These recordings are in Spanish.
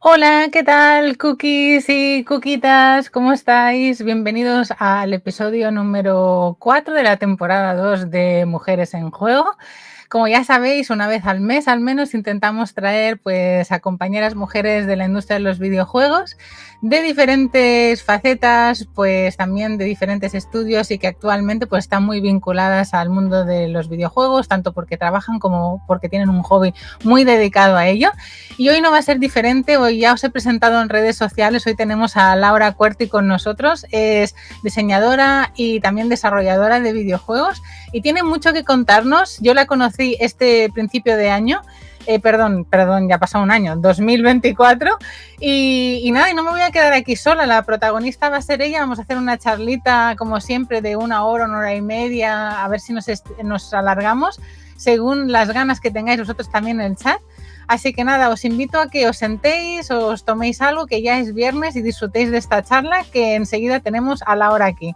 Hola, ¿qué tal, cookies y cookitas? ¿Cómo estáis? Bienvenidos al episodio número 4 de la temporada 2 de Mujeres en Juego. Como ya sabéis, una vez al mes al menos intentamos traer pues a compañeras mujeres de la industria de los videojuegos de diferentes facetas, pues también de diferentes estudios y que actualmente pues están muy vinculadas al mundo de los videojuegos, tanto porque trabajan como porque tienen un hobby muy dedicado a ello. Y hoy no va a ser diferente, hoy ya os he presentado en redes sociales, hoy tenemos a Laura Cuerti con nosotros, es diseñadora y también desarrolladora de videojuegos y tiene mucho que contarnos. Yo la conocí este principio de año, perdón, ya ha pasado un año, 2024, y nada, y no me voy a quedar aquí sola, la protagonista va a ser ella, vamos a hacer una charlita como siempre de una hora y media, a ver si nos alargamos, según las ganas que tengáis vosotros también en el chat. Así que nada, os invito a que os sentéis, os toméis algo, que ya es viernes y disfrutéis de esta charla, que enseguida tenemos a Laura aquí.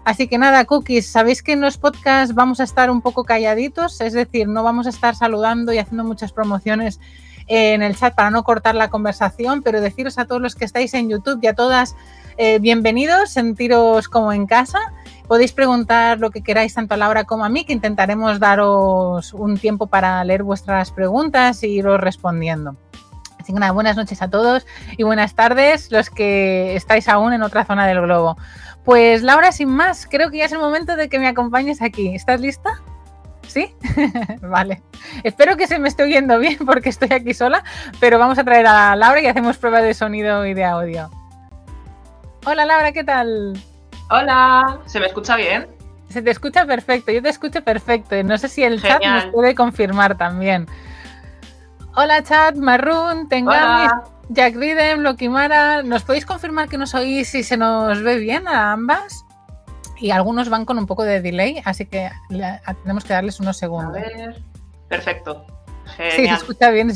Así que nada, cookies, sabéis que en los podcasts vamos a estar un poco calladitos, es decir, no vamos a estar saludando y haciendo muchas promociones en el chat para no cortar la conversación, pero deciros a todos los que estáis en YouTube y a todas bienvenidos, sentiros como en casa. Podéis preguntar lo que queráis tanto a Laura como a mí, que intentaremos daros un tiempo para leer vuestras preguntas e iros respondiendo. Así que nada, buenas noches a todos y buenas tardes los que estáis aún en otra zona del globo. Pues Laura, sin más, creo que ya es el momento de que me acompañes aquí. ¿Estás lista? ¿Sí? Vale. Espero que se me esté oyendo bien porque estoy aquí sola, pero vamos a traer a Laura y hacemos prueba de sonido y de audio. Hola Laura, ¿qué tal? Hola, ¿se me escucha bien? Se te escucha perfecto, yo te escucho perfecto. No sé si el Genial. chat nos puede confirmar también. Hola chat, Marrun, Tengamis, Jack Ridem, Lokimara. ¿Nos podéis confirmar que nos oís y se nos ve bien a ambas? Y algunos van con un poco de delay, así que tenemos que darles unos segundos. A ver, perfecto. Genial. Sí, se escucha bien,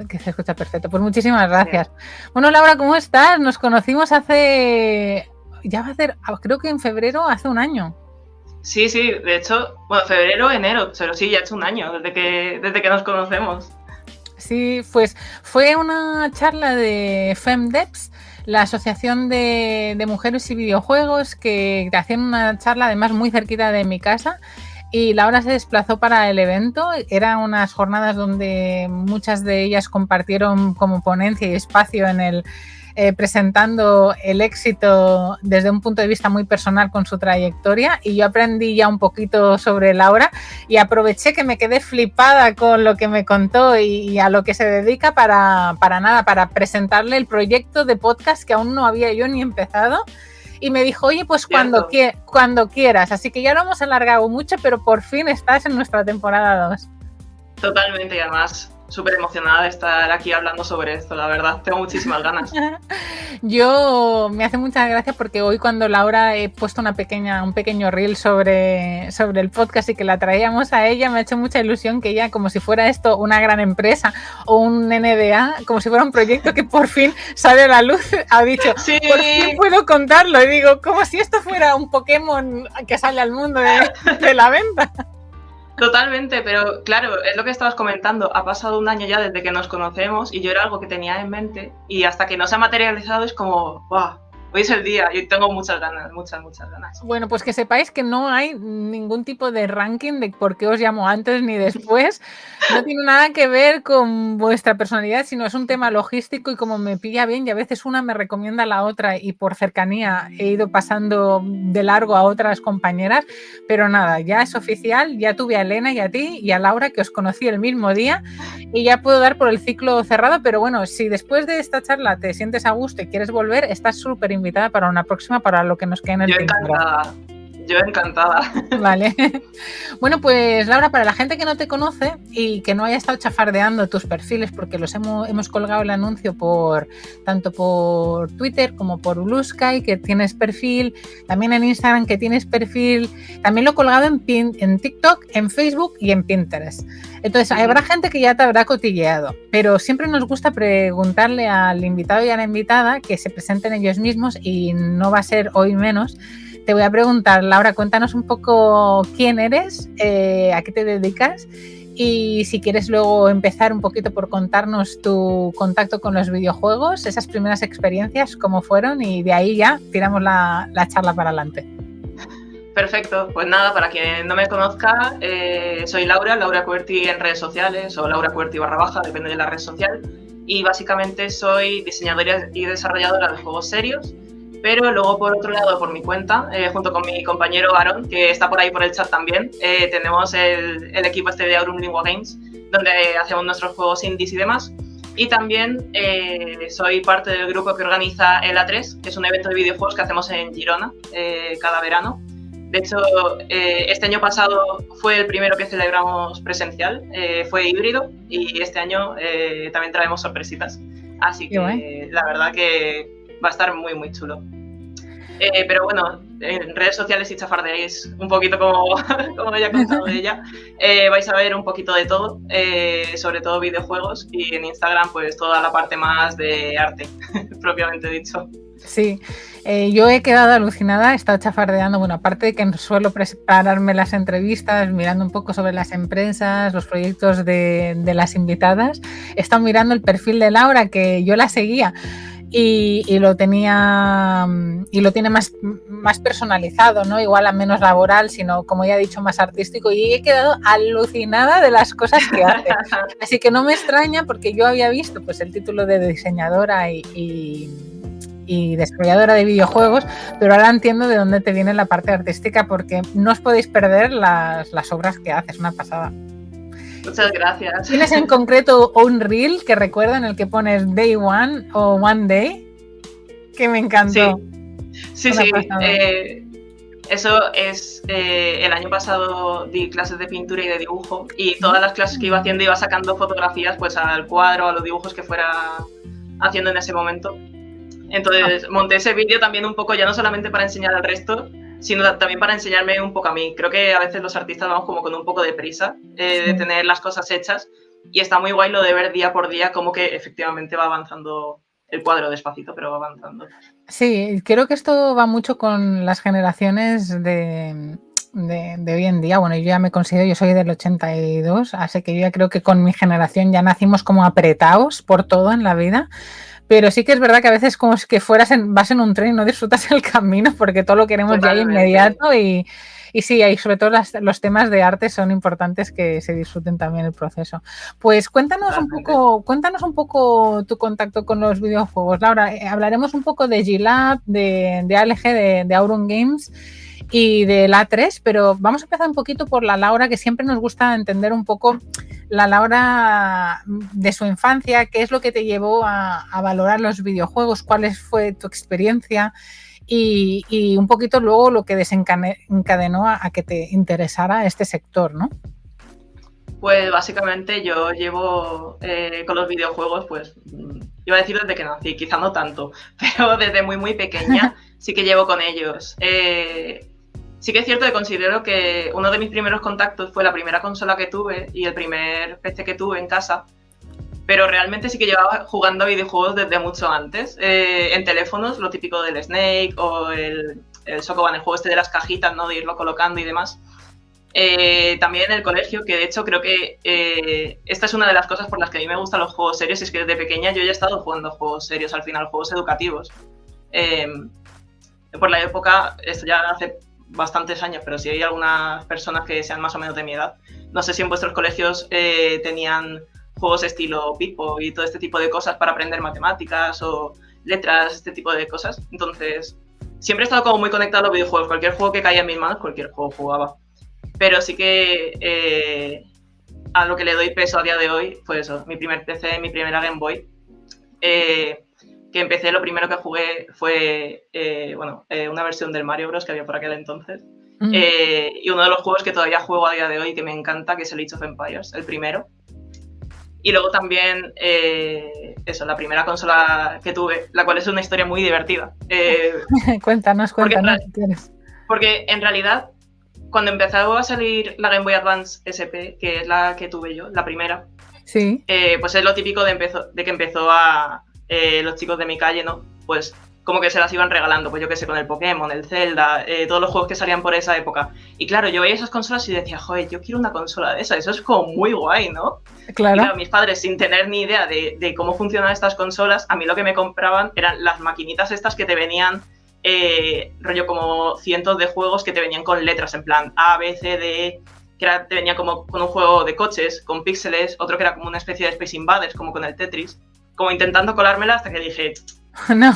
que se escucha perfecto. Pues muchísimas gracias. Bien. Bueno, Laura, ¿cómo estás? Nos conocimos hace... Ya va a ser, creo que en febrero, hace un año. Sí, de hecho, bueno, febrero, enero, pero sí, ya ha hecho un año desde que nos conocemos. Sí, pues fue una charla de FemDevs, la Asociación de Mujeres y Videojuegos, que hacían una charla además muy cerquita de mi casa. Y Laura se desplazó para el evento. Eran unas jornadas donde muchas de ellas compartieron como ponencia y espacio en el presentando el éxito desde un punto de vista muy personal con su trayectoria, y yo aprendí ya un poquito sobre Laura y aproveché que me quedé flipada con lo que me contó y a lo que se dedica para presentarle el proyecto de podcast que aún no había yo ni empezado. Y me dijo, oye, pues cuando quieras. Así que ya lo hemos alargado mucho, pero por fin estás en nuestra temporada 2. Totalmente, y además súper emocionada de estar aquí hablando sobre esto, la verdad. Tengo muchísimas ganas. Yo me hace mucha gracia porque hoy cuando Laura he puesto un pequeño reel sobre el podcast y que la traíamos a ella, me ha hecho mucha ilusión que ella, como si fuera esto una gran empresa o un NBA, como si fuera un proyecto que por fin sale a la luz, ha dicho, sí, por fin puedo contarlo. Y digo, como si esto fuera un Pokémon que sale al mundo de la venta. Totalmente, pero claro, es lo que estabas comentando, ha pasado un año ya desde que nos conocemos y yo era algo que tenía en mente y hasta que no se ha materializado es como, ¡wow! Hoy es el día, yo tengo muchas ganas. Bueno, pues que sepáis que no hay ningún tipo de ranking de por qué os llamo antes ni después. No tiene nada que ver con vuestra personalidad, sino es un tema logístico y como me pilla bien y a veces una me recomienda a la otra y por cercanía he ido pasando de largo a otras compañeras, pero nada, ya es oficial, ya tuve a Elena y a ti y a Laura, que os conocí el mismo día, y ya puedo dar por el ciclo cerrado, pero bueno, si después de esta charla te sientes a gusto y quieres volver, estás súper invitada para una próxima, para lo que nos quede en el tiempo. Yo encantada. Vale. Bueno, pues Laura, para la gente que no te conoce y que no haya estado chafardeando tus perfiles, porque los hemos colgado el anuncio tanto por Twitter como por Blue Sky, que tienes perfil, también en Instagram que tienes perfil, también lo he colgado en TikTok, en Facebook y en Pinterest. Entonces, habrá gente que ya te habrá cotilleado, pero siempre nos gusta preguntarle al invitado y a la invitada que se presenten ellos mismos y no va a ser hoy menos. Te voy a preguntar, Laura, cuéntanos un poco quién eres, a qué te dedicas y si quieres luego empezar un poquito por contarnos tu contacto con los videojuegos, esas primeras experiencias, cómo fueron, y de ahí ya tiramos la charla para adelante. Perfecto, pues nada, para quien no me conozca, soy Laura Cuerti en redes sociales o Laura Cuerti _, depende de la red social, y básicamente soy diseñadora y desarrolladora de juegos serios, pero luego por otro lado, por mi cuenta, junto con mi compañero Aaron, que está por ahí por el chat también, tenemos el equipo este de Aurum Lingua Games, donde hacemos nuestros juegos indies y demás. Y también soy parte del grupo que organiza el A3, que es un evento de videojuegos que hacemos en Girona cada verano. De hecho, este año pasado fue el primero que celebramos presencial, fue híbrido, y este año también traemos sorpresitas. Así que la verdad que va a estar muy, muy chulo. Pero bueno, en redes sociales, si chafardeáis un poquito como ya he contado de ella, vais a ver un poquito de todo, sobre todo videojuegos, y en Instagram pues toda la parte más de arte, propiamente dicho. Sí, yo he quedado alucinada, he estado chafardeando, bueno, aparte de que suelo prepararme las entrevistas, mirando un poco sobre las empresas, los proyectos de las invitadas, he estado mirando el perfil de Laura, que yo la seguía, y lo tenía, y lo tiene más personalizado, ¿no? Igual a menos laboral, sino, como ya he dicho, más artístico, y he quedado alucinada de las cosas que hace. Así que no me extraña, porque yo había visto pues el título de diseñadora y desarrolladora de videojuegos, pero ahora entiendo de dónde te viene la parte artística, porque no os podéis perder las obras que haces, una pasada. Muchas gracias. ¿Tienes en concreto un reel que recuerda en el que pones Day One o One Day? Que me encantó. Sí. Eso es, el año pasado di clases de pintura y de dibujo, y todas las clases que iba haciendo iba sacando fotografías pues al cuadro, a los dibujos que fuera haciendo en ese momento. Entonces monté ese vídeo también un poco, ya no solamente para enseñar al resto, sino también para enseñarme un poco a mí. Creo que a veces los artistas vamos como con un poco de prisa de tener las cosas hechas, y está muy guay lo de ver día por día cómo que efectivamente va avanzando el cuadro, despacito, pero va avanzando. Sí, creo que esto va mucho con las generaciones de hoy en día. Bueno, yo ya me considero, yo soy del 82, así que yo ya creo que con mi generación ya nacimos como apretados por todo en la vida. Pero sí que es verdad que a veces como que vas en un tren y no disfrutas el camino, porque todo lo queremos totalmente ya inmediato, y sí, y sobre todo los temas de arte son importantes que se disfruten también el proceso. Pues cuéntanos un poco tu contacto con los videojuegos, Laura. Hablaremos un poco de G-Lab, de ALG, de Aurum Games y del A3, pero vamos a empezar un poquito por la Laura, que siempre nos gusta entender un poco la Laura de su infancia, qué es lo que te llevó a valorar los videojuegos, cuál fue tu experiencia y un poquito luego lo que desencadenó a que te interesara este sector, ¿no? Pues básicamente yo llevo con los videojuegos, pues iba a decir desde que nací, quizá no tanto, pero desde muy muy pequeña sí que llevo con ellos. Sí que es cierto que considero que uno de mis primeros contactos fue la primera consola que tuve y el primer PC que tuve en casa, pero realmente sí que llevaba jugando a videojuegos desde mucho antes. En teléfonos, lo típico del Snake o el Sokoban, el juego este de las cajitas, ¿no? De irlo colocando y demás. También en el colegio, que de hecho creo que esta es una de las cosas por las que a mí me gustan los juegos serios, es que desde pequeña yo ya he estado jugando juegos serios, al final, juegos educativos. Por la época, esto ya hace bastantes años, pero si hay algunas personas que sean más o menos de mi edad, no sé si en vuestros colegios tenían juegos estilo Pipo y todo este tipo de cosas para aprender matemáticas o letras, este tipo de cosas. Entonces, siempre he estado como muy conectado a los videojuegos. Cualquier juego que caía en mis manos, cualquier juego jugaba. Pero sí que a lo que le doy peso a día de hoy, pues eso, mi primer PC, mi primera Game Boy, que empecé, lo primero que jugué fue una versión del Mario Bros. Que había por aquel entonces. Y uno de los juegos que todavía juego a día de hoy, que me encanta, que es el Age of Empires, el primero. Y luego también, la primera consola que tuve, la cual es una historia muy divertida. Cuéntanos si quieres. Porque en realidad, cuando empezó a salir la Game Boy Advance SP, que es la que tuve yo, la primera, sí. Pues es lo típico de que empezó a los chicos de mi calle, ¿no? Pues como que se las iban regalando, pues yo qué sé, con el Pokémon, el Zelda, todos los juegos que salían por esa época. Y claro, yo veía esas consolas y decía, joder, yo quiero una consola de esa, eso es como muy guay, ¿no? Claro. Y claro, mis padres, sin tener ni idea de cómo funcionan estas consolas, a mí lo que me compraban eran las maquinitas estas que te venían, rollo como cientos de juegos que te venían con letras, en plan A, B, C, D, te venía como con un juego de coches, con píxeles, otro que era como una especie de Space Invaders, como con el Tetris, como intentando colármela hasta que dije, no,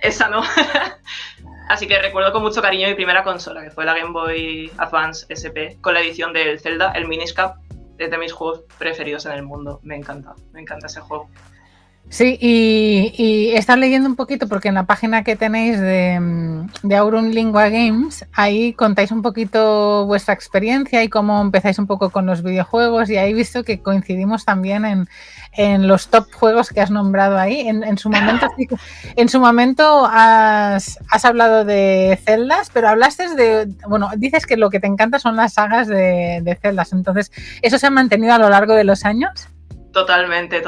esa no. Así que recuerdo con mucho cariño mi primera consola, que fue la Game Boy Advance SP, con la edición del Zelda, el Minish Cap, es de mis juegos preferidos en el mundo. Me encanta ese juego. Sí, y he estado leyendo un poquito porque en la página que tenéis de Aurum Lingua Games, ahí contáis un poquito vuestra experiencia y cómo empezáis un poco con los videojuegos, y ahí he visto que coincidimos también en los top juegos que has nombrado ahí. En su momento has hablado de Zeldas, pero hablaste dices que lo que te encanta son las sagas de Zeldas, entonces, ¿eso se ha mantenido a lo largo de los años? Totalmente,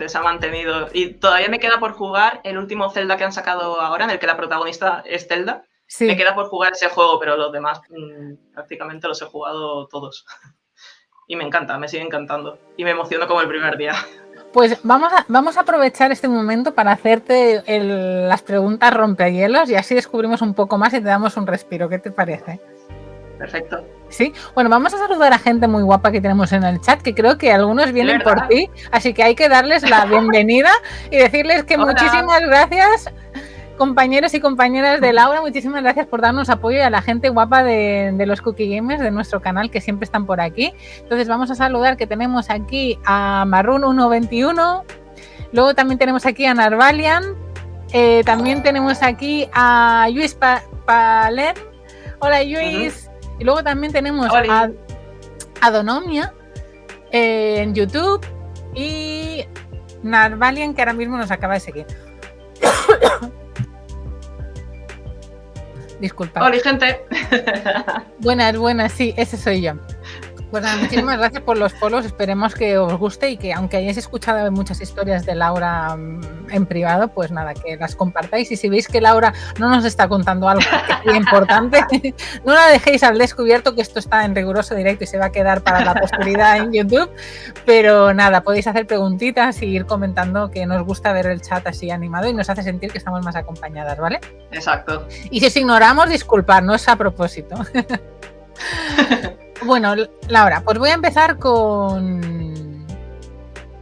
se ha mantenido. Y todavía me queda por jugar el último Zelda que han sacado ahora, en el que la protagonista es Zelda. Sí. Me queda por jugar ese juego, pero los demás prácticamente los he jugado todos. Y me encanta, me sigue encantando. Y me emociono como el primer día. Pues vamos a aprovechar este momento para hacerte las preguntas rompehielos y así descubrimos un poco más y te damos un respiro. ¿Qué te parece? Perfecto. Sí, bueno, vamos a saludar a gente muy guapa que tenemos en el chat, que creo que algunos vienen por ti, así que hay que darles la bienvenida y decirles que Hola. Muchísimas gracias, compañeros y compañeras de Laura, muchísimas gracias por darnos apoyo, y a la gente guapa de los Cookie Gamers de nuestro canal, que siempre están por aquí. Entonces vamos a saludar, que tenemos aquí a Marrun121, luego también tenemos aquí a Narvalian, también tenemos aquí a Luis Palen. Hola Luis. Y luego también tenemos a Donomia en YouTube y Narvalian, que ahora mismo nos acaba de seguir. Disculpa. Hola, gente. Buenas, sí, ese soy yo. Pues nada, muchísimas gracias por los follows, esperemos que os guste y que, aunque hayáis escuchado muchas historias de Laura en privado, pues nada, que las compartáis, y si veis que Laura no nos está contando algo que es muy importante, no la dejéis al descubierto, que esto está en riguroso directo y se va a quedar para la posteridad en YouTube, pero nada, podéis hacer preguntitas y ir comentando, que nos gusta ver el chat así animado y nos hace sentir que estamos más acompañadas, ¿vale? Exacto. Y si os ignoramos, disculpad, no es a propósito. Bueno, Laura, pues voy a empezar con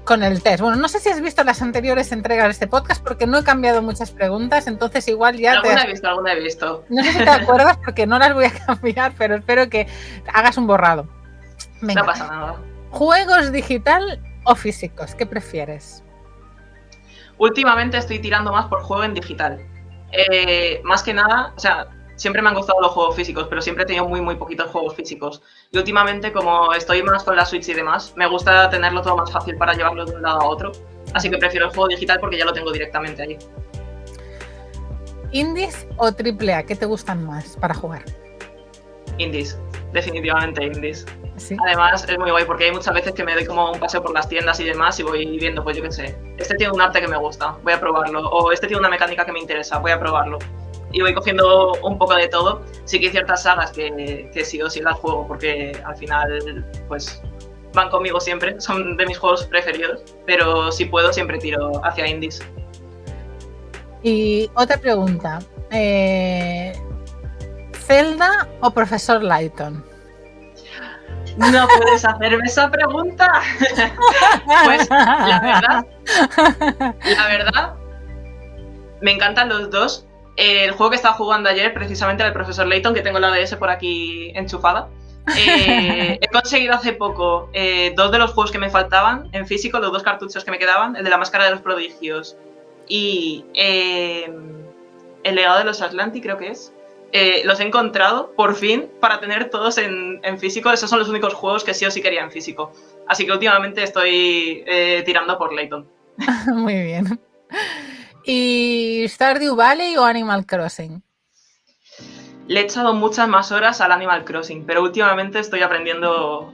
el test. Bueno, no sé si has visto las anteriores entregas de este podcast, porque no he cambiado muchas preguntas, entonces igual ya alguna he visto. No sé si te acuerdas, porque no las voy a cambiar, pero espero que hagas un borrado. Venga. No pasa nada. ¿Juegos digital o físicos? ¿Qué prefieres? Últimamente estoy tirando más por juego en digital. Más que nada, o sea, siempre me han gustado los juegos físicos, pero siempre he tenido muy poquitos juegos físicos. Y últimamente, como estoy más con la Switch y demás, me gusta tenerlo todo más fácil para llevarlo de un lado a otro. Así que prefiero el juego digital porque ya lo tengo directamente allí. ¿Indies o AAA? ¿Qué te gustan más para jugar? Indies, definitivamente indies. ¿Sí? Además, es muy guay porque hay muchas veces que me doy como un paseo por las tiendas y demás y voy viendo, pues yo qué sé, este tiene un arte que me gusta, voy a probarlo. O este tiene una mecánica que me interesa, voy a probarlo. Y voy cogiendo un poco de todo. Sí que hay ciertas sagas que sí o sí las juego porque al final pues van conmigo siempre, son de mis juegos preferidos, pero si puedo siempre tiro hacia indies. Y otra pregunta, ¿Zelda o Profesor Layton? No puedes hacerme esa pregunta. Pues la verdad, me encantan los dos. El juego que estaba jugando ayer, precisamente, el Profesor Layton, que tengo la DS por aquí enchufada. He conseguido hace poco 2 de los juegos que me faltaban en físico, los 2 cartuchos que me quedaban, el de la Máscara de los Prodigios y el Legado de los Atlanti, creo que es. Los he encontrado, por fin, para tener todos en físico. Esos son los únicos juegos que sí o sí quería en físico. Así que últimamente estoy tirando por Layton. Muy bien. ¿Y Stardew Valley o Animal Crossing? Le he echado muchas más horas al Animal Crossing, pero últimamente estoy aprendiendo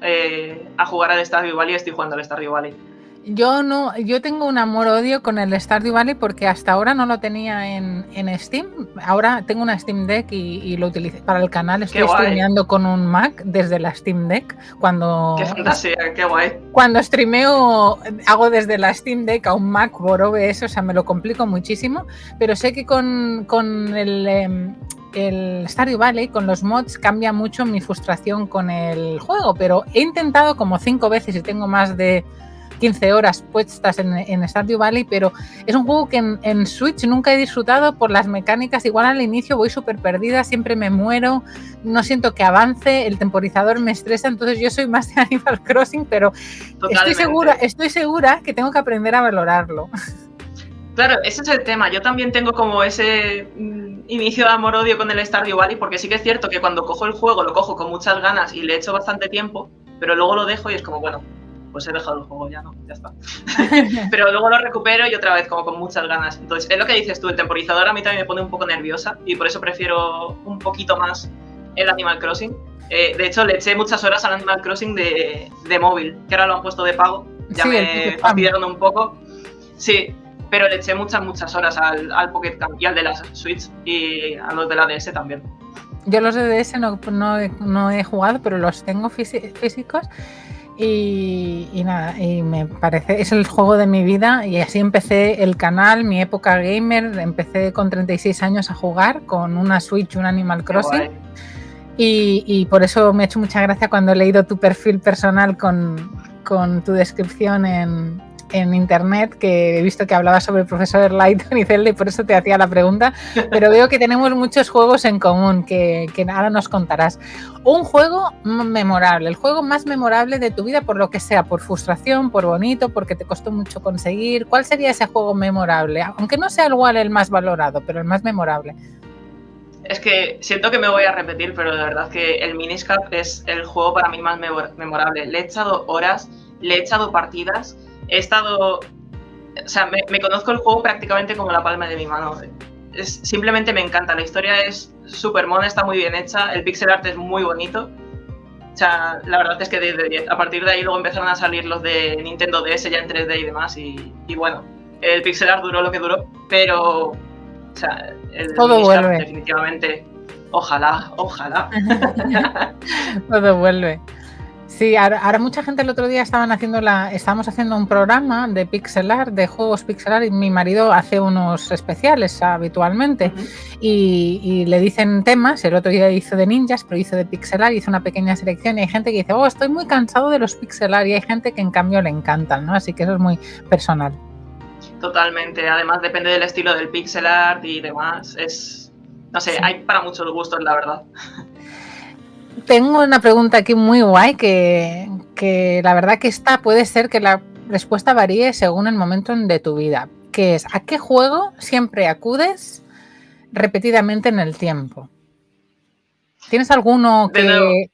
a jugar al Stardew Valley y estoy jugando al Stardew Valley. Yo tengo un amor-odio con el Stardew Valley porque hasta ahora no lo tenía en Steam. Ahora tengo una Steam Deck y lo utilicé para el canal. Estoy streameando con un Mac desde la Steam Deck. ¡Qué fantasía! ¡Qué guay! Cuando streameo hago desde la Steam Deck a un Mac por OBS, o sea, me lo complico muchísimo. Pero sé que con el Stardew Valley, con los mods, cambia mucho mi frustración con el juego. Pero he intentado como 5 veces y tengo más de 15 horas puestas en Stardew Valley, pero es un juego que en Switch nunca he disfrutado por las mecánicas. Igual al inicio voy súper perdida, siempre me muero, no siento que avance, el temporizador me estresa, entonces yo soy más de Animal Crossing, pero estoy segura que tengo que aprender a valorarlo. Claro, ese es el tema. Yo también tengo como ese inicio de amor-odio con el Stardew Valley, porque sí que es cierto que cuando cojo el juego lo cojo con muchas ganas y le echo bastante tiempo, pero luego lo dejo y es como, bueno, pues he dejado el juego, ya no, ya está. Pero luego lo recupero y otra vez como con muchas ganas. Entonces, es lo que dices tú, el temporizador a mí también me pone un poco nerviosa y por eso prefiero un poquito más el Animal Crossing. De hecho, le eché muchas horas al Animal Crossing de móvil, que ahora lo han puesto de pago. Ya me fastidiaron un poco. Sí, pero le eché muchas horas al Pocket Camp y al de la Switch y a los de la DS también. Yo los de DS no he jugado, pero los tengo físicos. Y nada, y me parece, es el juego de mi vida y así empecé el canal, mi época gamer. Empecé con 36 años a jugar con una Switch, un Animal Crossing y por eso me ha hecho mucha gracia cuando he leído tu perfil personal con tu descripción en internet, que he visto que hablabas sobre el profesor Layton y Zelda y por eso te hacía la pregunta, pero veo que tenemos muchos juegos en común que ahora nos contarás. Un juego memorable, el juego más memorable de tu vida por lo que sea, por frustración, por bonito, porque te costó mucho conseguir. ¿Cuál sería ese juego memorable? Aunque no sea igual el más valorado, pero el más memorable. Es que siento que me voy a repetir, pero de verdad que el Minish Cap es el juego para mí más memorable. Le he echado horas, le he echado partidas. He estado, o sea, me conozco el juego prácticamente como la palma de mi mano. Simplemente me encanta, la historia es súper mona, está muy bien hecha, el pixel art es muy bonito. O sea, la verdad es que 10 de 10. A partir de ahí luego empezaron a salir los de Nintendo DS ya en 3D y demás y bueno, el pixel art duró lo que duró, pero, o sea, el todo vuelve. Definitivamente, ojalá. Todo vuelve. Sí, ahora mucha gente el otro día estábamos haciendo un programa de pixel art, de juegos pixel art, y mi marido hace unos especiales habitualmente y le dicen temas. El otro día hizo de ninjas, pero hizo de pixel art, hizo una pequeña selección y hay gente que dice, estoy muy cansado de los pixel art, y hay gente que en cambio le encantan, ¿no? Así que eso es muy personal. Totalmente, además depende del estilo del pixel art y demás, no sé, sí. Hay para muchos gustos, la verdad. Tengo una pregunta aquí muy guay que la verdad que esta puede ser que la respuesta varíe según el momento de tu vida, que es, ¿a qué juego siempre acudes repetidamente en el tiempo? ¿Tienes alguno que...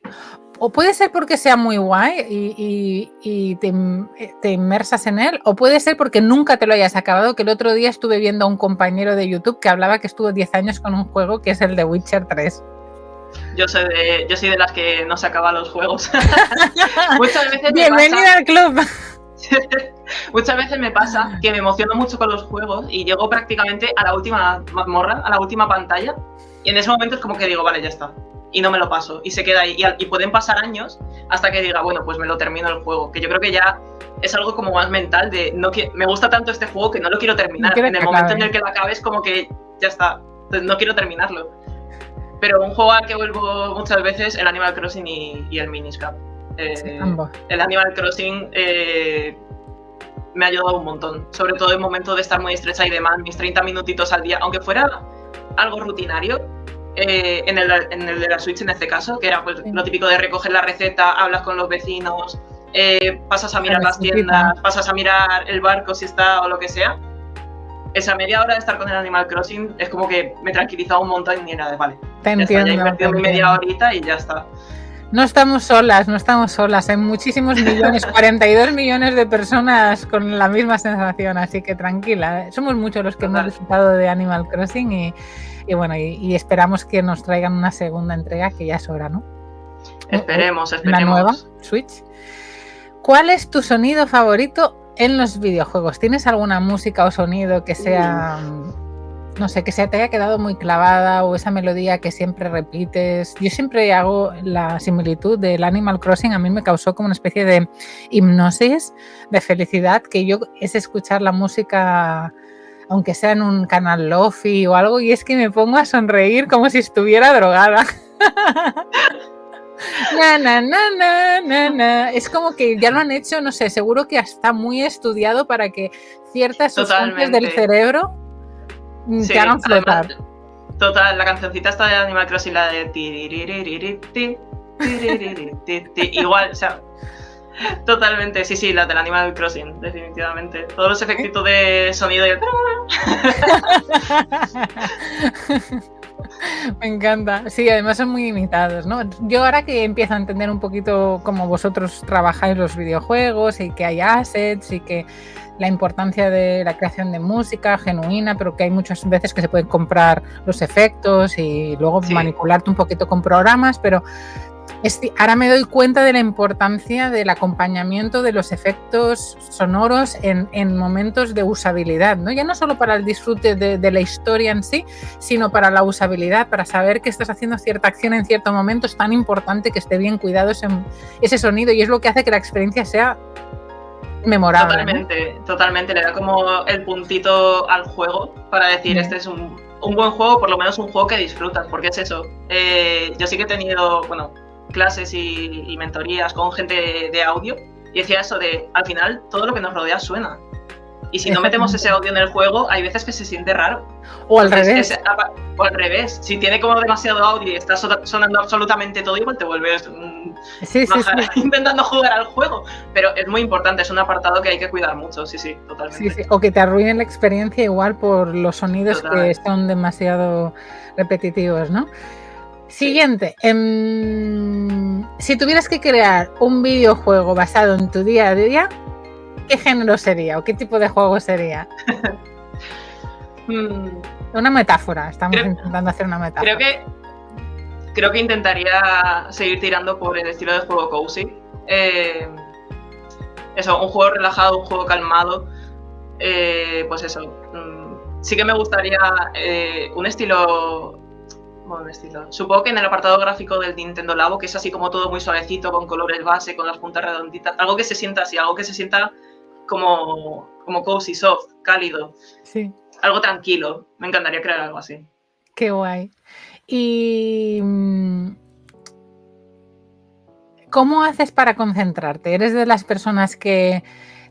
O puede ser porque sea muy guay y te inmersas en él, o puede ser porque nunca te lo hayas acabado, que el otro día estuve viendo a un compañero de YouTube que hablaba que estuvo 10 años con un juego que es el de Witcher 3. Yo soy de las que no se acaban los juegos. Muchas veces ¡Bienvenida al club! Muchas veces me pasa que me emociono mucho con los juegos y llego prácticamente a la última mazmorra, a la última pantalla, y en ese momento es como que digo, vale, ya está. Y no me lo paso, y se queda ahí. Y pueden pasar años hasta que diga, bueno, pues me lo termino el juego. Que yo creo que ya es algo como más mental de, me gusta tanto este juego que no lo quiero terminar. En el momento en el que lo acabes, como que ya está, entonces no quiero terminarlo. Pero un juego al que vuelvo muchas veces, el Animal Crossing y el Minish Cap. Ambos. El Animal Crossing me ha ayudado un montón, sobre todo en momentos de estar muy estrecha y demás, mis 30 minutitos al día, aunque fuera algo rutinario, en el de la Switch en este caso, que era pues lo típico de recoger la receta, hablas con los vecinos, pasas a mirar las tiendas, pasas a mirar el barco si está o lo que sea. Esa media hora de estar con el Animal Crossing es como que me tranquilizaba un montón y era de, vale, te entiendo, ya he invertido mi media horita y ya está. No estamos solas, hay muchísimos millones, 42 millones de personas con la misma sensación, así que tranquila, somos muchos los que hemos disfrutado de Animal Crossing y bueno, y esperamos que nos traigan una segunda entrega, que ya es hora, ¿no? Esperemos. La nueva Switch. ¿Cuál es tu sonido favorito en los videojuegos, ¿tienes alguna música o sonido que sea, no sé, que se te haya quedado muy clavada o esa melodía que siempre repites? Yo siempre hago la similitud del Animal Crossing, a mí me causó como una especie de hipnosis, de felicidad, que yo es escuchar la música, aunque sea en un canal lofi o algo, y es que me pongo a sonreír como si estuviera drogada. Na, na, na, na, na, na. Es como que ya lo han hecho, no sé, seguro que está muy estudiado para que ciertas sustancias del cerebro te hagan flotar. Además, total, la cancioncita está de Animal Crossing, la de tiririririti, igual, o sea, totalmente, sí, la del Animal Crossing, definitivamente. Todos los efectitos de sonido y el... Me encanta. Sí, además son muy imitados, ¿no? Yo ahora que empiezo a entender un poquito cómo vosotros trabajáis los videojuegos y que hay assets y que la importancia de la creación de música genuina, pero que hay muchas veces que se pueden comprar los efectos y luego manipularte un poquito con programas, pero ahora me doy cuenta de la importancia del acompañamiento de los efectos sonoros en momentos de usabilidad, ¿no? Ya no solo para el disfrute de la historia en sí, sino para la usabilidad, para saber que estás haciendo cierta acción en cierto momento. Es tan importante que esté bien cuidado ese sonido y es lo que hace que la experiencia sea memorable. Totalmente, le da como el puntito al juego para decir, este es un buen juego, por lo menos un juego que disfrutas, porque es eso. Yo sí que he tenido, clases y mentorías con gente de audio y decía eso de, al final, todo lo que nos rodea suena. Y si no metemos ese audio en el juego, hay veces que se siente raro. O al revés. O al revés. Si tiene como demasiado audio y está sonando absolutamente todo igual, te vuelves intentando jugar al juego. Pero es muy importante, es un apartado que hay que cuidar mucho, sí, totalmente. Sí. O que te arruinen la experiencia igual por los sonidos que son demasiado repetitivos, ¿no? Siguiente. Si tuvieras que crear un videojuego basado en tu día a día, ¿qué género sería o qué tipo de juego sería? Una metáfora, estamos intentando hacer una metáfora. Creo que intentaría seguir tirando por el estilo de juego cozy. Eso, un juego relajado, un juego calmado. Pues eso. Sí que me gustaría un estilo. Supongo que en el apartado gráfico del Nintendo Labo, que es así como todo muy suavecito, con colores base, con las puntas redonditas, algo que se sienta así, algo que se sienta como cozy, soft, cálido. Sí. Algo tranquilo. Me encantaría crear algo así. Qué guay. ¿Y cómo haces para concentrarte? ¿Eres de las personas que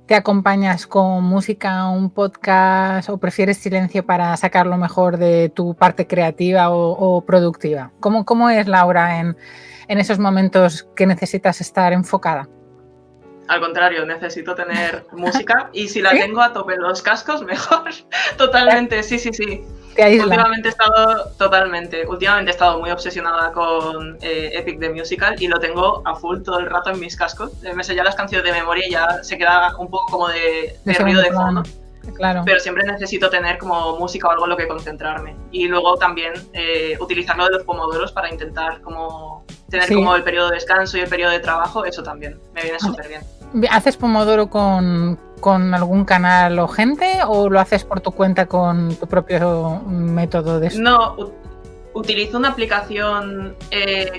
te acompañas con música, un podcast o prefieres silencio para sacar lo mejor de tu parte creativa o productiva? ¿Cómo es, Laura, en esos momentos que necesitas estar enfocada? Al contrario, necesito tener música y si la tengo a tope en los cascos, mejor. Totalmente, sí. Últimamente he estado muy obsesionada con Epic the Musical y lo tengo a full todo el rato en mis cascos. Me sé ya las canciones de memoria y ya se queda un poco como de ruido de fondo. Claro. Pero siempre necesito tener como música o algo en lo que concentrarme. Y luego también utilizar lo de los pomodoros para intentar como tener como el periodo de descanso y el periodo de trabajo, eso también me viene súper bien. ¿Haces pomodoro con algún canal o gente o lo haces por tu cuenta con tu propio método de estudio? No, utilizo una aplicación,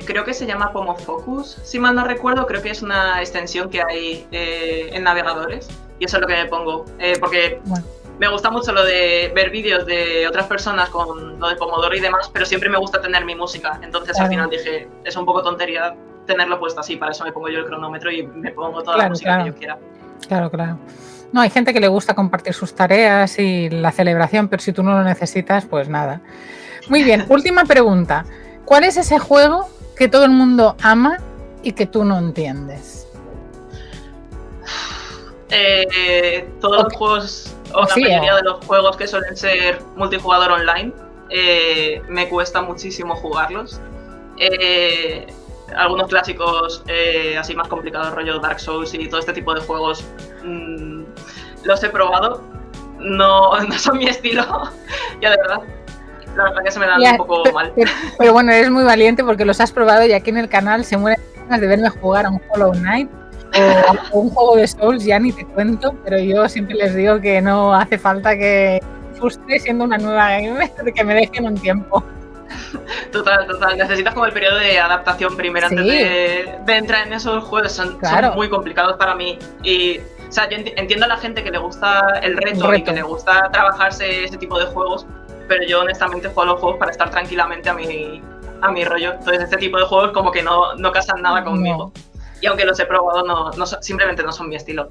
creo que se llama PomoFocus, si mal no recuerdo, creo que es una extensión que hay en navegadores y eso es lo que me pongo, porque me gusta mucho lo de ver vídeos de otras personas con lo de Pomodoro y demás, pero siempre me gusta tener mi música, entonces al final dije, es un poco tontería tenerlo puesto así, para eso me pongo yo el cronómetro y me pongo toda la música que yo quiera. Claro. No, hay gente que le gusta compartir sus tareas y la celebración, pero si tú no lo necesitas, pues nada. Muy bien, última pregunta. ¿Cuál es ese juego que todo el mundo ama y que tú no entiendes? Todos los juegos, o la mayoría de los juegos que suelen ser multijugador online, me cuesta muchísimo jugarlos. Algunos clásicos así más complicados, rollo Dark Souls y todo este tipo de juegos, los he probado, no son mi estilo, ya de verdad. La verdad que se me dan un poco mal. Pero bueno, eres muy valiente porque los has probado y aquí en el canal se mueren ganas de verme jugar a un Hollow Knight o un juego de Souls, ya ni te cuento, pero yo siempre les digo que no hace falta que frustre siendo una nueva gamer, que me dejen un tiempo. Total. Necesitas como el periodo de adaptación primero antes de entrar en esos juegos. Son muy complicados para mí. Y, o sea, yo entiendo a la gente que le gusta el reto y que le gusta trabajarse ese tipo de juegos, pero yo honestamente juego los juegos para estar tranquilamente a mi rollo. Entonces este tipo de juegos como que no casan nada conmigo. No. Y aunque los he probado, simplemente no son mi estilo.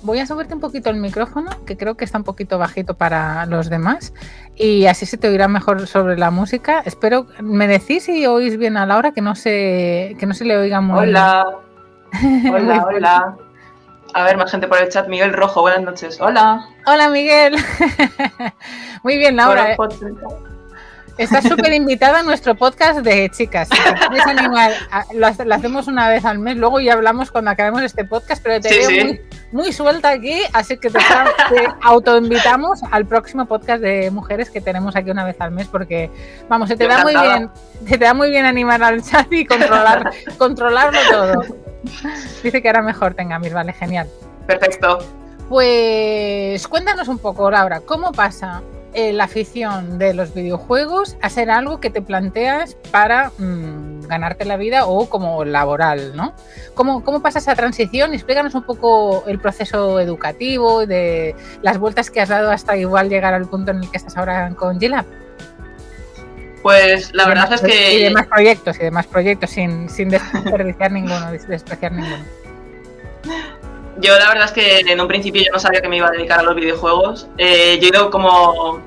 Voy a subirte un poquito el micrófono, que creo que está un poquito bajito para los demás, y así se te oirá mejor sobre la música. Espero, me decís si oís bien a Laura, que no se le oiga muy... Hola. Hola. A ver, más gente por el chat. Miguel Rojo, buenas noches. Hola. Hola, Miguel. Muy bien, Laura. Estás súper invitada a nuestro podcast de chicas. Si te quieres animar, lo hacemos una vez al mes, luego ya hablamos cuando acabemos este podcast, pero te veo muy suelta aquí, así que te autoinvitamos al próximo podcast de mujeres que tenemos aquí una vez al mes, porque vamos, se te da muy bien animar al chat y controlarlo todo. Dice que ahora mejor tengas, vale, genial. Perfecto. Pues cuéntanos un poco, Laura, ¿cómo pasa la afición de los videojuegos a ser algo que te planteas para ganarte la vida o como laboral, ¿no? ¿Cómo pasa esa transición? Explícanos un poco el proceso educativo, de las vueltas que has dado hasta igual llegar al punto en el que estás ahora con G-Lab. Pues la verdad es que... Y demás proyectos, sin despreciar ninguno. Yo la verdad es que en un principio yo no sabía que me iba a dedicar a los videojuegos. Yo he ido como...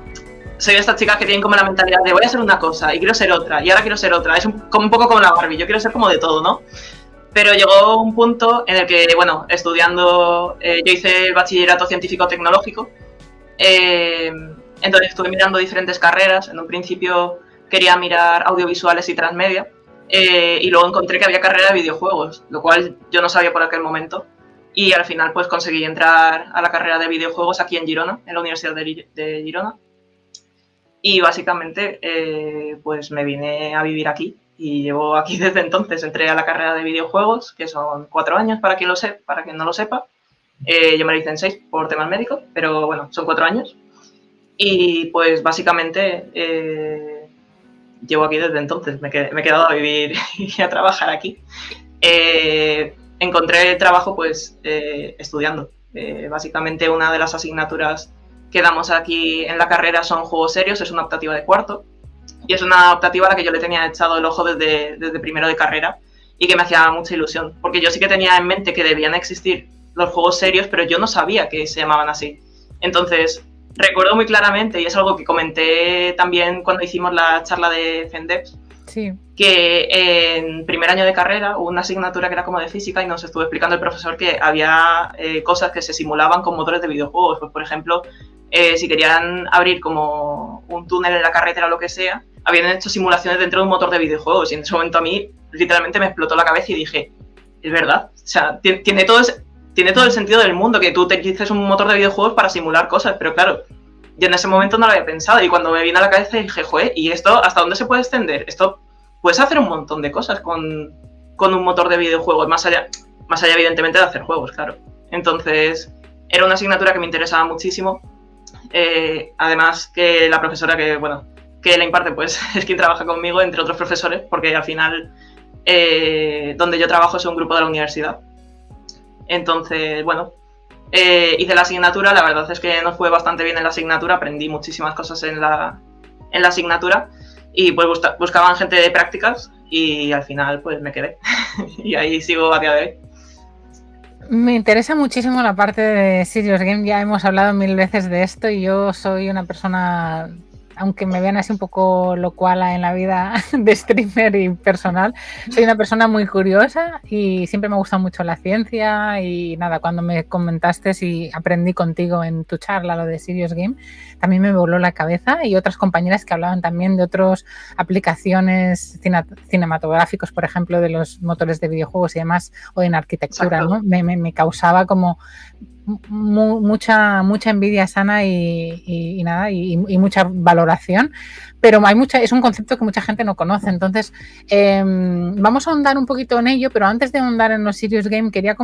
Soy de estas chicas que tienen como la mentalidad de voy a ser una cosa y quiero ser otra y ahora quiero ser otra. Es un poco como la Barbie, yo quiero ser como de todo, ¿no? Pero llegó un punto en el que, bueno, estudiando, yo hice el bachillerato científico-tecnológico. Entonces estuve mirando diferentes carreras. En un principio quería mirar audiovisuales y transmedia. Y luego encontré que había carrera de videojuegos, lo cual yo no sabía por aquel momento. Y al final pues conseguí entrar a la carrera de videojuegos aquí en Girona, en la Universidad de Girona. Y básicamente pues me vine a vivir aquí y llevo aquí desde entonces. Entré a la carrera de videojuegos, que son 4 años para quien no lo sepa. Yo me lo hice en 6 por temas médicos, pero bueno, son 4 años. Y pues básicamente llevo aquí desde entonces. Me he quedado a vivir y a trabajar aquí. Encontré trabajo pues estudiando. Básicamente una de las asignaturas que damos aquí en la carrera son juegos serios, es una optativa de cuarto y es una optativa a la que yo le tenía echado el ojo desde primero de carrera y que me hacía mucha ilusión, porque yo sí que tenía en mente que debían existir los juegos serios, pero yo no sabía que se llamaban así. Entonces recuerdo muy claramente, y es algo que comenté también cuando hicimos la charla de FENDEPS, sí, que en primer año de carrera hubo una asignatura que era como de física y nos estuvo explicando el profesor que había cosas que se simulaban con motores de videojuegos. Pues, por ejemplo, si querían abrir como un túnel en la carretera o lo que sea, habían hecho simulaciones dentro de un motor de videojuegos y en ese momento a mí literalmente me explotó la cabeza y dije, es verdad, o sea, tiene todo el sentido del mundo que tú utilices un motor de videojuegos para simular cosas, pero claro, yo en ese momento no lo había pensado y cuando me vino a la cabeza dije, joder, ¿y esto hasta dónde se puede extender? Esto puedes hacer un montón de cosas con un motor de videojuegos, más allá evidentemente de hacer juegos, claro. Entonces, era una asignatura que me interesaba muchísimo. Además que la profesora que la imparte pues es quien trabaja conmigo, entre otros profesores, porque al final donde yo trabajo es un grupo de la universidad. Entonces, bueno, hice la asignatura, la verdad es que nos fue bastante bien en la asignatura, aprendí muchísimas cosas en la asignatura y pues buscaban gente de prácticas y al final pues me quedé y ahí sigo a día de hoy. Me interesa muchísimo la parte de Serious Game, ya hemos hablado 1000 veces de esto y yo soy una persona, aunque me vean así un poco locuala en la vida de streamer y personal, soy una persona muy curiosa y siempre me gusta mucho la ciencia y nada, cuando me comentaste y aprendí contigo en tu charla lo de Serious Game, también me voló la cabeza y otras compañeras que hablaban también de otras aplicaciones cinematográficos, por ejemplo, de los motores de videojuegos y demás, o en arquitectura, ¿no? Me causaba como mucha envidia sana y mucha valoración, pero es un concepto que mucha gente no conoce. Entonces, vamos a ahondar un poquito en ello, pero antes de ahondar en los Serious Game, quería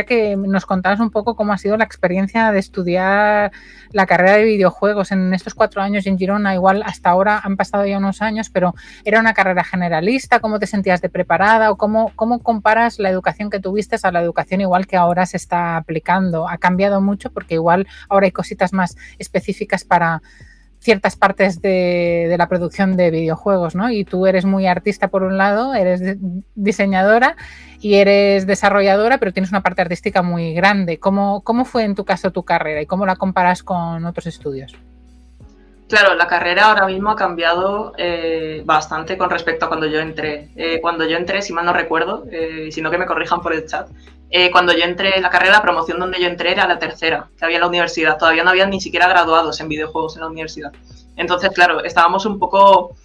que nos contaras un poco cómo ha sido la experiencia de estudiar la carrera de videojuegos en estos 4 años en Girona. Igual hasta ahora han pasado ya unos años, pero ¿era una carrera generalista? ¿Cómo te sentías de preparada? ¿O cómo comparas la educación que tuviste a la educación igual que ahora se está aplicando? ¿Ha cambiado mucho? Porque igual ahora hay cositas más específicas para ciertas partes de la producción de videojuegos, ¿no? Y tú eres muy artista por un lado, eres diseñadora y eres desarrolladora, pero tienes una parte artística muy grande. ¿Cómo fue en tu caso tu carrera y cómo la comparas con otros estudios? Claro, la carrera ahora mismo ha cambiado bastante con respecto a cuando yo entré. Cuando yo entré, si mal no recuerdo, si no que me corrijan por el chat, cuando yo entré en la carrera, la promoción donde yo entré era la tercera que había en la universidad. Todavía no habían ni siquiera graduados en videojuegos en la universidad. Entonces, claro, estábamos un poco,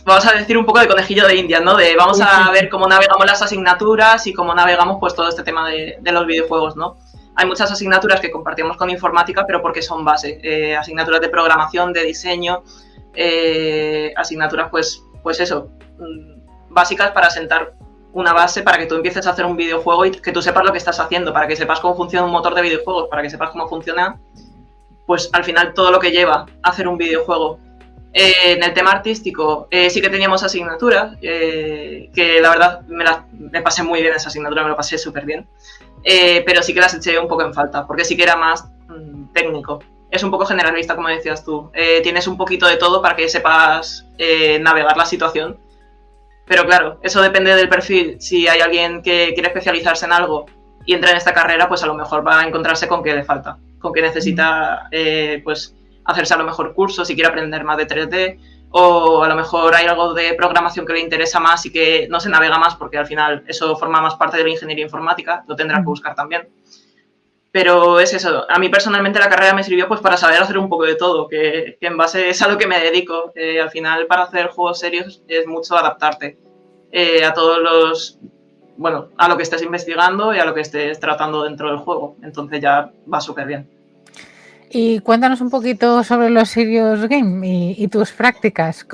vamos a decir, un poco de conejillo de Indias, ¿no? De vamos a ver cómo navegamos las asignaturas y cómo navegamos pues todo este tema de los videojuegos, ¿no? Hay muchas asignaturas que compartimos con informática, pero porque son base. Asignaturas de programación, de diseño, asignaturas, pues eso, básicas para sentar una base para que tú empieces a hacer un videojuego y que tú sepas lo que estás haciendo, para que sepas cómo funciona un motor de videojuegos, para que sepas cómo funciona, pues al final todo lo que lleva a hacer un videojuego. En el tema artístico sí que teníamos asignaturas, que la verdad me pasé muy bien esa asignatura, me lo pasé súper bien. Pero sí que las eché un poco en falta, porque sí que era más técnico. Es un poco generalista, como decías tú. Tienes un poquito de todo para que sepas navegar la situación. Pero claro, eso depende del perfil. Si hay alguien que quiere especializarse en algo y entra en esta carrera, pues a lo mejor va a encontrarse con que le falta, con que necesita pues hacerse a lo mejor cursos si quiere aprender más de 3D, o a lo mejor hay algo de programación que le interesa más y que no se navega más porque al final eso forma más parte de la ingeniería informática, lo tendrá que buscar también. Pero es eso, a mí personalmente la carrera me sirvió pues para saber hacer un poco de todo, que en base es a lo que me dedico. Al final para hacer juegos serios es mucho adaptarte a todos los, bueno, a lo que estés investigando y a lo que estés tratando dentro del juego, entonces ya va súper bien. Y cuéntanos un poquito sobre los Serious Game y tus prácticas.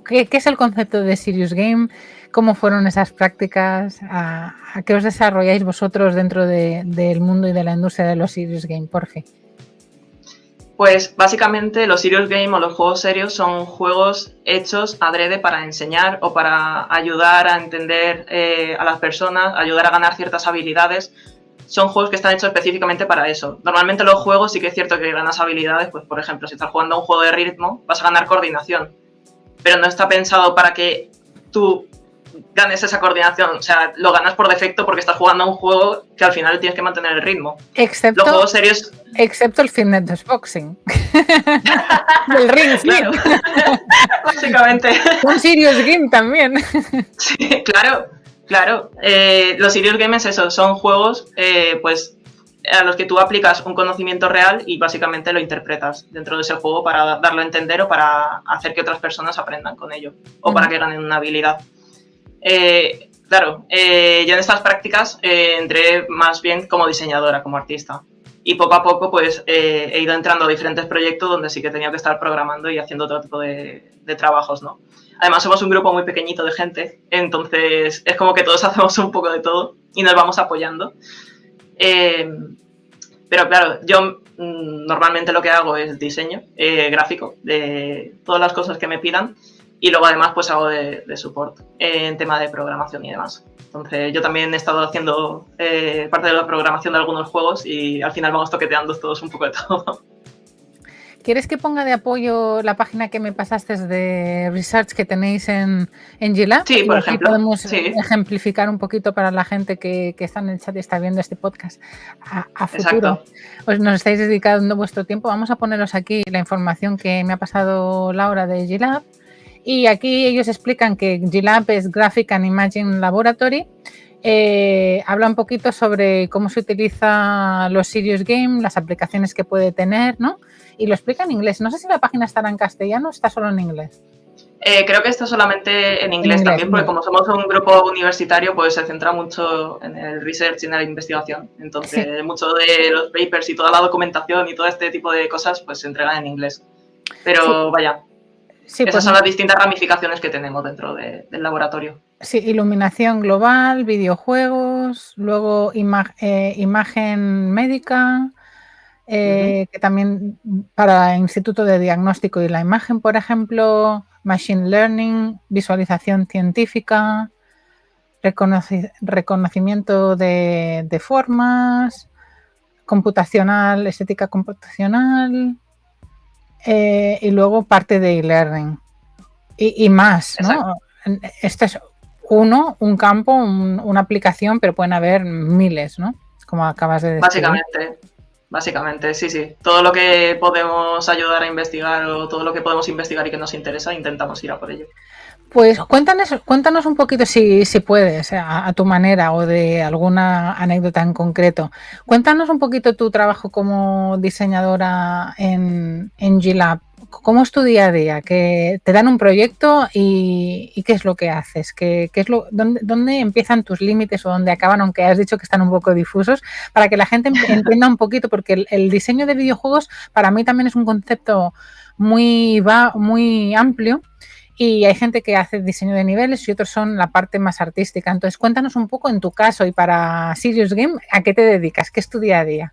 ¿Qué es el concepto de Serious Game? ¿Cómo fueron esas prácticas? ¿A qué os desarrolláis vosotros dentro del mundo y de la industria de los Serious Game, por fin? Pues básicamente los Serious Game o los juegos serios son juegos hechos adrede para enseñar o para ayudar a entender a las personas, ayudar a ganar ciertas habilidades. Son juegos que están hechos específicamente para eso. Normalmente los juegos sí que es cierto que ganas habilidades, pues por ejemplo, si estás jugando a un juego de ritmo, vas a ganar coordinación, pero no está pensado para que tú ganes esa coordinación, o sea, lo ganas por defecto porque estás jugando a un juego que al final tienes que mantener el ritmo. Excepto, los juegos serios... excepto el fitness boxing. El ring, claro. Básicamente. Un Serious Game también. Sí, claro. Claro, los Serious Games es eso, son juegos pues a los que tú aplicas un conocimiento real y básicamente lo interpretas dentro de ese juego para darlo a entender o para hacer que otras personas aprendan con ello o para que ganen una habilidad. Claro, yo en estas prácticas entré más bien como diseñadora, como artista. Y poco a poco pues he ido entrando a diferentes proyectos donde sí que he tenido que estar programando y haciendo otro tipo de trabajos, ¿no? Además somos un grupo muy pequeñito de gente, entonces es como que todos hacemos un poco de todo y nos vamos apoyando. Pero claro, yo normalmente lo que hago es diseño gráfico de todas las cosas que me pidan y luego además pues hago de support en tema de programación y demás. Entonces yo también he estado haciendo parte de la programación de algunos juegos y al final vamos toqueteando todos un poco de todo. ¿Quieres que ponga de apoyo la página que me pasaste de research que tenéis en GitLab? Sí, por ejemplo. Podemos ejemplificar un poquito para la gente que está en el chat y está viendo este podcast a futuro. Pues nos estáis dedicando vuestro tiempo. Vamos a poneros aquí la información que me ha pasado Laura de GitLab. Y aquí ellos explican que GitLab es Graphic and Imaging Laboratory. Habla un poquito sobre cómo se utiliza los Serious Game, las aplicaciones que puede tener, ¿no? Y lo explica en inglés. No sé si la página estará en castellano o está solo en inglés. Creo que está solamente en inglés también, porque como somos un grupo universitario, pues se centra mucho en el research y en la investigación. Entonces, mucho de los papers y toda la documentación y todo este tipo de cosas, pues se entregan en inglés. Sí, Pero vaya, sí, esas pues son las distintas ramificaciones que tenemos dentro del laboratorio. sí, iluminación global, videojuegos, luego imagen médica, Ujú. que también para Instituto de Diagnóstico y la Imagen, por ejemplo, Machine Learning, visualización científica, reconocimiento de formas, computacional, estética computacional, y luego parte de e-learning y más, Exacto. ¿no? Este es un campo, una aplicación, pero pueden haber miles, ¿no? Como acabas de describir. Básicamente, sí, sí. Todo lo que podemos ayudar a investigar o todo lo que podemos investigar y que nos interesa, intentamos ir a por ello. Pues cuéntanos un poquito, si puedes, a tu manera o de alguna anécdota en concreto. Cuéntanos un poquito tu trabajo como diseñadora en G-Lab. ¿Cómo es tu día a día? Que te dan un proyecto y ¿qué es lo que haces? ¿Dónde empiezan tus límites o dónde acaban? Aunque has dicho que están un poco difusos, para que la gente entienda un poquito, porque el diseño de videojuegos para mí también es un concepto muy amplio. Y hay gente que hace diseño de niveles y otros son la parte más artística. Entonces, cuéntanos un poco en tu caso y para Serious Game, ¿a qué te dedicas? ¿Qué es tu día a día?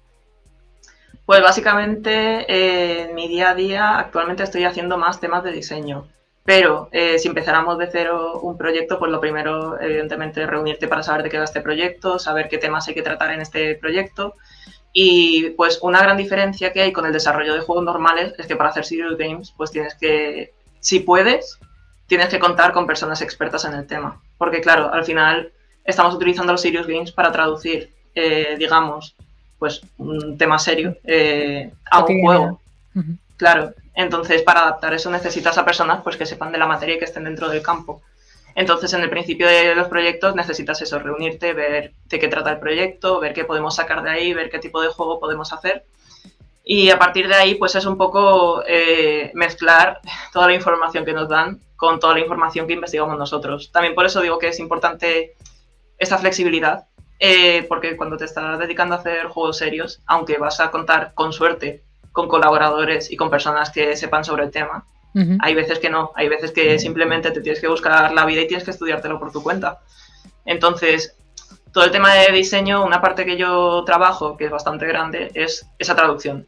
Pues básicamente en mi día a día actualmente estoy haciendo más temas de diseño. Pero si empezáramos de cero un proyecto, pues lo primero, evidentemente, es reunirte para saber de qué va este proyecto, saber qué temas hay que tratar en este proyecto. Y pues una gran diferencia que hay con el desarrollo de juegos normales es que para hacer serious games, pues tienes que, si puedes, tienes que contar con personas expertas en el tema. Porque claro, al final estamos utilizando los serious games para traducir, digamos, pues un tema serio a un Cotidianidad. juego. Claro, entonces para adaptar eso necesitas a personas pues que sepan de la materia y que estén dentro del campo. Entonces, en el principio de los proyectos necesitas eso, reunirte, ver de qué trata el proyecto, ver qué podemos sacar de ahí, ver qué tipo de juego podemos hacer. Y a partir de ahí, pues es un poco mezclar toda la información que nos dan con toda la información que investigamos nosotros. También por eso digo que es importante esta flexibilidad, porque cuando te estás dedicando a hacer juegos serios, aunque vas a contar con suerte con colaboradores y con personas que sepan sobre el tema, hay veces que no, hay veces que simplemente te tienes que buscar la vida y tienes que estudiártelo por tu cuenta. Entonces, todo el tema de diseño, una parte que yo trabajo, que es bastante grande, es esa traducción.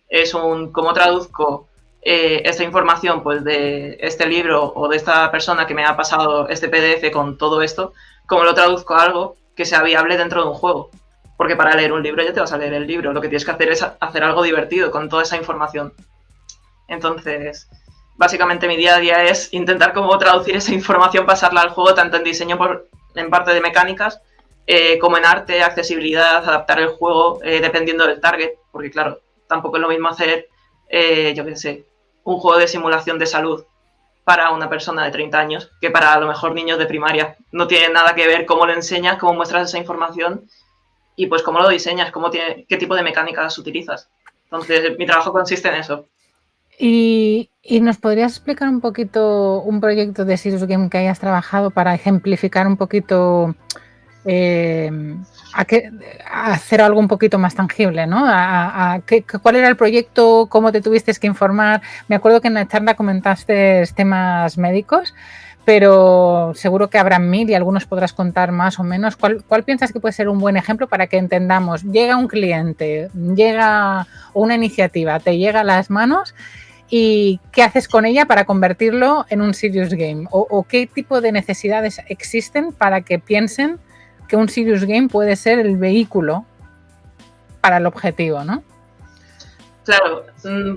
Es cómo traduzco esta información pues de este libro o de esta persona que me ha pasado este PDF con todo esto, cómo lo traduzco a algo que sea viable dentro de un juego. Porque para leer un libro ya te vas a leer el libro, lo que tienes que hacer es hacer algo divertido con toda esa información. Entonces, básicamente mi día a día es intentar cómo traducir esa información, pasarla al juego, tanto en diseño en parte de mecánicas, como en arte, accesibilidad, adaptar el juego dependiendo del target, porque claro, tampoco es lo mismo hacer, yo qué sé, un juego de simulación de salud para una persona de 30 años que para a lo mejor niños de primaria. No tiene nada que ver cómo lo enseñas, cómo muestras esa información y pues cómo lo diseñas, qué tipo de mecánicas utilizas. Entonces, mi trabajo consiste en eso. ¿Y nos podrías explicar un poquito un proyecto de Serious Game que hayas trabajado para ejemplificar un poquito, a hacer algo un poquito más tangible, ¿no? ¿Cuál era el proyecto? ¿Cómo te tuviste que informar? Me acuerdo que en la charla comentaste temas médicos, pero seguro que habrá 1000 y algunos podrás contar más o menos. ¿Cuál piensas que puede ser un buen ejemplo para que entendamos? Llega un cliente, llega una iniciativa, te llega a las manos y qué haces con ella para convertirlo en un serious game o qué tipo de necesidades existen para que piensen que un serious game puede ser el vehículo para el objetivo, ¿no? Claro,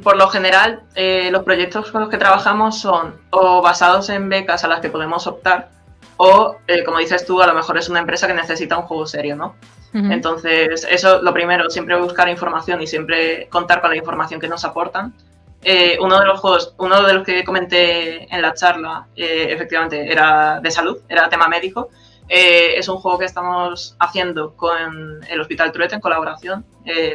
por lo general los proyectos con los que trabajamos son o basados en becas a las que podemos optar o, como dices tú, a lo mejor es una empresa que necesita un juego serio, ¿no? Entonces, eso lo primero, siempre buscar información y siempre contar con la información que nos aportan. Uno de los que comenté en la charla, efectivamente, era de salud, era tema médico. Es un juego que estamos haciendo con el Hospital Trueta en colaboración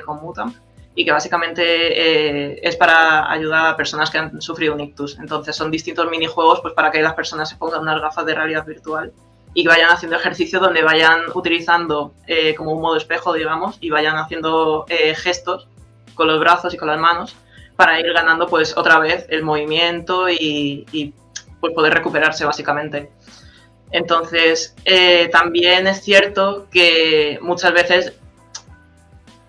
con Mutam y que básicamente es para ayudar a personas que han sufrido un ictus. Entonces son distintos minijuegos pues, para que las personas se pongan unas gafas de realidad virtual y que vayan haciendo ejercicio donde vayan utilizando como un modo espejo, digamos, y vayan haciendo gestos con los brazos y con las manos para ir ganando pues otra vez el movimiento y pues poder recuperarse básicamente. Entonces, también es cierto que muchas veces,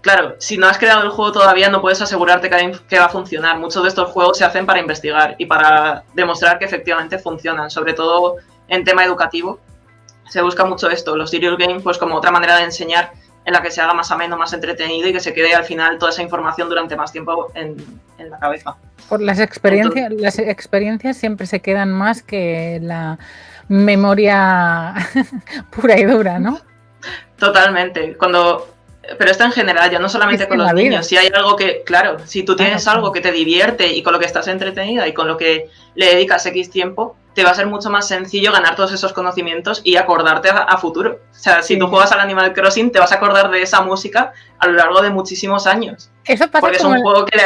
claro, si no has creado el juego todavía no puedes asegurarte que va a funcionar. Muchos de estos juegos se hacen para investigar y para demostrar que efectivamente funcionan, sobre todo en tema educativo. Se busca mucho esto, los serious games, pues como otra manera de enseñar en la que se haga más ameno, más entretenido y que se quede al final toda esa información durante más tiempo en la cabeza. Por las experiencias siempre se quedan más que la memoria pura y dura, ¿no? Totalmente. Pero esto en general, ya no solamente con los niños. Si hay algo que, claro, si tú tienes algo que te divierte y con lo que estás entretenida y con lo que le dedicas X tiempo, te va a ser mucho más sencillo ganar todos esos conocimientos y acordarte a futuro. O sea, si tú juegas al Animal Crossing, te vas a acordar de esa música a lo largo de muchísimos años. Eso pasa porque es un juego que,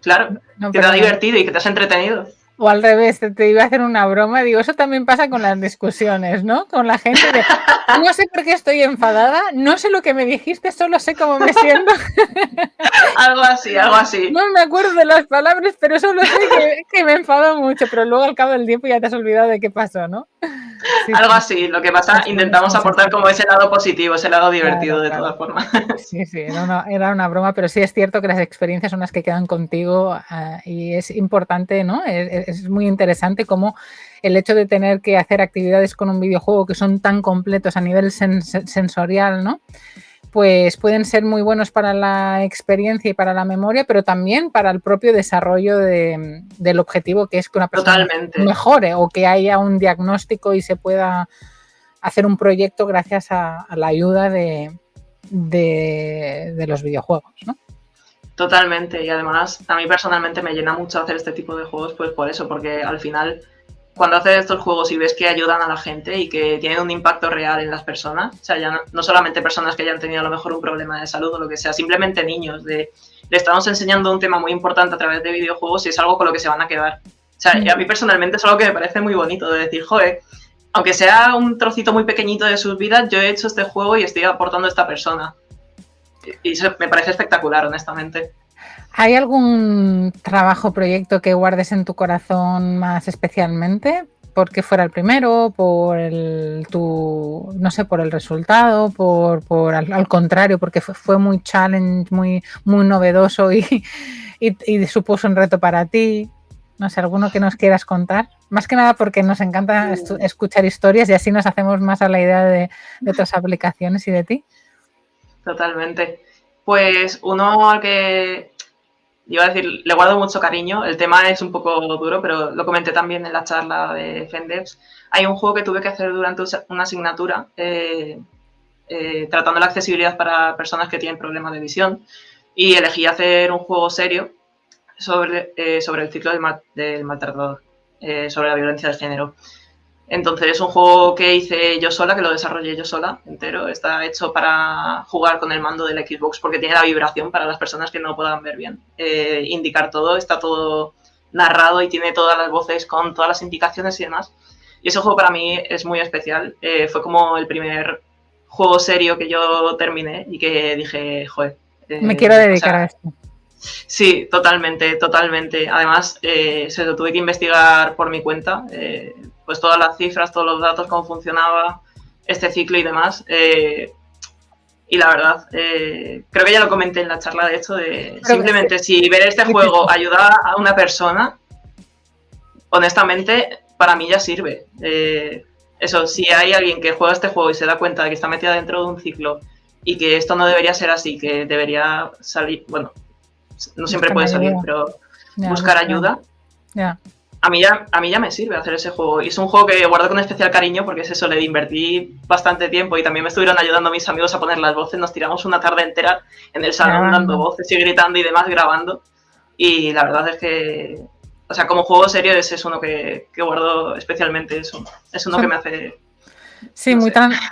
claro, que te ha divertido y que te has entretenido. O al revés, te iba a hacer una broma, digo, eso también pasa con las discusiones, ¿no? Con la gente de, no sé por qué estoy enfadada, no sé lo que me dijiste, solo sé cómo me siento. Algo así, algo así. No me acuerdo de las palabras, pero solo sé que me enfado mucho, pero luego al cabo del tiempo ya te has olvidado de qué pasó, ¿no? Sí, algo así, lo que pasa, intentamos aportar como ese lado positivo, ese lado divertido, de todas formas. Sí, era una broma, pero sí es cierto que las experiencias son las que quedan contigo y es importante, ¿no? Es muy interesante cómo el hecho de tener que hacer actividades con un videojuego que son tan completos a nivel sensorial, ¿no? Pues pueden ser muy buenos para la experiencia y para la memoria, pero también para el propio desarrollo del objetivo, que es que una persona mejore o que haya un diagnóstico y se pueda hacer un proyecto gracias a la ayuda de los videojuegos, ¿no? Totalmente, y además a mí personalmente me llena mucho hacer este tipo de juegos, pues por eso, porque al final cuando haces estos juegos y ves que ayudan a la gente y que tienen un impacto real en las personas, o sea, ya no solamente personas que hayan tenido a lo mejor un problema de salud o lo que sea, simplemente niños, le estamos enseñando un tema muy importante a través de videojuegos y es algo con lo que se van a quedar. O sea, y a mí personalmente es algo que me parece muy bonito de decir, joder, aunque sea un trocito muy pequeñito de sus vidas, yo he hecho este juego y estoy aportando a esta persona. Y eso me parece espectacular, honestamente. ¿Hay algún trabajo, proyecto que guardes en tu corazón más especialmente? ¿Por qué fuera el primero? ¿Por no sé, por el resultado? ¿Por al contrario, porque fue muy challenge, muy novedoso y supuso un reto para ti? No sé, ¿alguno que nos quieras contar? Más que nada porque nos encanta escuchar historias y así nos hacemos más a la idea de otras aplicaciones y de ti. Totalmente. Pues uno al que iba a decir, le guardo mucho cariño. El tema es un poco duro, pero lo comenté también en la charla de FENDEPS. Hay un juego que tuve que hacer durante una asignatura tratando la accesibilidad para personas que tienen problemas de visión y elegí hacer un juego serio sobre el ciclo del maltratador, sobre la violencia de género. Entonces es un juego que hice yo sola, que lo desarrollé yo sola, entero. Está hecho para jugar con el mando del Xbox porque tiene la vibración para las personas que no puedan ver bien. Indicar todo, está todo narrado y tiene todas las voces con todas las indicaciones y demás. Y ese juego para mí es muy especial. Fue como el primer juego serio que yo terminé y que dije, joder. Me quiero dedicar a esto. Sí, totalmente, totalmente. Además, se lo tuve que investigar por mi cuenta, pues todas las cifras, todos los datos, cómo funcionaba este ciclo y demás. Y la verdad, creo que ya lo comenté en la charla, de hecho, simplemente si ver este juego ayuda a una persona, honestamente, para mí ya sirve. Eso, si hay alguien que juega este juego y se da cuenta de que está metida dentro de un ciclo y que esto no debería ser así, que debería salir, bueno, no siempre puede salir, pero buscar ayuda. A mí ya me sirve hacer ese juego. Y es un juego que guardo con especial cariño porque es eso, le invertí bastante tiempo y también me estuvieron ayudando mis amigos a poner las voces. Nos tiramos una tarde entera en el salón dando voces y gritando y demás, grabando. Y la verdad es que, o sea, como juego serio ese es uno que guardo especialmente. Es uno que me hace... Sí, no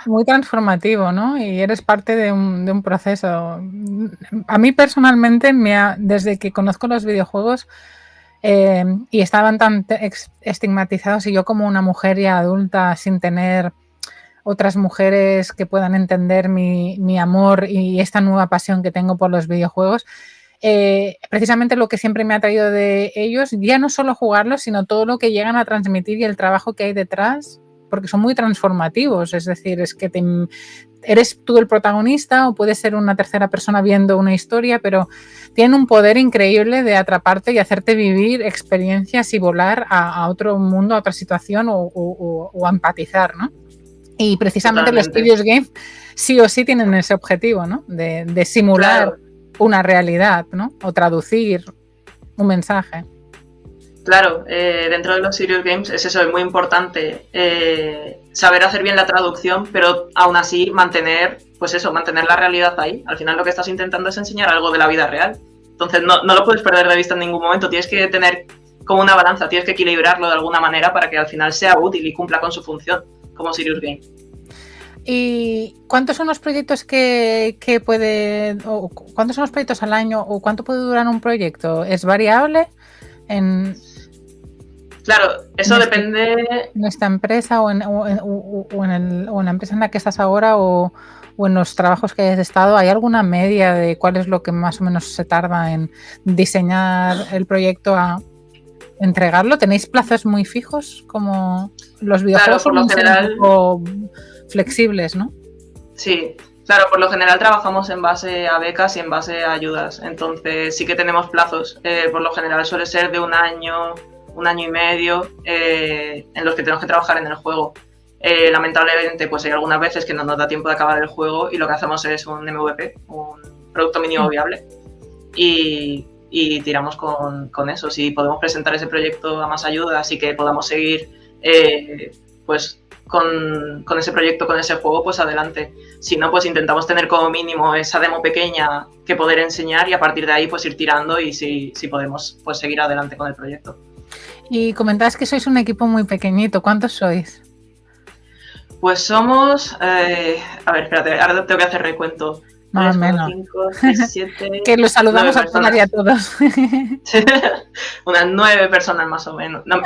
muy transformativo, ¿no? Y eres parte de un proceso. A mí personalmente, desde que conozco los videojuegos y estaban tan estigmatizados y yo como una mujer ya adulta sin tener otras mujeres que puedan entender mi amor y esta nueva pasión que tengo por los videojuegos, precisamente lo que siempre me ha traído de ellos, ya no solo jugarlos, sino todo lo que llegan a transmitir y el trabajo que hay detrás, porque son muy transformativos, es decir, es que eres tú el protagonista o puedes ser una tercera persona viendo una historia, pero tienen un poder increíble de atraparte y hacerte vivir experiencias y volar a otro mundo, a otra situación o a empatizar, ¿no? Y precisamente los serious games sí o sí tienen ese objetivo, ¿no? De simular una realidad, ¿no? O traducir un mensaje. Claro, dentro de los serious games es eso, es muy importante saber hacer bien la traducción, pero aún así mantener la realidad ahí. Al final lo que estás intentando es enseñar algo de la vida real. Entonces no lo puedes perder de vista en ningún momento, tienes que tener como una balanza, tienes que equilibrarlo de alguna manera para que al final sea útil y cumpla con su función como serious game. ¿Y cuántos son los proyectos que puede, o cuántos son los proyectos al año, o cuánto puede durar un proyecto? ¿Es variable? Claro, eso depende. ¿En esta empresa o en la empresa en la que estás ahora o en los trabajos que hayas estado? ¿Hay alguna media de cuál es lo que más o menos se tarda en diseñar el proyecto a entregarlo? ¿Tenéis plazos muy fijos como los videojuegos? Claro, por lo general, un poco flexibles, ¿no? Sí, claro, por lo general trabajamos en base a becas y en base a ayudas, entonces sí que tenemos plazos. Por lo general suele ser de un año y medio en los que tenemos que trabajar en el juego. Lamentablemente, pues hay algunas veces que no nos da tiempo de acabar el juego y lo que hacemos es un MVP, un producto mínimo viable, y tiramos con eso. Si podemos presentar ese proyecto a más ayudas y que podamos seguir pues con ese proyecto, con ese juego, pues adelante. Si no, pues intentamos tener como mínimo esa demo pequeña que poder enseñar y a partir de ahí pues ir tirando y si podemos pues seguir adelante con el proyecto. Y comentabas que sois un equipo muy pequeñito. ¿Cuántos sois? Pues somos... a ver, espérate, ahora tengo que hacer recuento. Más o menos. 5, 6, 7... que los saludamos a todas y a todos. Unas 9 personas más o menos. No,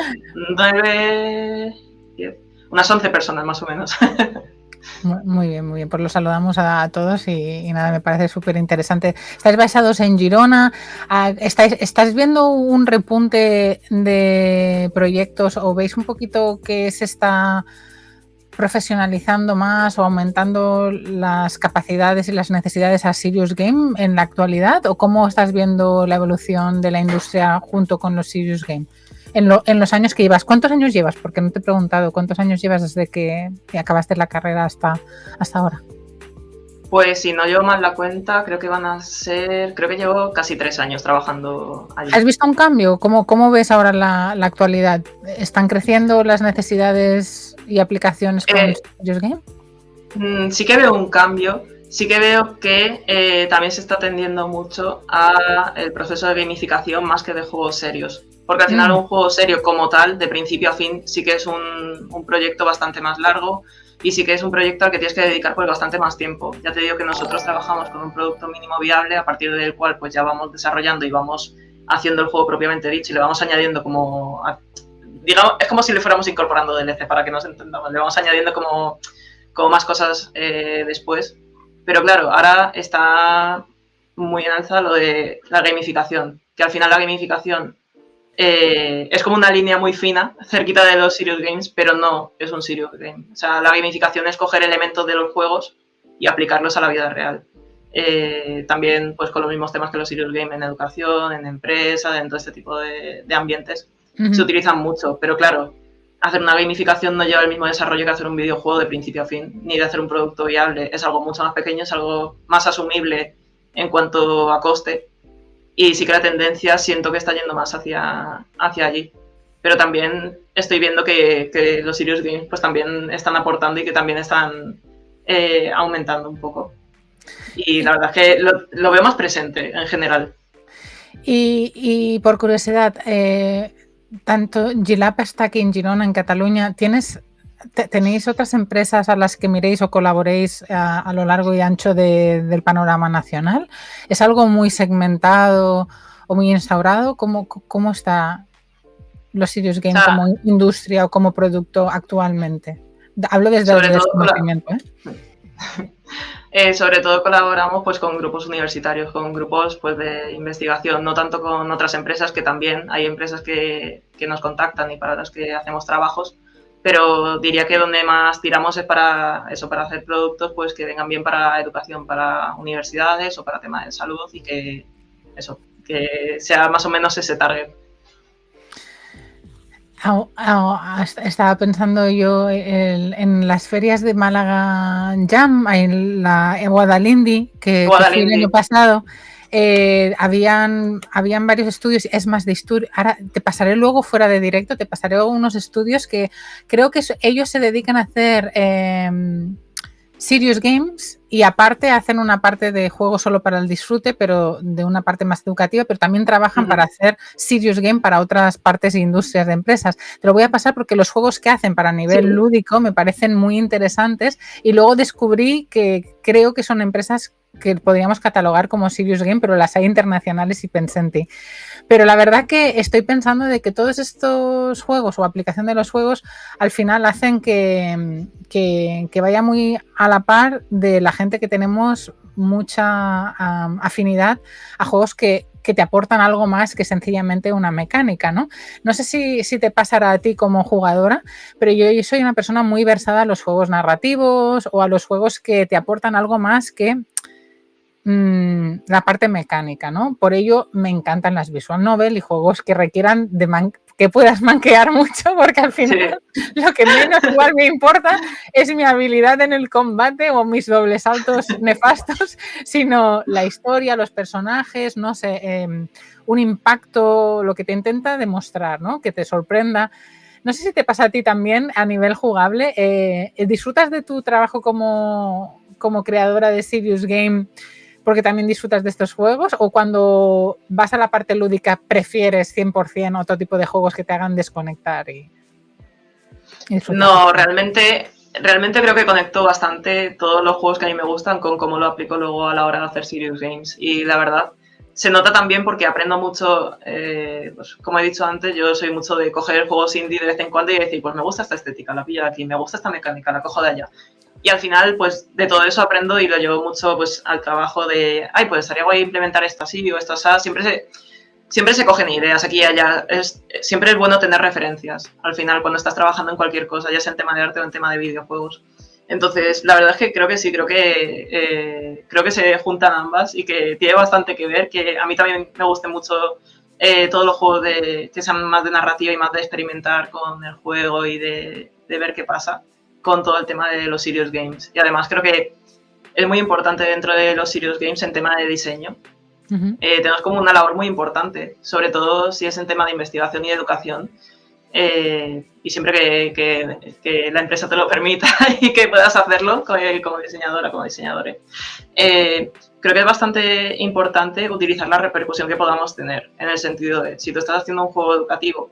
9... 10, unas 11 personas más o menos. Muy bien, muy bien. Pues los saludamos a todos y nada, me parece súper interesante. Estáis basados en Girona. ¿Estáis viendo un repunte de proyectos o veis un poquito que se está profesionalizando más o aumentando las capacidades y las necesidades a Serious Game en la actualidad? ¿O cómo estás viendo la evolución de la industria junto con los Serious Game? En los años que llevas. ¿Cuántos años llevas? Porque no te he preguntado. ¿Cuántos años llevas desde que acabaste la carrera hasta ahora? Pues si no llevo mal la cuenta, creo que llevo casi 3 años trabajando allí. ¿Has visto un cambio? ¿Cómo ves ahora la actualidad? ¿Están creciendo las necesidades y aplicaciones con Serious Game? Sí que veo un cambio. Sí que veo que también se está tendiendo mucho a el proceso de gamificación más que de juegos serios. Porque al final un juego serio como tal, de principio a fin, sí que es un proyecto bastante más largo y sí que es un proyecto al que tienes que dedicar pues bastante más tiempo. Ya te digo que nosotros trabajamos con un producto mínimo viable a partir del cual pues ya vamos desarrollando y vamos haciendo el juego propiamente dicho y le vamos añadiendo como... digamos, es como si le fuéramos incorporando DLC para que nos entendamos. Le vamos añadiendo como más cosas después. Pero claro, ahora está muy en alza lo de la gamificación, que al final la gamificación es como una línea muy fina, cerquita de los serious games, pero no es un serious game. O sea, la gamificación es coger elementos de los juegos y aplicarlos a la vida real. También pues con los mismos temas que los serious games en educación, en empresa, en todo este tipo de ambientes, se utilizan mucho, pero claro, hacer una gamificación no lleva el mismo desarrollo que hacer un videojuego de principio a fin, ni de hacer un producto viable. Es algo mucho más pequeño, es algo más asumible en cuanto a coste. Y sí que la tendencia siento que está yendo más hacia allí. Pero también estoy viendo que los serious games pues también están aportando y que también están aumentando un poco. Y la verdad es que lo veo más presente en general. Y por curiosidad, tanto Gilap está aquí en Girona, en Cataluña. ¿Tenéis otras empresas a las que miréis o colaboréis a lo largo y ancho del panorama nacional? ¿Es algo muy segmentado o muy instaurado? ¿Cómo está los serious games como industria o como producto actualmente? Hablo desde el desconocimiento. Sobre todo colaboramos pues con grupos universitarios, con grupos pues de investigación, no tanto con otras empresas, que también hay empresas que nos contactan y para las que hacemos trabajos, pero diría que donde más tiramos es para eso, para hacer productos pues que vengan bien para educación, para universidades o para temas de salud y que eso, que sea más o menos ese target. Estaba pensando yo en las ferias de Málaga Jam, en Guadalindi, que fui el año pasado. Habían varios estudios, es más de historia. Ahora te pasaré luego fuera de directo, te pasaré unos estudios que creo que ellos se dedican a hacer serious games y aparte hacen una parte de juego solo para el disfrute, pero de una parte más educativa, pero también trabajan para hacer serious game para otras partes e industrias de empresas. Te lo voy a pasar porque los juegos que hacen para nivel lúdico me parecen muy interesantes y luego descubrí que creo que son empresas que podríamos catalogar como serious game, pero las hay internacionales y pensé en ti. Pero la verdad que estoy pensando de que todos estos juegos o aplicación de los juegos al final hacen que vaya muy a la par de la gente que tenemos mucha afinidad a juegos que te aportan algo más que sencillamente una mecánica, ¿no? No sé si te pasará a ti como jugadora, pero yo soy una persona muy versada a los juegos narrativos o a los juegos que te aportan algo más que la parte mecánica, ¿no? Por ello me encantan las visual novel y juegos que requieran que puedas manquear mucho, porque al final lo que menos igual me importa es mi habilidad en el combate o mis dobles saltos nefastos, sino la historia, los personajes, no sé, un impacto, lo que te intenta demostrar, ¿no? Que te sorprenda. No sé si te pasa a ti también a nivel jugable. ¿Disfrutas de tu trabajo como creadora de Serious Game porque también disfrutas de estos juegos? ¿O cuando vas a la parte lúdica prefieres 100% otro tipo de juegos que te hagan desconectar y disfrutar? No, realmente creo que conecto bastante todos los juegos que a mí me gustan con cómo lo aplico luego a la hora de hacer Serious Games. Y la verdad, se nota también porque aprendo mucho, pues, como he dicho antes, yo soy mucho de coger juegos indie de vez en cuando y decir, pues me gusta esta estética, la pillo de aquí, me gusta esta mecánica, la cojo de allá. Y al final, pues de todo eso aprendo y lo llevo mucho pues al trabajo de, pues estaría guay implementar esto así o esto así. Siempre se cogen ideas aquí y allá. Siempre es bueno tener referencias al final cuando estás trabajando en cualquier cosa, ya sea en tema de arte o en tema de videojuegos. Entonces, la verdad es que creo que sí, creo que se juntan ambas y que tiene bastante que ver, que a mí también me gusten mucho todos los juegos que sean más de narrativa y más de experimentar con el juego y de ver qué pasa con todo el tema de los serious games. Y además creo que es muy importante dentro de los serious games en tema de diseño. Tenemos como una labor muy importante, sobre todo si es en tema de investigación y educación. Y siempre que la empresa te lo permita y que puedas hacerlo como diseñadora, como diseñadores. Creo que es bastante importante utilizar la repercusión que podamos tener, en el sentido de, si tú estás haciendo un juego educativo,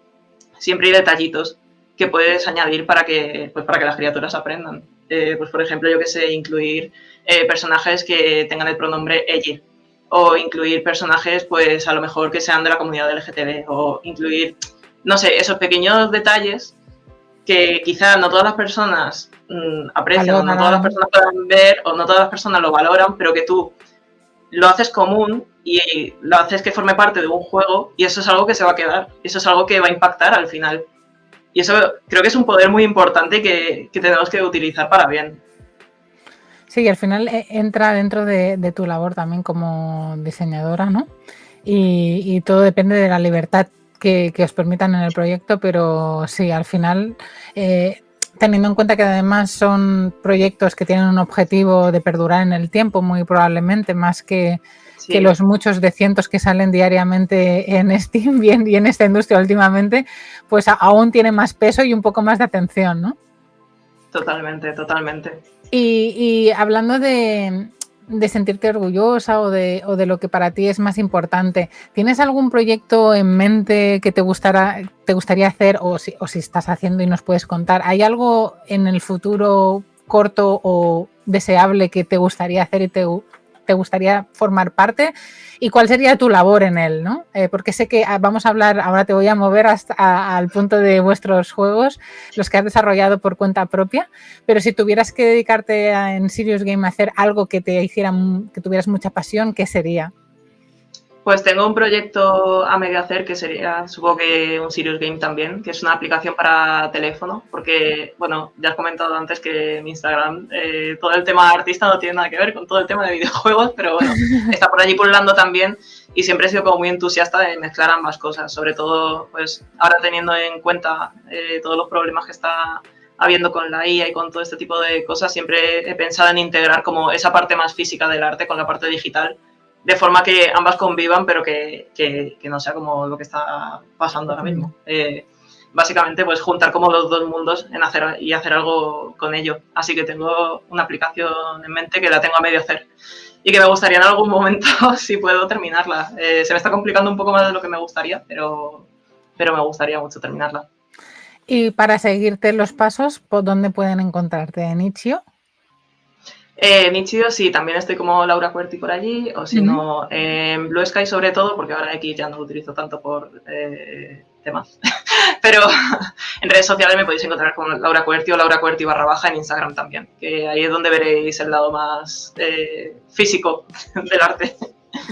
siempre hay detallitos que puedes añadir para que las criaturas aprendan. Pues por ejemplo, yo que sé, incluir personajes que tengan el pronombre ella, o incluir personajes, pues a lo mejor que sean de la comunidad LGTB, o incluir, no sé, esos pequeños detalles que quizá no todas las personas aprecian, o no todas las personas puedan ver, o no todas las personas lo valoran, pero que tú lo haces común y lo haces que forme parte de un juego, y eso es algo que se va a quedar, eso es algo que va a impactar al final. Y eso creo que es un poder muy importante que tenemos que utilizar para bien. Sí, al final entra dentro de tu labor también como diseñadora, ¿no? Y todo depende de la libertad que os permitan en el proyecto, pero sí, al final, teniendo en cuenta que además son proyectos que tienen un objetivo de perdurar en el tiempo, muy probablemente, más que los muchos de cientos que salen diariamente en Steam y en esta industria últimamente, pues aún tiene más peso y un poco más de atención, ¿no? Totalmente, totalmente. Y hablando de sentirte orgullosa o de lo que para ti es más importante, ¿tienes algún proyecto en mente que te gustaría hacer o si estás haciendo y nos puedes contar? ¿Hay algo en el futuro corto o deseable que te gustaría hacer y te te gustaría formar parte y cuál sería tu labor en él, ¿no? Porque sé que vamos a hablar, ahora te voy a mover al punto de vuestros juegos, los que has desarrollado por cuenta propia, pero si tuvieras que dedicarte en Serious Game a hacer algo que te hiciera, que tuvieras mucha pasión, ¿qué sería? Pues tengo un proyecto a medio hacer que sería, supongo que un Serious Game también, que es una aplicación para teléfono, porque, bueno, ya has comentado antes que en Instagram todo el tema artista no tiene nada que ver con todo el tema de videojuegos, pero bueno, está por allí pululando también y siempre he sido como muy entusiasta de mezclar ambas cosas, sobre todo, pues, ahora teniendo en cuenta todos los problemas que está habiendo con la IA y con todo este tipo de cosas, siempre he pensado en integrar como esa parte más física del arte con la parte digital, de forma que ambas convivan, pero que no sea como lo que está pasando ahora mismo. Básicamente, pues juntar como los dos mundos en hacer algo con ello. Así que tengo una aplicación en mente que la tengo a medio hacer y que me gustaría en algún momento, si puedo, terminarla. Se me está complicando un poco más de lo que me gustaría, pero me gustaría mucho terminarla. Y para seguirte los pasos, ¿por dónde pueden encontrarte? ¿En Itch.io? Nichio, sí, también estoy como Laura Cuerti por allí, o si no, en Blue Sky sobre todo, porque ahora aquí ya no lo utilizo tanto por temas. Pero en redes sociales me podéis encontrar como Laura Cuerti o Laura Cuerti / en Instagram también, que ahí es donde veréis el lado más físico del arte.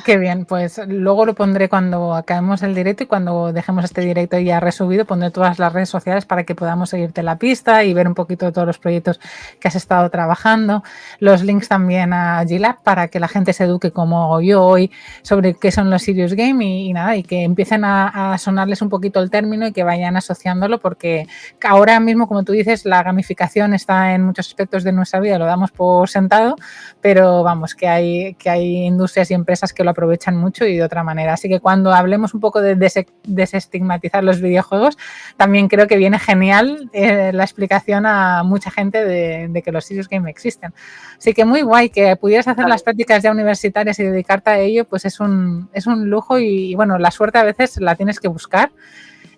Qué bien, pues luego lo pondré cuando acabemos el directo y cuando dejemos este directo ya resubido, pondré todas las redes sociales para que podamos seguirte la pista y ver un poquito de todos los proyectos que has estado trabajando. Los links también a G-Lab para que la gente se eduque como yo hoy sobre qué son los Serious Game y nada, y que empiecen a sonarles un poquito el término y que vayan asociándolo porque ahora mismo, como tú dices, la gamificación está en muchos aspectos de nuestra vida, lo damos por sentado, pero vamos, que hay industrias y empresas que lo aprovechan mucho y de otra manera. Así que cuando hablemos un poco de desestigmatizar los videojuegos, también creo que viene genial la explicación a mucha gente de que los Serious Game existen. Así que muy guay que pudieras hacer las prácticas ya universitarias y dedicarte a ello, pues es un lujo y bueno, la suerte a veces la tienes que buscar.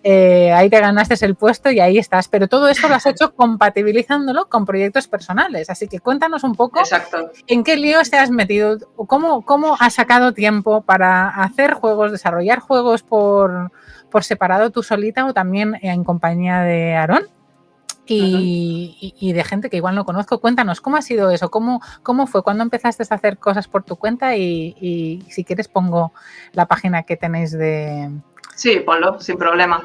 Ahí te ganaste el puesto y ahí estás, pero todo esto lo has hecho compatibilizándolo con proyectos personales, así que cuéntanos un poco. Exacto. ¿En qué líos te has metido? ¿Cómo has sacado tiempo para hacer juegos, desarrollar juegos por separado tú solita o también en compañía de Aarón? Y de gente que igual no conozco. Cuéntanos, ¿cómo ha sido eso? ¿Cómo fue? ¿Cuándo empezaste a hacer cosas por tu cuenta? Y si quieres pongo la página que tenéis de... Sí, ponlo, sin problema.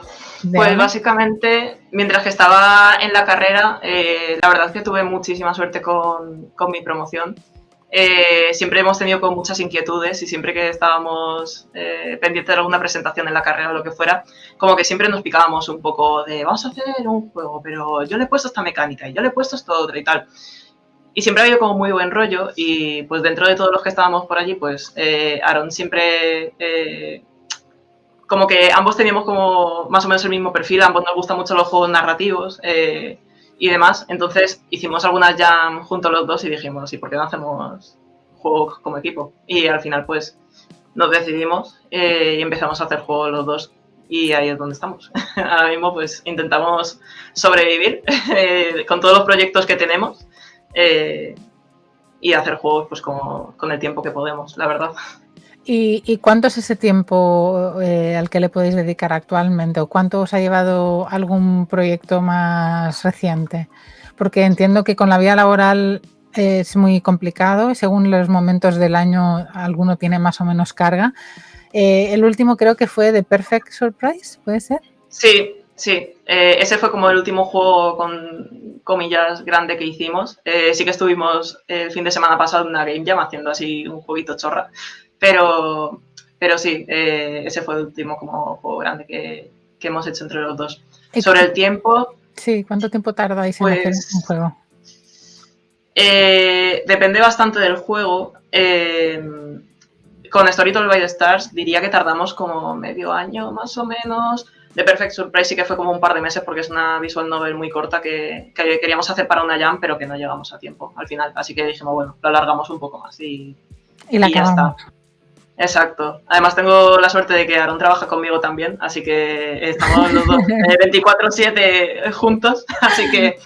Pues básicamente, mientras que estaba en la carrera, la verdad es que tuve muchísima suerte con mi promoción. Siempre hemos tenido como muchas inquietudes y siempre que estábamos pendientes de alguna presentación en la carrera o lo que fuera, como que siempre nos picábamos un poco de vamos a hacer un juego, pero yo le he puesto esta mecánica y yo le he puesto esto otro y tal. Y siempre ha habido como muy buen rollo y pues dentro de todos los que estábamos por allí, pues Aarón siempre... como que ambos teníamos como más o menos el mismo perfil, a ambos nos gustan mucho los juegos narrativos y demás, entonces hicimos algunas jam juntos los dos y dijimos, ¿y por qué no hacemos juegos como equipo? Y al final pues nos decidimos y empezamos a hacer juegos los dos y ahí es donde estamos. Ahora mismo pues intentamos sobrevivir con todos los proyectos que tenemos y hacer juegos pues como con el tiempo que podemos, la verdad. ¿Y cuánto es ese tiempo al que le podéis dedicar actualmente? ¿O cuánto os ha llevado algún proyecto más reciente? Porque entiendo que con la vida laboral es muy complicado y según los momentos del año alguno tiene más o menos carga. El último creo que fue The Perfect Surprise, ¿puede ser? Sí. Ese fue como el último juego con comillas grande que hicimos. Sí que estuvimos el fin de semana pasado en una Game Jam haciendo así un jueguito chorra. Pero sí, ese fue el último como juego grande que hemos hecho entre los dos. Sobre el tiempo... Sí, ¿cuánto tiempo tardáis en hacer un juego? Depende bastante del juego. Con Storytell by the Stars diría que tardamos como medio año más o menos. The Perfect Surprise sí que fue como un par de meses porque es una visual novel muy corta que queríamos hacer para una jam, pero que no llegamos a tiempo al final. Así que dijimos, bueno, lo alargamos un poco más y ya está. Exacto. Además tengo la suerte de que Aarón trabaja conmigo también, así que estamos los dos 24/7 juntos, así que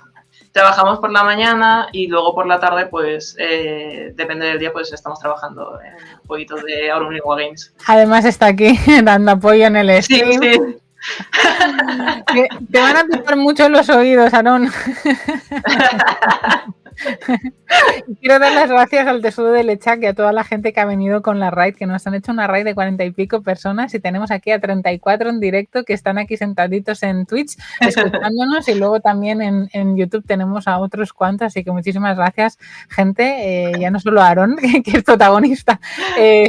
trabajamos por la mañana y luego por la tarde, pues depende del día, pues estamos trabajando en jueguitos de Auron Lingua Games. Además está aquí dando apoyo en el stream. Sí. Te van a picar mucho los oídos, Aarón. Quiero dar las gracias al Tesoro del Echak y a toda la gente que ha venido con la raid, que nos han hecho una raid de 40 y pico personas, y tenemos aquí a 34 en directo que están aquí sentaditos en Twitch escuchándonos, y luego también en YouTube tenemos a otros cuantos, así que muchísimas gracias, gente, ya no solo a Aarón, que es protagonista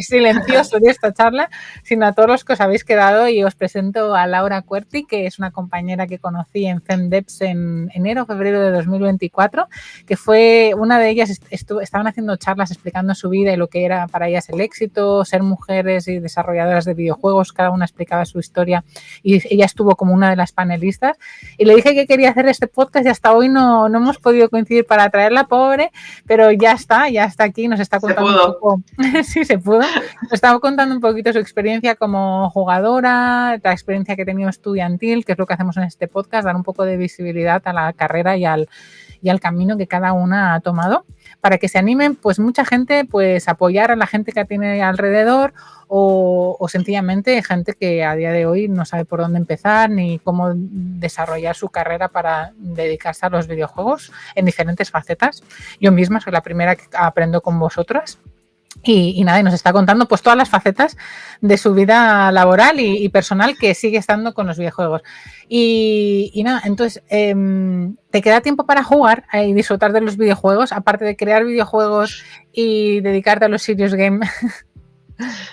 silencioso de esta charla, sino a todos los que os habéis quedado, y os presento a Laura Cuerti, que es una compañera que conocí en FemDevs en enero, febrero de 2024, que fue una de ellas, estaban haciendo charlas explicando su vida y lo que era para ellas el éxito, ser mujeres y desarrolladoras de videojuegos, cada una explicaba su historia y ella estuvo como una de las panelistas, y le dije que quería hacer este podcast y hasta hoy no hemos podido coincidir para traerla, pobre, pero ya está aquí, nos está contando un poco, sí, se pudo, nos estaba contando un poquito su experiencia como jugadora, la experiencia que ha tenido estudiantil, que es lo que hacemos en este podcast, dar un poco de visibilidad a la carrera y al camino que cada una ha tomado, para que se animen pues mucha gente, pues apoyar a la gente que tiene alrededor, o sencillamente gente que a día de hoy no sabe por dónde empezar ni cómo desarrollar su carrera para dedicarse a los videojuegos en diferentes facetas. Yo misma soy la primera que aprendo con vosotras. Y nada, y nos está contando pues todas las facetas de su vida laboral y personal, que sigue estando con los videojuegos. Y nada, entonces, ¿te queda tiempo para jugar y disfrutar de los videojuegos, aparte de crear videojuegos y dedicarte a los serious game?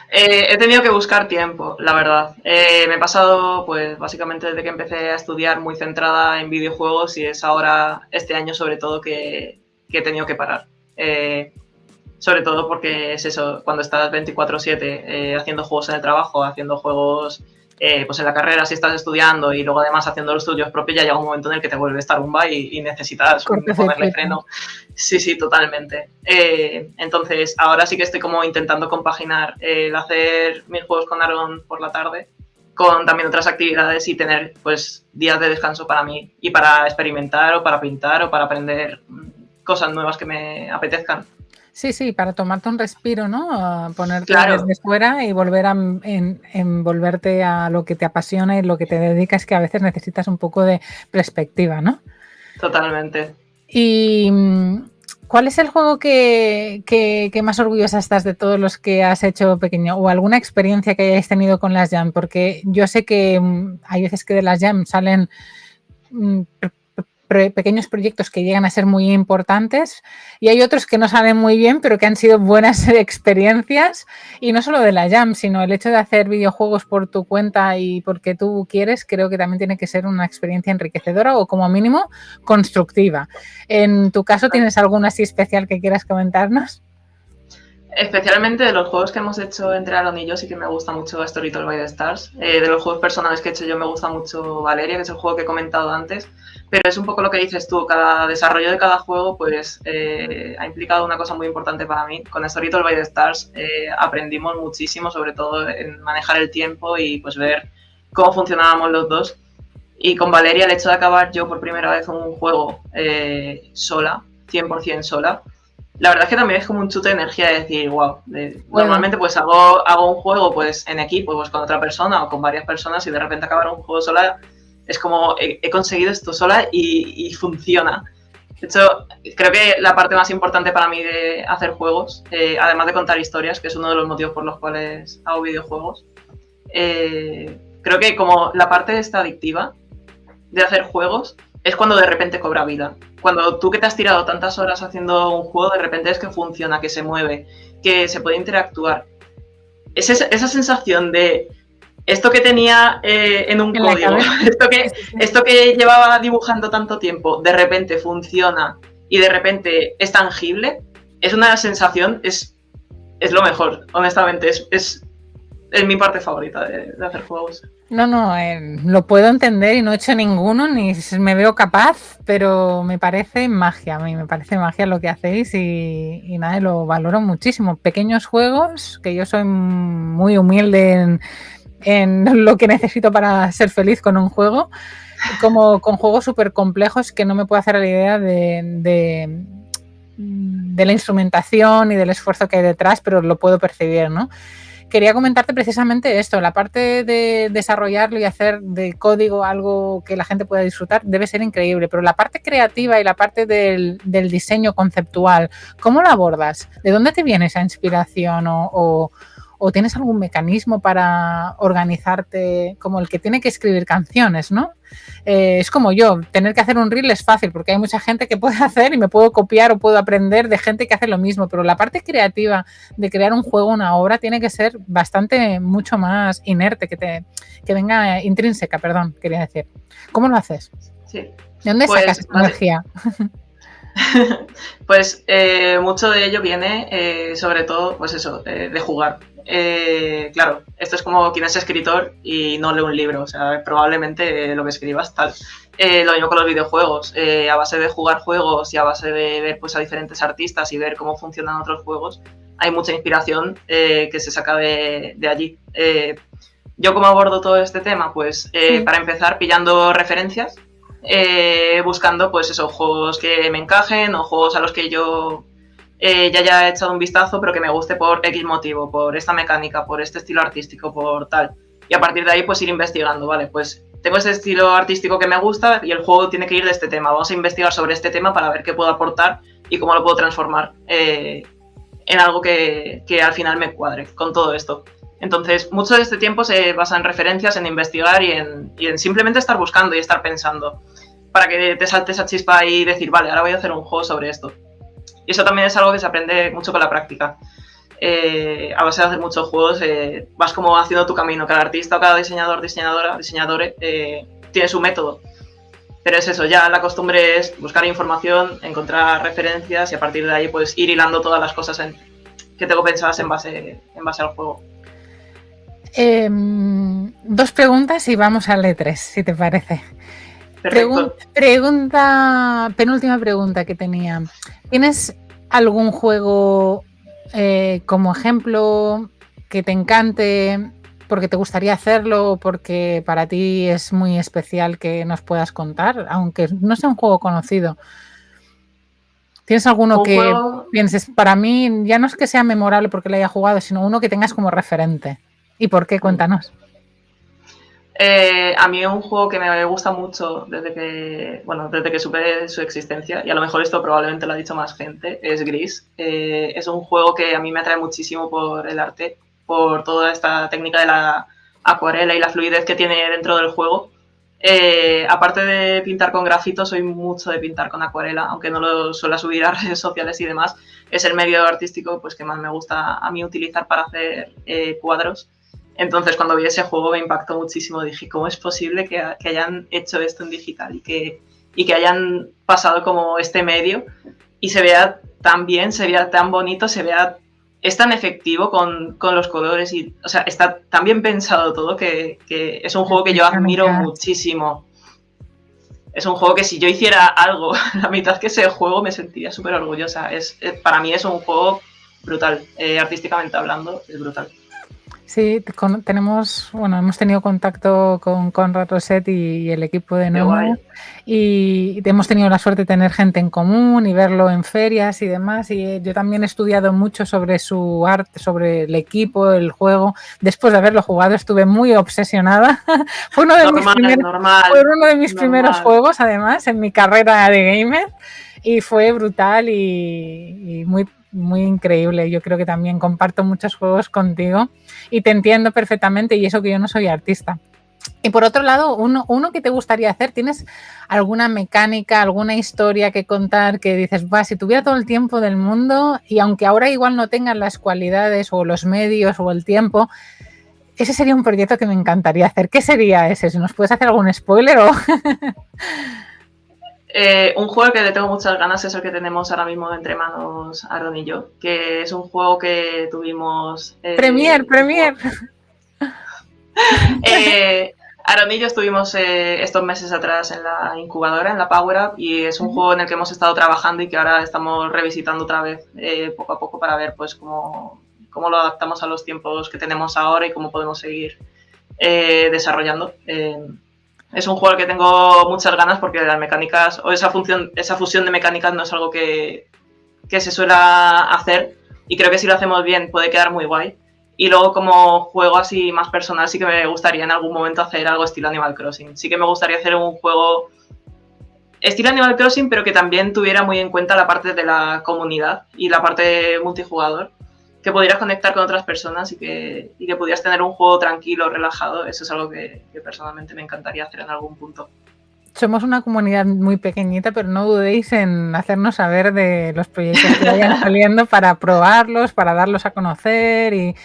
He tenido que buscar tiempo, la verdad. Me he pasado, pues básicamente desde que empecé a estudiar, muy centrada en videojuegos, y es ahora, este año sobre todo, que he tenido que parar. Sobre todo porque es eso, cuando estás 24/7 haciendo juegos en el trabajo, haciendo juegos pues en la carrera si estás estudiando, y luego además haciendo los estudios propios, ya llega un momento en el que te vuelve tarumba y necesitas ponerle freno. Sí, totalmente. Entonces ahora sí que estoy como intentando compaginar el hacer mis juegos con Aarón por la tarde con también otras actividades, y tener pues días de descanso para mí y para experimentar o para pintar o para aprender cosas nuevas que me apetezcan. Sí, para tomarte un respiro, ¿no? Ponerte desde fuera y volver a envolverte a lo que te apasiona y lo que te dedicas, que a veces necesitas un poco de perspectiva, ¿no? Totalmente. ¿Y cuál es el juego que más orgullosa estás de todos los que has hecho pequeño? ¿O alguna experiencia que hayáis tenido con las Jam? Porque yo sé que hay veces que de las Jam salen pequeños proyectos que llegan a ser muy importantes, y hay otros que no salen muy bien, pero que han sido buenas experiencias, y no solo de la Jam, sino el hecho de hacer videojuegos por tu cuenta y porque tú quieres, creo que también tiene que ser una experiencia enriquecedora o como mínimo constructiva. En tu caso, ¿tienes alguna así especial que quieras comentarnos? Especialmente de los juegos que hemos hecho entre Aarón y yo, sí que me gusta mucho Storytel by the Stars. De los juegos personales que he hecho yo, me gusta mucho Valeria, que es el juego que he comentado antes. Pero es un poco lo que dices tú, cada desarrollo de cada juego pues ha implicado una cosa muy importante para mí. Con Storytel by the Stars aprendimos muchísimo, sobre todo en manejar el tiempo y pues ver cómo funcionábamos los dos. Y con Valeria, el hecho de acabar yo por primera vez un juego sola, 100% sola, la verdad es que también es como un chute de energía de decir, wow, normalmente pues hago un juego pues en equipo, pues con otra persona o con varias personas, y de repente acabar un juego sola es como he conseguido esto sola y funciona. De hecho, creo que la parte más importante para mí de hacer juegos, además de contar historias, que es uno de los motivos por los cuales hago videojuegos, creo que como la parte esta adictiva de hacer juegos es cuando de repente cobra vida. Cuando tú, que te has tirado tantas horas haciendo un juego, de repente es que funciona, que se mueve, que se puede interactuar. Es esa sensación de esto que tenía en un código, esto que llevaba dibujando tanto tiempo, de repente funciona y de repente es tangible, es una sensación, es lo mejor, honestamente, es mi parte favorita de hacer juegos. No, lo puedo entender y no he hecho ninguno, ni me veo capaz, pero me parece magia, a mí me parece magia lo que hacéis y nada, lo valoro muchísimo. Pequeños juegos, que yo soy muy humilde en lo que necesito para ser feliz con un juego, como con juegos súper complejos que no me puedo hacer a la idea de la instrumentación y del esfuerzo que hay detrás, pero lo puedo percibir, ¿no? Quería comentarte precisamente esto, la parte de desarrollarlo y hacer de código algo que la gente pueda disfrutar debe ser increíble, pero la parte creativa y la parte del diseño conceptual, ¿cómo lo abordas? ¿De dónde te viene esa inspiración o tienes algún mecanismo para organizarte como el que tiene que escribir canciones, ¿no? Es como yo, tener que hacer un reel es fácil porque hay mucha gente que puede hacer y me puedo copiar o puedo aprender de gente que hace lo mismo, pero la parte creativa de crear un juego, una obra, tiene que ser bastante, mucho más inerte, que venga intrínseca, perdón, quería decir. ¿Cómo lo haces? Sí. ¿De dónde sacas esa energía? Pues mucho de ello viene sobre todo, pues eso, de jugar. Claro, esto es como quien es escritor y no lee un libro, o sea, probablemente lo que escribas tal. Lo mismo con los videojuegos, a base de jugar juegos y a base de ver pues a diferentes artistas y ver cómo funcionan otros juegos, hay mucha inspiración que se saca de allí. ¿Yo cómo abordo todo este tema? Pues Sí. para empezar pillando referencias, buscando pues esos juegos que me encajen o juegos a los que yo ya haya echado un vistazo, pero que me guste por X motivo, por esta mecánica, por este estilo artístico, por tal. Y a partir de ahí, pues ir investigando, ¿vale? Pues tengo este estilo artístico que me gusta y el juego tiene que ir de este tema. Vamos a investigar sobre este tema para ver qué puedo aportar y cómo lo puedo transformar en algo que al final me cuadre con todo esto. Entonces, mucho de este tiempo se basa en referencias, en investigar y en simplemente estar buscando y estar pensando para que te salte esa chispa y decir, vale, ahora voy a hacer un juego sobre esto. Y eso también es algo que se aprende mucho con la práctica. A base de hacer muchos juegos, vas como haciendo tu camino. Cada artista o cada diseñador, diseñadores, tiene su método. Pero es eso, ya la costumbre es buscar información, encontrar referencias y a partir de ahí pues ir hilando todas las cosas que tengo pensadas en base al juego. 2 preguntas y vamos al E3, si te parece. Perfecto. Penúltima pregunta que tenía. ¿Tienes algún juego como ejemplo que te encante porque te gustaría hacerlo o porque para ti es muy especial que nos puedas contar, aunque no sea un juego conocido? ¿Tienes alguno que pienses, para mí, ya no es que sea memorable porque lo haya jugado, sino uno que tengas como referente? ¿Y por qué? Cuéntanos. A mí un juego que me gusta mucho desde que supe su existencia, y a lo mejor esto probablemente lo ha dicho más gente, es Gris. Es un juego que a mí me atrae muchísimo por el arte, por toda esta técnica de la acuarela y la fluidez que tiene dentro del juego. Aparte de pintar con grafito, soy mucho de pintar con acuarela, aunque no lo suelo subir a redes sociales y demás. Es el medio artístico pues, que más me gusta a mí utilizar para hacer cuadros. Entonces, cuando vi ese juego me impactó muchísimo. Dije, ¿cómo es posible que hayan hecho esto en digital y que hayan pasado como este medio y se vea tan bien, se vea tan bonito, es tan efectivo con los colores y, o sea, está tan bien pensado todo que es un juego que yo admiro muchísimo. Es un juego que si yo hiciera algo la mitad que ese juego me sentiría súper orgullosa. Para mí es un juego brutal, artísticamente hablando, es brutal. Sí, hemos tenido contacto con Conrad Roset y el equipo de Nomo y hemos tenido la suerte de tener gente en común y verlo en ferias y demás, y yo también he estudiado mucho sobre su arte, sobre el equipo, el juego. Después de haberlo jugado estuve muy obsesionada. Fue uno de mis primeros juegos, además, en mi carrera de gamer, y fue brutal y muy increíble. Yo creo que también comparto muchos juegos contigo y te entiendo perfectamente, y eso que yo no soy artista. Y por otro lado, uno que te gustaría hacer, ¿tienes alguna mecánica, alguna historia que contar que dices, si tuviera todo el tiempo del mundo y aunque ahora igual no tengan las cualidades o los medios o el tiempo, ese sería un proyecto que me encantaría hacer? ¿Qué sería ese? ¿Nos puedes hacer algún spoiler o...? Un juego que le tengo muchas ganas es el que tenemos ahora mismo entre manos Aaron y yo, que es un juego que tuvimos... Premier. Aaron y yo estuvimos estos meses atrás en la incubadora, en la Power Up, y es un juego en el que hemos estado trabajando y que ahora estamos revisitando otra vez poco a poco para ver pues cómo lo adaptamos a los tiempos que tenemos ahora y cómo podemos seguir desarrollando. Es un juego al que tengo muchas ganas porque las mecánicas o esa fusión de mecánicas no es algo que se suele hacer y creo que si lo hacemos bien puede quedar muy guay. Y luego como juego así más personal sí que me gustaría en algún momento hacer algo estilo Animal Crossing. Sí que me gustaría hacer un juego estilo Animal Crossing, pero que también tuviera muy en cuenta la parte de la comunidad y la parte multijugador, que pudieras conectar con otras personas y que pudieras tener un juego tranquilo, relajado. Eso es algo que personalmente me encantaría hacer en algún punto. Somos una comunidad muy pequeñita, pero no dudéis en hacernos saber de los proyectos que vayan saliendo para probarlos, para darlos a conocer y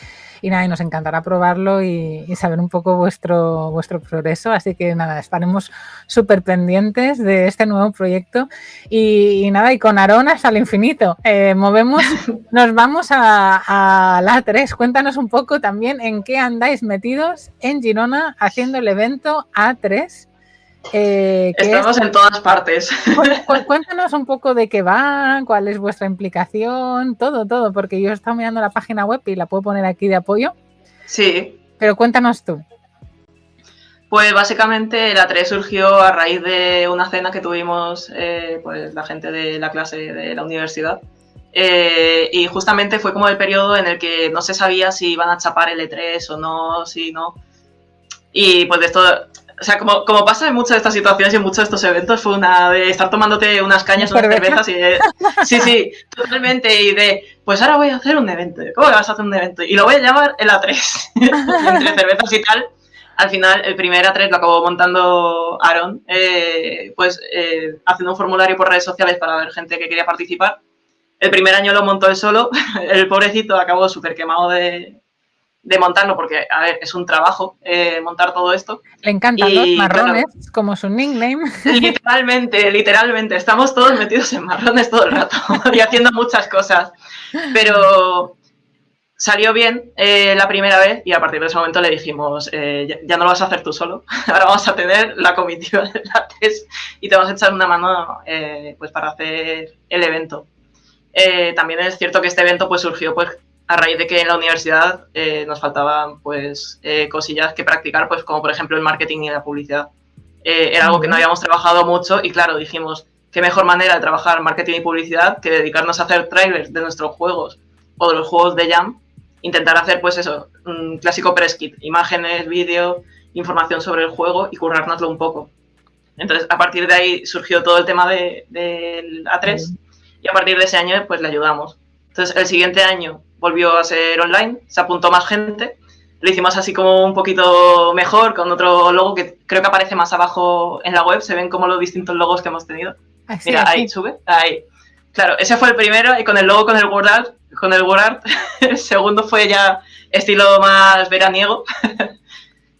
nada, y nos encantará probarlo y saber un poco vuestro progreso. Así que nada, estaremos súper pendientes de este nuevo proyecto y nada, y con Aarón hasta el infinito. Nos vamos a la A3. Cuéntanos un poco también en qué andáis metidos en Girona haciendo el evento A3. Estamos en todas partes. Cuéntanos un poco de qué va, cuál es vuestra implicación, todo, porque yo he estado mirando la página web y la puedo poner aquí de apoyo. Sí. Pero cuéntanos tú. Pues básicamente la 3 surgió a raíz de una cena que tuvimos pues la gente de la clase de la universidad. Y justamente fue como el periodo en el que no se sabía si iban a chapar el E3 o no, si no. Y pues de esto, o sea, como pasa en muchas de estas situaciones y en muchos de estos eventos, fue una de estar tomándote unas cañas, unas cervezas y sí, totalmente, y de, pues ahora voy a hacer un evento. ¿Cómo vas a hacer un evento? Y lo voy a llamar el A3. Entre cervezas y tal, al final el primer A3 lo acabó montando Aarón, haciendo un formulario por redes sociales para ver gente que quería participar. El primer año lo montó él solo, el pobrecito acabó súper quemado de montarlo porque, a ver, es un trabajo montar todo esto. Le encantan los marrones, claro, como su nickname. Literalmente, estamos todos metidos en marrones todo el rato y haciendo muchas cosas, pero salió bien la primera vez y a partir de ese momento le dijimos, ya no lo vas a hacer tú solo, ahora vamos a tener la comitiva de la TES y te vamos a echar una mano pues para hacer el evento. También es cierto que este evento pues surgió pues a raíz de que en la universidad nos faltaban pues cosillas que practicar, pues como por ejemplo el marketing y la publicidad. Era algo que no habíamos trabajado mucho y claro, dijimos, qué mejor manera de trabajar marketing y publicidad que dedicarnos a hacer trailers de nuestros juegos o de los juegos de Jam, intentar hacer pues eso, un clásico press kit, imágenes, vídeo, información sobre el juego y currárnoslo un poco. Entonces a partir de ahí surgió todo el tema del A3 y a partir de ese año pues le ayudamos. Entonces el siguiente año volvió a ser online, se apuntó más gente, lo hicimos así como un poquito mejor, con otro logo que creo que aparece más abajo en la web, se ven como los distintos logos que hemos tenido. Así, mira, ahí sube, ahí. Claro, ese fue el primero y con el logo con el word art, el segundo fue ya estilo más veraniego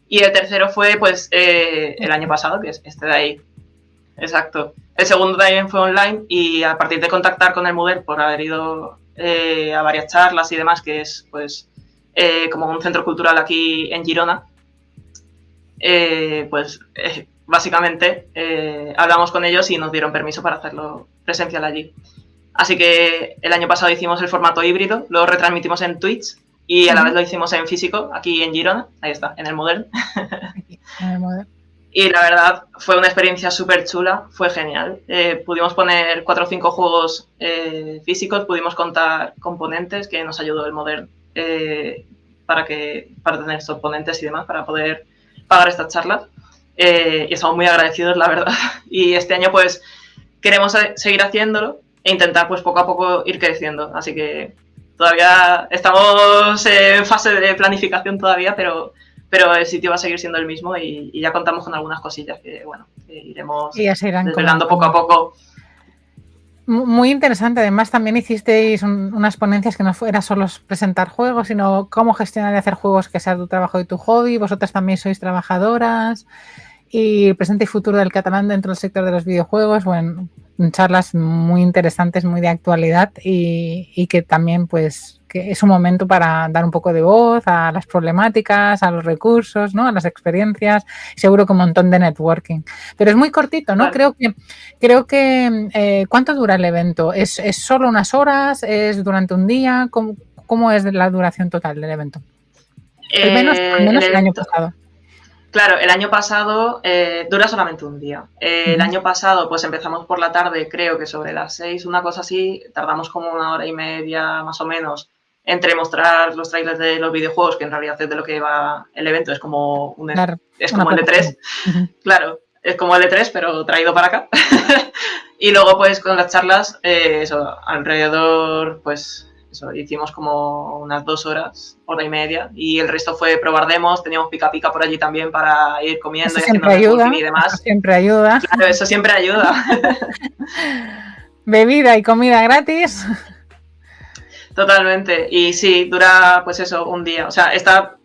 y el tercero fue pues el año pasado, que es este de ahí. Exacto. El segundo también fue online y a partir de contactar con el Moodle por haber ido a varias charlas y demás, que es pues como un centro cultural aquí en Girona, básicamente hablamos con ellos y nos dieron permiso para hacerlo presencial allí. Así que el año pasado hicimos el formato híbrido, lo retransmitimos en Twitch y a la vez lo hicimos en físico, aquí en Girona, ahí está, en el Moodle. Y la verdad fue una experiencia súper chula, fue genial. Pudimos poner 4 o 5 juegos físicos, pudimos contar componentes que nos ayudó el Modern para tener estos ponentes y demás, para poder pagar estas charlas. Y estamos muy agradecidos, la verdad. Y este año pues queremos seguir haciéndolo e intentar pues poco a poco ir creciendo. Así que todavía estamos en fase de planificación todavía, pero el sitio va a seguir siendo el mismo y ya contamos con algunas cosillas que, bueno, que iremos desvelando poco a poco. Muy interesante. Además, también hicisteis unas ponencias que no era solo presentar juegos, sino cómo gestionar y hacer juegos que sea tu trabajo y tu hobby. Vosotras también sois trabajadoras y presente y futuro del catalán dentro del sector de los videojuegos. Bueno, charlas muy interesantes, muy de actualidad y que también pues que es un momento para dar un poco de voz a las problemáticas, a los recursos, ¿no? A las experiencias, seguro que un montón de networking. Pero es muy cortito, ¿no? Vale. Creo que ¿cuánto dura el evento? ¿Es solo unas horas? ¿Es durante un día? ¿Cómo es la duración total del evento? Al menos el año pasado. Claro, el año pasado dura solamente un día. El año pasado pues empezamos por la tarde, creo que sobre las 6, una cosa así, tardamos como 1 hora y media más o menos entre mostrar los trailers de los videojuegos, que en realidad es de lo que va el evento, es como Claro, es una como el plataforma. E3, claro, es como el E3 pero traído para acá. Y luego pues con las charlas, eso, alrededor pues eso, hicimos como unas 2 horas, 1 hora y media, y el resto fue probar demos, teníamos pica pica por allí también para ir comiendo Eso y haciendo siempre networking ayuda, y eso demás. siempre ayuda. Claro, eso siempre ayuda. Bebida y comida gratis. Totalmente. Y sí, dura pues eso, un día. O sea, está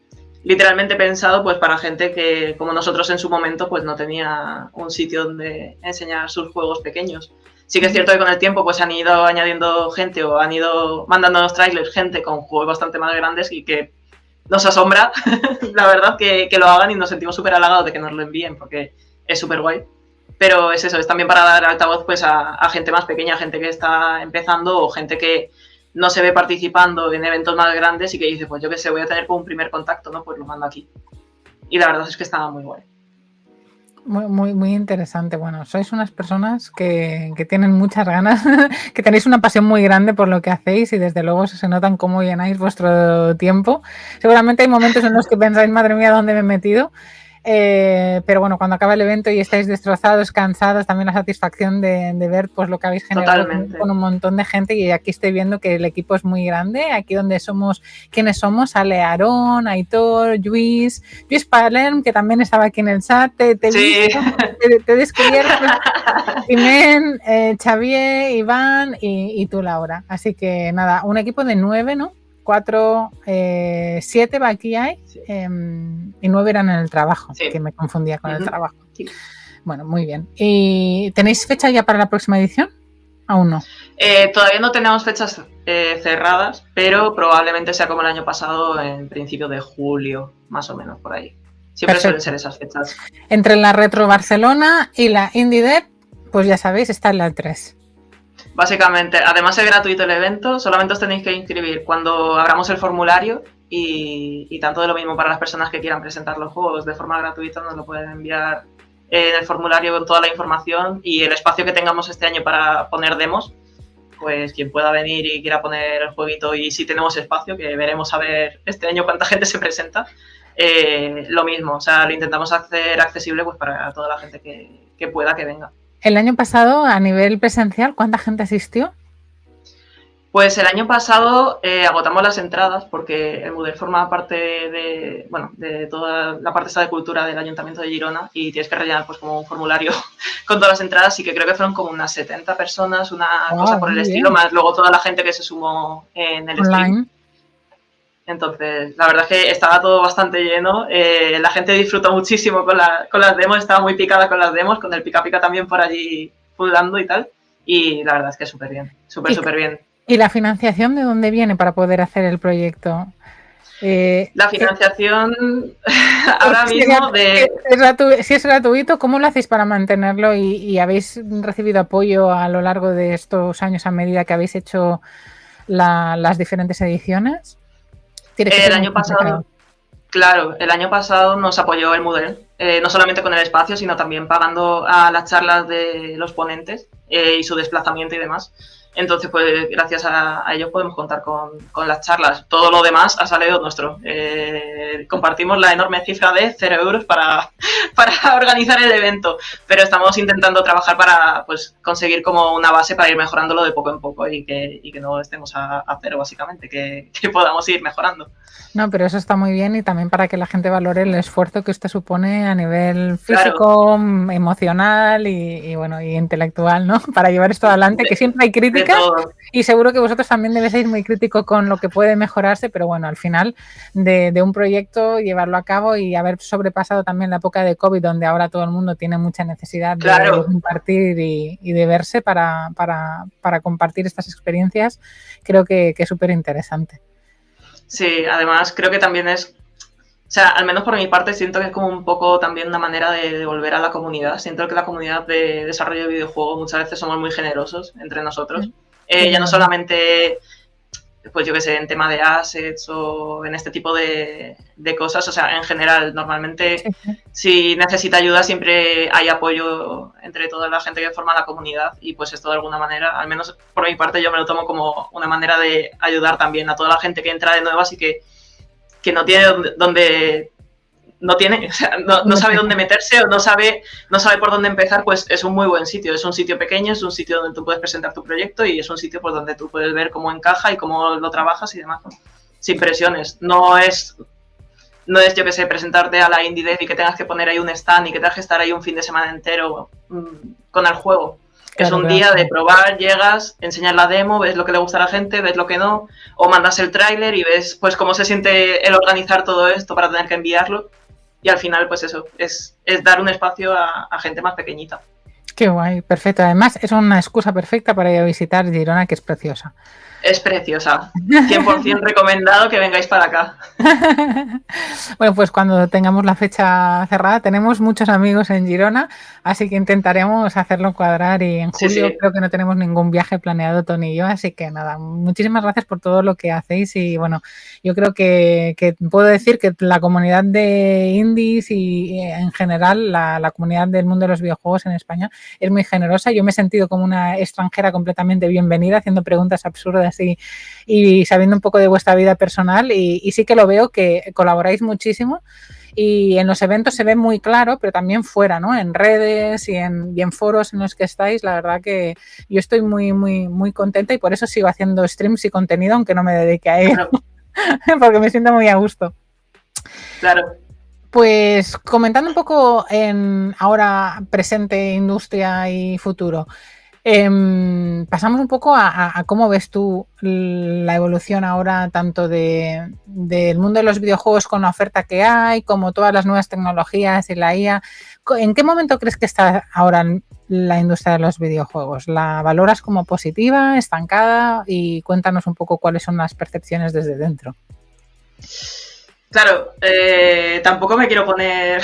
literalmente pensado pues para gente que, como nosotros en su momento, pues no tenía un sitio donde enseñar sus juegos pequeños. Sí que es cierto que con el tiempo pues han ido añadiendo gente o han ido mandándonos trailers gente con juegos bastante más grandes y que nos asombra, la verdad, que lo hagan y nos sentimos súper halagados de que nos lo envíen porque es súper guay. Pero es eso, es también para dar altavoz pues a gente más pequeña, gente que está empezando o gente que no se ve participando en eventos más grandes y que dice, pues yo qué sé, voy a tener como un primer contacto, ¿no? Pues lo mando aquí. Y la verdad es que estaba muy guay. Muy interesante. Bueno, sois unas personas que tienen muchas ganas, que tenéis una pasión muy grande por lo que hacéis y desde luego se notan cómo llenáis vuestro tiempo. Seguramente hay momentos en los que pensáis, madre mía, ¿dónde me he metido? Pero bueno, cuando acaba el evento y estáis destrozados, cansados, también la satisfacción de ver pues lo que habéis generado con un montón de gente. Y aquí estoy viendo que el equipo es muy grande. Aquí donde somos, ¿quiénes somos? Ale Aarón, Aitor, Luis Palerm, que también estaba aquí en el chat. Te he visto, te he descubierto. Jimen, Xavier, Iván y tú, Laura. Así que nada, un equipo de 9, ¿no? 4, 7 aquí hay, y 9 eran en el trabajo, que me confundía con el trabajo. Bueno, muy bien. ¿Y tenéis fecha ya para la próxima edición? Aún no. Todavía no tenemos fechas cerradas, pero probablemente sea como el año pasado, en principio de julio, más o menos por ahí. Siempre suelen ser esas fechas. Entre la Retro Barcelona y la Indie Dev, pues ya sabéis, está en la 3. Básicamente, además es gratuito el evento, solamente os tenéis que inscribir cuando abramos el formulario y tanto de lo mismo para las personas que quieran presentar los juegos de forma gratuita, nos lo pueden enviar en el formulario con toda la información y el espacio que tengamos este año para poner demos, pues quien pueda venir y quiera poner el jueguito y si tenemos espacio, que veremos a ver este año cuánta gente se presenta, lo mismo, o sea, lo intentamos hacer accesible pues para toda la gente que pueda que venga. El año pasado, a nivel presencial, ¿cuánta gente asistió? Pues el año pasado agotamos las entradas porque el MUDER forma parte de toda la parte de cultura del Ayuntamiento de Girona y tienes que rellenar pues como un formulario con todas las entradas y que creo que fueron como unas 70 personas, una cosa por el estilo, más luego toda la gente que se sumó en el stream. Entonces, la verdad es que estaba todo bastante lleno, la gente disfrutó muchísimo con las demos, estaba muy picada con las demos, con el pica pica también por allí pululando y tal, y la verdad es que súper bien, súper bien. ¿Y la financiación de dónde viene para poder hacer el proyecto? La financiación ahora mismo si es gratuito, ¿cómo lo hacéis para mantenerlo? ¿Y habéis recibido apoyo a lo largo de estos años a medida que habéis hecho las diferentes ediciones? El año pasado, claro, el año pasado nos apoyó el MUDER, no solamente con el espacio, sino también pagando a las charlas de los ponentes y su desplazamiento y demás. Entonces, pues gracias a ellos podemos contar con las charlas. Todo lo demás ha salido nuestro. Compartimos la enorme cifra de 0 euros para organizar el evento, pero estamos intentando trabajar para pues conseguir como una base para ir mejorándolo de poco en poco y que no estemos a cero, básicamente, que podamos ir mejorando. No, pero eso está muy bien y también para que la gente valore el esfuerzo que esto supone a nivel físico, emocional y bueno, y intelectual, ¿no? Para llevar esto adelante, que siempre hay críticas y seguro que vosotros también debéis ser muy críticos con lo que puede mejorarse, pero bueno, al final de un proyecto llevarlo a cabo y haber sobrepasado también la época de COVID, donde ahora todo el mundo tiene mucha necesidad de compartir y de verse para compartir estas experiencias, creo que es súper interesante. Sí, además creo que también es, o sea, al menos por mi parte siento que es como un poco también una manera de devolver a la comunidad. Siento que la comunidad de desarrollo de videojuegos muchas veces somos muy generosos entre nosotros. Ya no solamente pues yo qué sé, en tema de assets o en este tipo de cosas. O sea, en general, normalmente si necesita ayuda siempre hay apoyo entre toda la gente que forma la comunidad y pues esto de alguna manera, al menos por mi parte, yo me lo tomo como una manera de ayudar también a toda la gente que entra de nuevas y que no tiene donde no tiene, o sea, no sabe dónde meterse o no sabe por dónde empezar, pues es un muy buen sitio. Es un sitio pequeño, es un sitio donde tú puedes presentar tu proyecto y es un sitio por donde tú puedes ver cómo encaja y cómo lo trabajas y demás, ¿no? Sin presiones. No es, yo que sé, presentarte a la Indie Dev y que tengas que poner ahí un stand y que tengas que estar ahí un fin de semana entero con el juego. Claro, es un día de probar, llegas, enseñas la demo, ves lo que le gusta a la gente, ves lo que no, o mandas el tráiler y ves pues cómo se siente el organizar todo esto para tener que enviarlo. Y al final, pues eso, es dar un espacio a gente más pequeñita. Qué guay, perfecto. Además, es una excusa perfecta para ir a visitar Girona, que es preciosa. Es preciosa. 100% recomendado que vengáis para acá. Bueno, pues cuando tengamos la fecha cerrada, tenemos muchos amigos en Girona, así que intentaremos hacerlo cuadrar y en julio creo que no tenemos ningún viaje planeado Tony y yo, así que nada, muchísimas gracias por todo lo que hacéis y bueno, yo creo que puedo decir que la comunidad de indies y en general la comunidad del mundo de los videojuegos en España es muy generosa. Yo me he sentido como una extranjera completamente bienvenida, haciendo preguntas absurdas y sabiendo un poco de vuestra vida personal y sí que lo veo que colaboráis muchísimo y en los eventos se ve muy claro, pero también fuera, ¿no? En redes y en foros en los que estáis, la verdad que yo estoy muy, muy, muy contenta y por eso sigo haciendo streams y contenido, aunque no me dedique a ello, claro. Porque me siento muy a gusto. Claro. Pues comentando un poco en ahora presente, industria y futuro, pasamos un poco a cómo ves tú la evolución ahora tanto del mundo de los videojuegos con la oferta que hay, como todas las nuevas tecnologías y la IA. ¿En qué momento crees que está ahora la industria de los videojuegos? ¿La valoras como positiva, estancada? Y cuéntanos un poco cuáles son las percepciones desde dentro. Claro, tampoco me quiero poner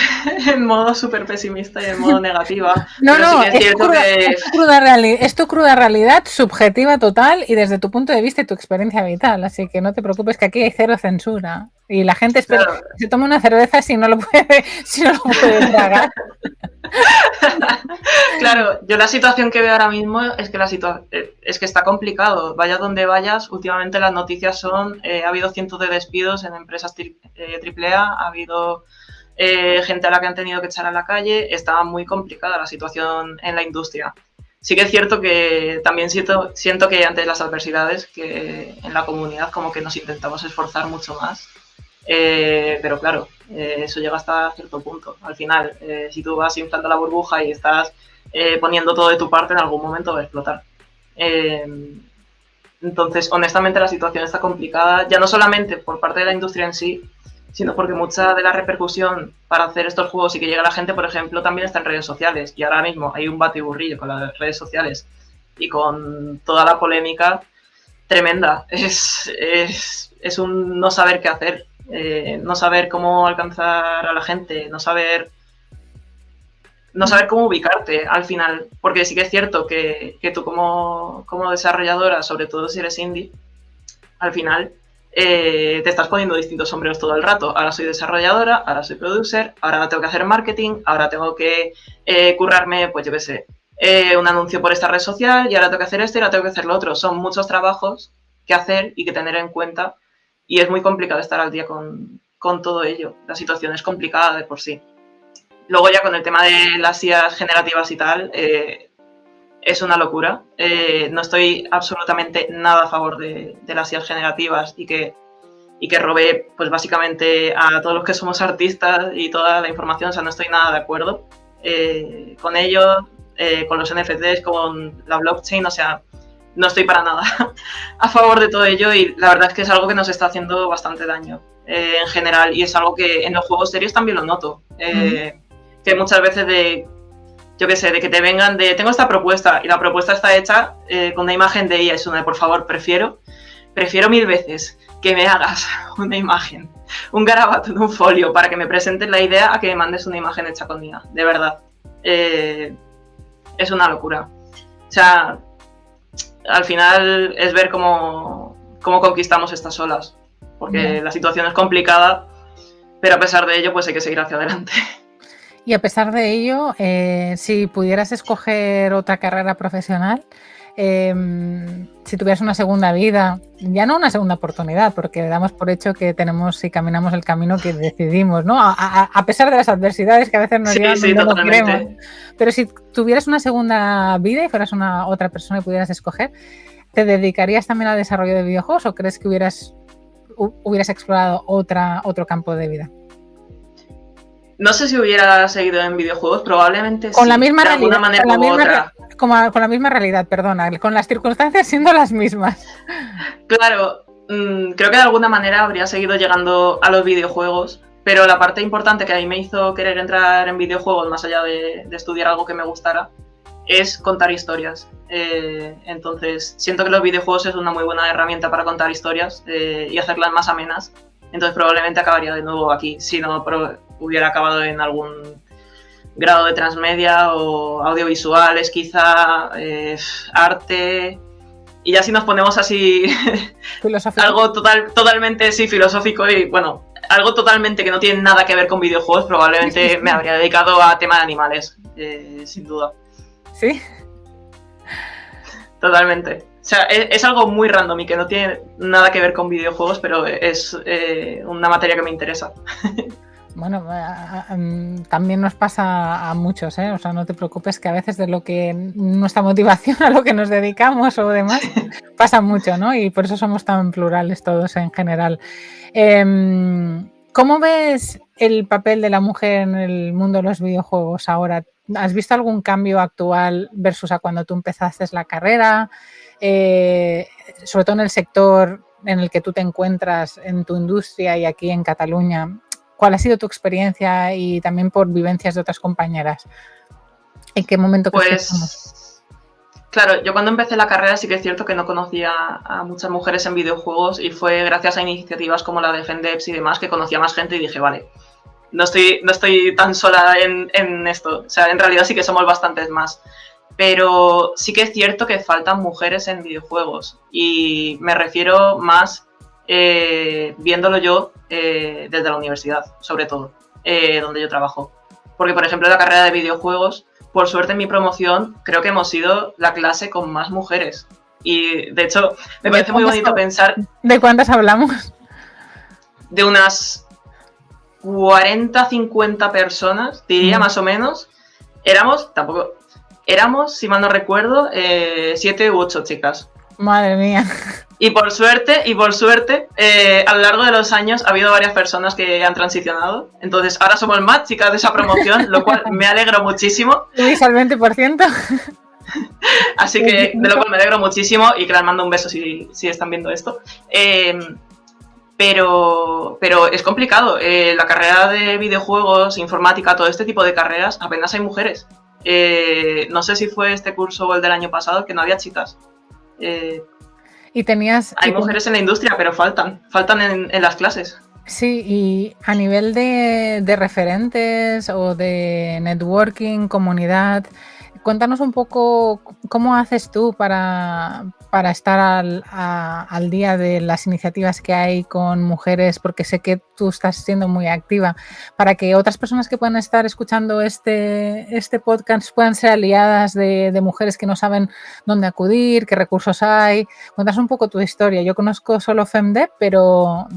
en modo súper pesimista y en modo negativa. No, pero sí que es cierto es tu cruda realidad, subjetiva total y desde tu punto de vista y tu experiencia vital. Así que no te preocupes que aquí hay cero censura. Y la gente espera que se tome una cerveza si no lo puede tragar. Claro, yo la situación que veo ahora mismo es que está complicado. Vayas donde vayas, últimamente las noticias son ha habido cientos de despidos en empresas AAA, ha habido gente a la que han tenido que echar a la calle. Está muy complicada la situación en la industria. Sí que es cierto que también siento que ante las adversidades que en la comunidad como que nos intentamos esforzar mucho más. Pero claro, eso llega hasta cierto punto. Al final, si tú vas inflando la burbuja y estás poniendo todo de tu parte, en algún momento va a explotar. Entonces, honestamente, la situación está complicada, ya no solamente por parte de la industria en sí, sino porque mucha de la repercusión para hacer estos juegos y que llegue a la gente, por ejemplo, también está en redes sociales. Y ahora mismo hay un batiburrillo con las redes sociales y con toda la polémica tremenda. Es un no saber qué hacer. No saber cómo alcanzar a la gente, no saber cómo ubicarte al final, porque sí que es cierto que tú como desarrolladora, sobre todo si eres indie, al final te estás poniendo distintos sombreros todo el rato. Ahora soy desarrolladora, ahora soy producer, ahora tengo que hacer marketing, ahora tengo que currarme, pues yo qué sé, un anuncio por esta red social y ahora tengo que hacer esto y ahora tengo que hacer lo otro. Son muchos trabajos que hacer y que tener en cuenta. Y es muy complicado estar al día con todo ello. La situación es complicada de por sí. Luego ya con el tema de las IAs generativas y tal, es una locura. No estoy absolutamente nada a favor de las IAs generativas y que robe, pues básicamente a todos los que somos artistas y toda la información. O sea, no estoy nada de acuerdo con ello, con los NFTs, con la blockchain, o sea, no estoy para nada a favor de todo ello y la verdad es que es algo que nos está haciendo bastante daño en general y es algo que en los juegos serios también lo noto. Que muchas veces yo qué sé, de que te vengan de tengo esta propuesta y la propuesta está hecha con una imagen de ella, es una de por favor, prefiero 1000 veces que me hagas una imagen, un garabato en un folio para que me presentes la idea a que me mandes una imagen hecha con IA, de verdad. Es una locura. O sea, al final es ver cómo cómo conquistamos estas olas, porque la situación es complicada, pero a pesar de ello, pues hay que seguir hacia adelante. Y a pesar de ello, si pudieras escoger otra carrera profesional, si tuvieras una segunda vida, ya no una segunda oportunidad, porque damos por hecho que tenemos y caminamos el camino que decidimos, ¿no? A pesar de las adversidades que a veces nos llevan donde no queremos. Pero si tuvieras una segunda vida y fueras otra persona y pudieras escoger, ¿te dedicarías también al desarrollo de videojuegos o crees que hubieras explorado otro campo de vida? No sé si hubiera seguido en videojuegos, probablemente con sí, la misma de realidad, alguna manera u otra. Con la misma realidad, perdona, con las circunstancias siendo las mismas. Claro, creo que de alguna manera habría seguido llegando a los videojuegos, pero la parte importante que a mí me hizo querer entrar en videojuegos, más allá de estudiar algo que me gustara, es contar historias. Entonces, siento que los videojuegos es una muy buena herramienta para contar historias y hacerlas más amenas. Entonces, probablemente acabaría de nuevo aquí, si no hubiera acabado en algún grado de transmedia o audiovisuales, quizá, arte. Y ya si nos ponemos así algo totalmente filosófico y bueno, algo totalmente que no tiene nada que ver con videojuegos, probablemente me habría dedicado a tema de animales, sin duda. ¿Sí? Totalmente. O sea, es algo muy random y que no tiene nada que ver con videojuegos, pero es una materia que me interesa. Bueno, también nos pasa a muchos, ¿eh? O sea, no te preocupes que a veces de lo que nuestra motivación a lo que nos dedicamos o demás pasa mucho, ¿no? Y por eso somos tan plurales todos en general. ¿Cómo ves el papel de la mujer en el mundo de los videojuegos ahora? ¿Has visto algún cambio actual versus a cuando tú empezaste la carrera? Sobre todo en el sector en el que tú te encuentras, en tu industria y aquí en Cataluña. ¿Cuál ha sido tu experiencia y también por vivencias de otras compañeras? ¿En qué momento crees que estamos? Claro, yo cuando empecé la carrera sí que es cierto que no conocía a muchas mujeres en videojuegos y fue gracias a iniciativas como la de FENDEPS y demás que conocía más gente y dije, vale, no estoy tan sola en esto. O sea, en realidad sí que somos bastantes más. Pero sí que es cierto que faltan mujeres en videojuegos y me refiero más viéndolo yo desde la universidad, sobre todo, donde yo trabajo. Porque, por ejemplo, en la carrera de videojuegos, por suerte en mi promoción, creo que hemos sido la clase con más mujeres. Y, de hecho, me parece muy bonito pensar... ¿De cuántas hablamos? De unas 40, 50 personas, diría más o menos. Éramos, si mal no recuerdo, 7 u 8 chicas. Madre mía. Y por suerte, a lo largo de los años ha habido varias personas que han transicionado. Entonces, ahora somos más chicas de esa promoción, lo cual me alegro muchísimo. ¿Luis al 20%? Así que, de lo cual me alegro muchísimo y que les mando un beso si están viendo esto. Pero es complicado. La carrera de videojuegos, informática, todo este tipo de carreras, apenas hay mujeres. No sé si fue este curso o el del año pasado, que no había chicas. Hay mujeres en la industria, pero faltan en las clases. Sí, y a nivel de referentes o de networking, comunidad, cuéntanos un poco cómo haces tú para estar al día de las iniciativas que hay con mujeres, porque sé que tú estás siendo muy activa, para que otras personas que puedan estar escuchando este podcast puedan ser aliadas de mujeres que no saben dónde acudir, qué recursos hay. Cuéntanos un poco tu historia. Yo conozco solo FEMDEP, pero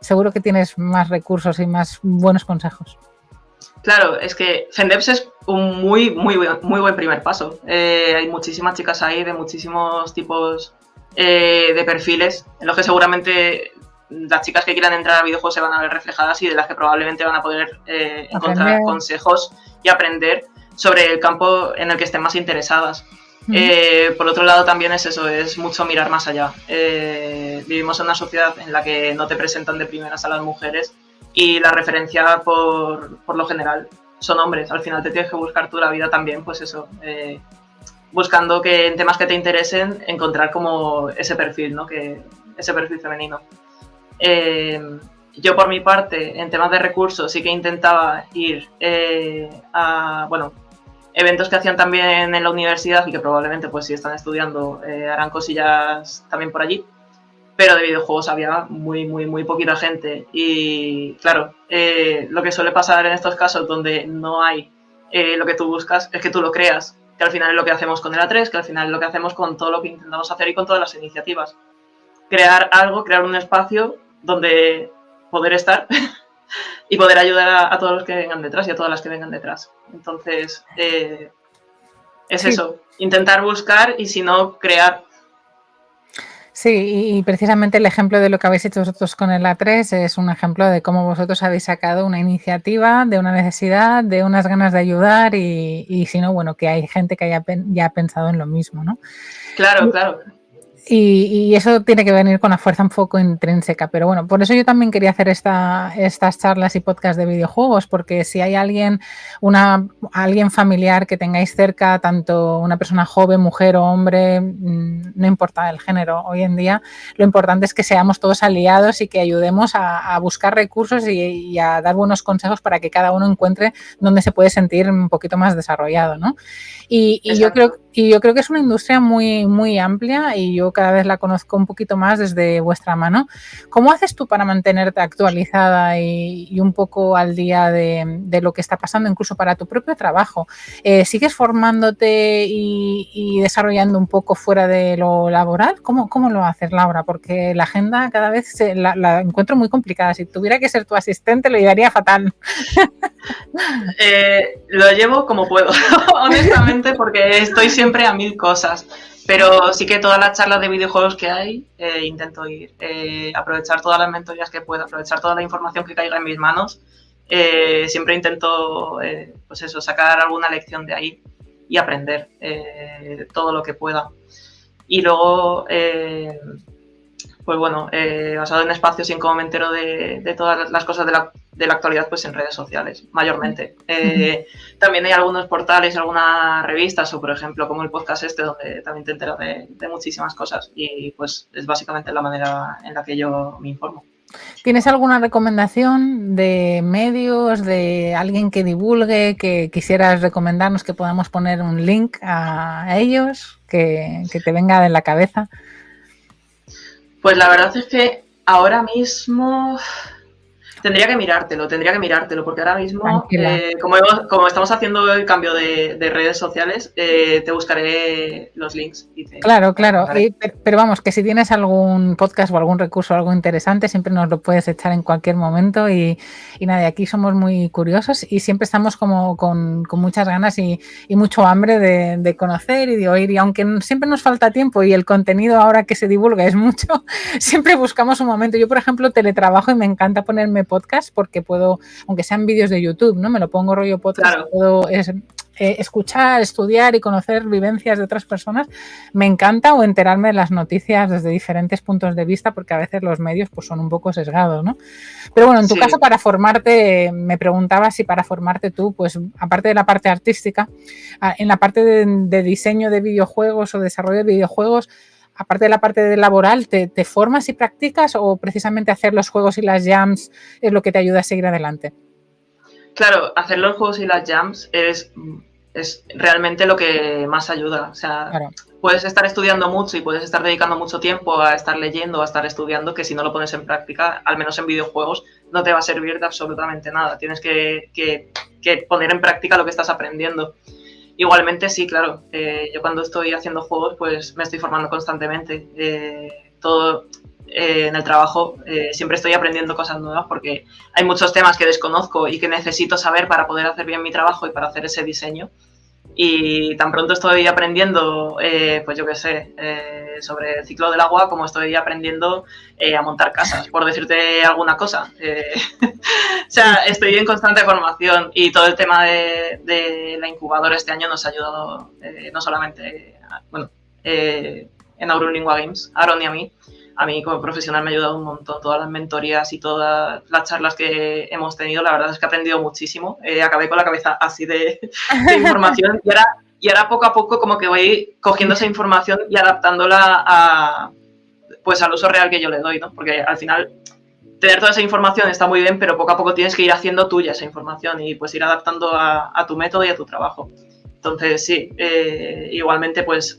seguro que tienes más recursos y más buenos consejos. Claro, es que FENDEPS es un muy buen primer paso. Hay muchísimas chicas ahí de muchísimos tipos de perfiles, en los que seguramente las chicas que quieran entrar a videojuegos se van a ver reflejadas y de las que probablemente van a poder encontrar consejos y aprender sobre el campo en el que estén más interesadas. Por otro lado también es eso, es mucho mirar más allá. Vivimos en una sociedad en la que no te presentan de primeras a las mujeres y la referencia por lo general son hombres. Al final te tienes que buscar tú la vida también, pues eso, buscando que en temas que te interesen encontrar como ese perfil, ¿no? Ese perfil femenino. Yo por mi parte, en temas de recursos, sí que intentaba ir a, bueno, eventos que hacían también en la universidad y que probablemente, pues si están estudiando, harán cosillas también por allí. pero de videojuegos había muy poquita gente. Y claro, lo que suele pasar en estos casos donde no hay lo que tú buscas es que tú lo creas, que al final es lo que hacemos con el A3, que al final es lo que hacemos con todo lo que intentamos hacer y con todas las iniciativas. Crear algo, crear un espacio donde poder estar y poder ayudar a todos los que vengan detrás y a todas las que vengan detrás. Entonces, es eso, intentar buscar y si no, crear. Sí, y precisamente el ejemplo de lo que habéis hecho vosotros con el A3 es un ejemplo de cómo vosotros habéis sacado una iniciativa, de una necesidad, de unas ganas de ayudar y si no, bueno, que hay gente que ya ha pensado en lo mismo, ¿no? Claro, claro. Y eso tiene que venir con la fuerza un poco intrínseca, pero bueno, por eso yo también quería hacer estas charlas y podcasts de videojuegos, porque si hay alguien familiar que tengáis cerca, tanto una persona joven, mujer o hombre, no importa el género, hoy en día lo importante es que seamos todos aliados y que ayudemos a buscar recursos y a dar buenos consejos para que cada uno encuentre dónde se puede sentir un poquito más desarrollado, ¿no? Y yo creo que es una industria muy amplia y yo cada vez la conozco un poquito más desde vuestra mano. ¿Cómo haces tú para mantenerte actualizada y un poco al día de lo que está pasando, incluso para tu propio trabajo? ¿Sigues formándote y desarrollando un poco fuera de lo laboral? ¿Cómo lo haces, Laura? Porque la agenda cada vez la encuentro muy complicada. Si tuviera que ser tu asistente, lo llevaría fatal. Lo llevo como puedo, honestamente, porque estoy siempre a 1000 cosas. Pero sí que todas las charlas de videojuegos que hay, intento ir, aprovechar todas las mentorías que pueda, aprovechar toda la información que caiga en mis manos. Siempre intento, pues eso, sacar alguna lección de ahí y aprender todo lo que pueda. Y luego, pues bueno, basado en espacios y en cómo me entero de todas las cosas de la actualidad, pues en redes sociales, mayormente. También hay algunos portales, algunas revistas, o por ejemplo, como el podcast donde también te enteras de muchísimas cosas. Y pues es básicamente la manera en la que yo me informo. ¿Tienes alguna recomendación de medios, de alguien que divulgue, que quisieras recomendarnos, que podamos poner un link a ellos, que te venga en la cabeza? Pues la verdad es que ahora mismo tendría que mirártelo, porque ahora mismo, como estamos haciendo el cambio de redes sociales, te buscaré los links. Claro. Pero vamos, que si tienes algún podcast o algún recurso, algo interesante, siempre nos lo puedes echar en cualquier momento y nada, aquí somos muy curiosos y siempre estamos como con muchas ganas y mucho hambre de conocer y de oír. Y aunque siempre nos falta tiempo y el contenido ahora que se divulga es mucho, siempre buscamos un momento. Yo, por ejemplo, teletrabajo y me encanta ponerme podcast porque puedo, aunque sean vídeos de YouTube, ¿no? Me lo pongo rollo podcast, claro. Puedo escuchar, estudiar y conocer vivencias de otras personas. Me encanta, o enterarme de las noticias desde diferentes puntos de vista, porque a veces los medios pues son un poco sesgados, ¿no? Pero bueno, en tu caso, para formarte, me preguntaba si para formarte tú, pues aparte de la parte artística, en la parte de diseño de videojuegos o desarrollo de videojuegos, aparte de la parte de laboral, ¿te formas y practicas o precisamente hacer los juegos y las jams es lo que te ayuda a seguir adelante? Claro, hacer los juegos y las jams es realmente lo que más ayuda. O sea, claro. Puedes estar estudiando mucho y puedes estar dedicando mucho tiempo a estar leyendo, a estar estudiando, que si no lo pones en práctica, al menos en videojuegos, no te va a servir de absolutamente nada. Tienes que poner en práctica lo que estás aprendiendo. Igualmente, sí, claro. Yo cuando estoy haciendo juegos, pues me estoy formando constantemente. En el trabajo siempre estoy aprendiendo cosas nuevas porque hay muchos temas que desconozco y que necesito saber para poder hacer bien mi trabajo y para hacer ese diseño. Y tan pronto estoy aprendiendo, pues yo qué sé, sobre el ciclo del agua, como estoy aprendiendo a montar casas, por decirte alguna cosa. O sea, estoy en constante formación y todo el tema de la incubadora este año nos ha ayudado no solamente, en Aurum Lingua Games, a Aaron y a mí como profesional me ha ayudado un montón. Todas las mentorías y todas las charlas que hemos tenido, la verdad es que he aprendido muchísimo. Acabé con la cabeza así de información y ahora poco a poco como que voy cogiendo esa información y adaptándola pues al uso real que yo le doy, ¿no? Porque al final tener toda esa información está muy bien, pero poco a poco tienes que ir haciendo tuya esa información y pues ir adaptando a tu método y a tu trabajo. Entonces, sí, igualmente, pues,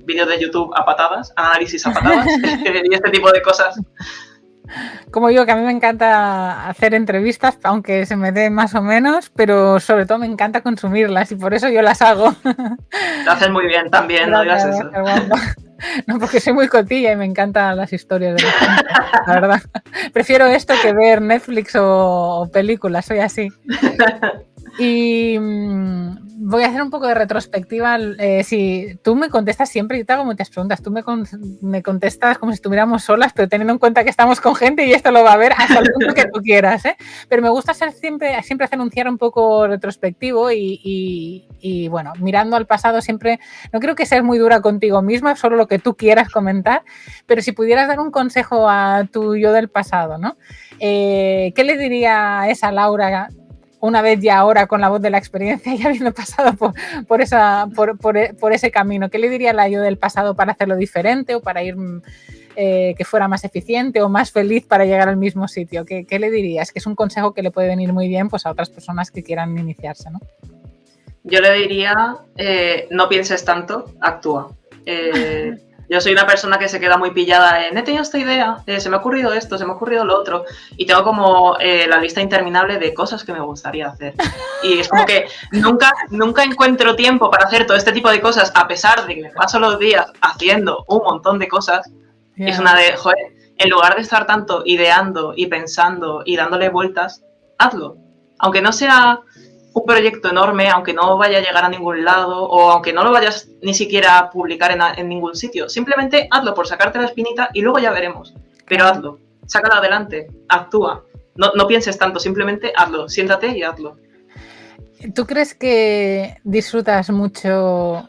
vídeos de YouTube a patadas, análisis a patadas y este tipo de cosas. Como yo, que a mí me encanta hacer entrevistas, aunque se me dé más o menos, pero sobre todo me encanta consumirlas y por eso yo las hago. Lo haces muy bien también, no digas eso. No, porque soy muy cotilla y me encantan las historias de la gente, la verdad. Prefiero esto que ver Netflix o películas, soy así. Y voy a hacer un poco de retrospectiva. Si tú me contestas siempre, yo te hago muchas preguntas. Tú me contestas como si estuviéramos solas, pero teniendo en cuenta que estamos con gente y esto lo va a ver hasta el punto que tú quieras, ¿eh? Pero me gusta ser siempre hacer un poco retrospectivo y bueno, mirando al pasado siempre. No creo que seas muy dura contigo misma, solo lo que tú quieras comentar, pero si pudieras dar un consejo a tu yo del pasado, ¿no? ¿Qué le diría a esa Laura una vez ya ahora con la voz de la experiencia y habiendo pasado por ese camino? ¿Qué le diría a la yo del pasado para hacerlo diferente o para ir que fuera más eficiente o más feliz para llegar al mismo sitio? ¿Qué le dirías? Que es un consejo que le puede venir muy bien pues, a otras personas que quieran iniciarse, ¿no? Yo le diría, no pienses tanto, actúa. Yo soy una persona que se queda muy pillada en he tenido esta idea, se me ha ocurrido esto, se me ha ocurrido lo otro, y tengo como la lista interminable de cosas que me gustaría hacer. Y es como que nunca encuentro tiempo para hacer todo este tipo de cosas, a pesar de que me paso los días haciendo un montón de cosas. Yeah. Es una de, joder, en lugar de estar tanto ideando y pensando y dándole vueltas, hazlo. Aunque no sea un proyecto enorme, aunque no vaya a llegar a ningún lado o aunque no lo vayas ni siquiera a publicar en ningún sitio, simplemente hazlo por sacarte la espinita y luego ya veremos, pero hazlo, sácalo adelante, actúa, no pienses tanto, simplemente hazlo, siéntate y hazlo. ¿Tú crees que disfrutas mucho?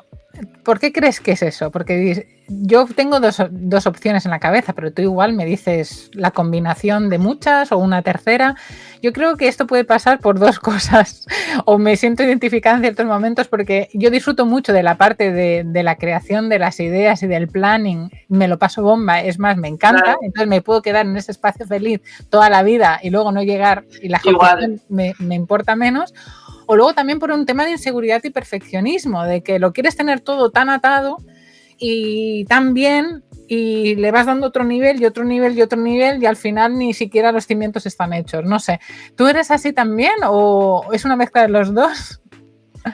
¿Por qué crees que es eso? Porque yo tengo dos opciones en la cabeza, pero tú igual me dices la combinación de muchas o una tercera. Yo creo que esto puede pasar por dos cosas. O me siento identificada en ciertos momentos porque yo disfruto mucho de la parte de la creación de las ideas y del planning. Me lo paso bomba, es más, me encanta. Claro. Entonces me puedo quedar en ese espacio feliz toda la vida y luego no llegar y la ejecución me importa menos. O luego también por un tema de inseguridad y perfeccionismo, de que lo quieres tener todo tan atado y tan bien y le vas dando otro nivel y otro nivel y otro nivel y al final ni siquiera los cimientos están hechos. No sé, ¿tú eres así también o es una mezcla de los dos?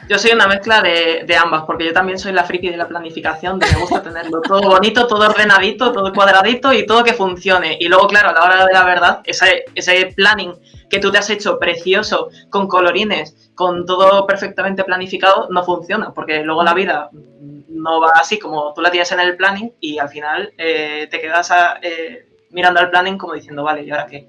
Yo soy una mezcla de ambas, porque yo también soy la friki de la planificación, de me gusta tenerlo todo bonito, todo ordenadito, todo cuadradito y todo que funcione. Y luego, claro, a la hora de la verdad, ese planning que tú te has hecho precioso, con colorines, con todo perfectamente planificado, no funciona, porque luego la vida no va así como tú la tienes en el planning y al final te quedas mirando al planning como diciendo, vale, ¿y ahora qué?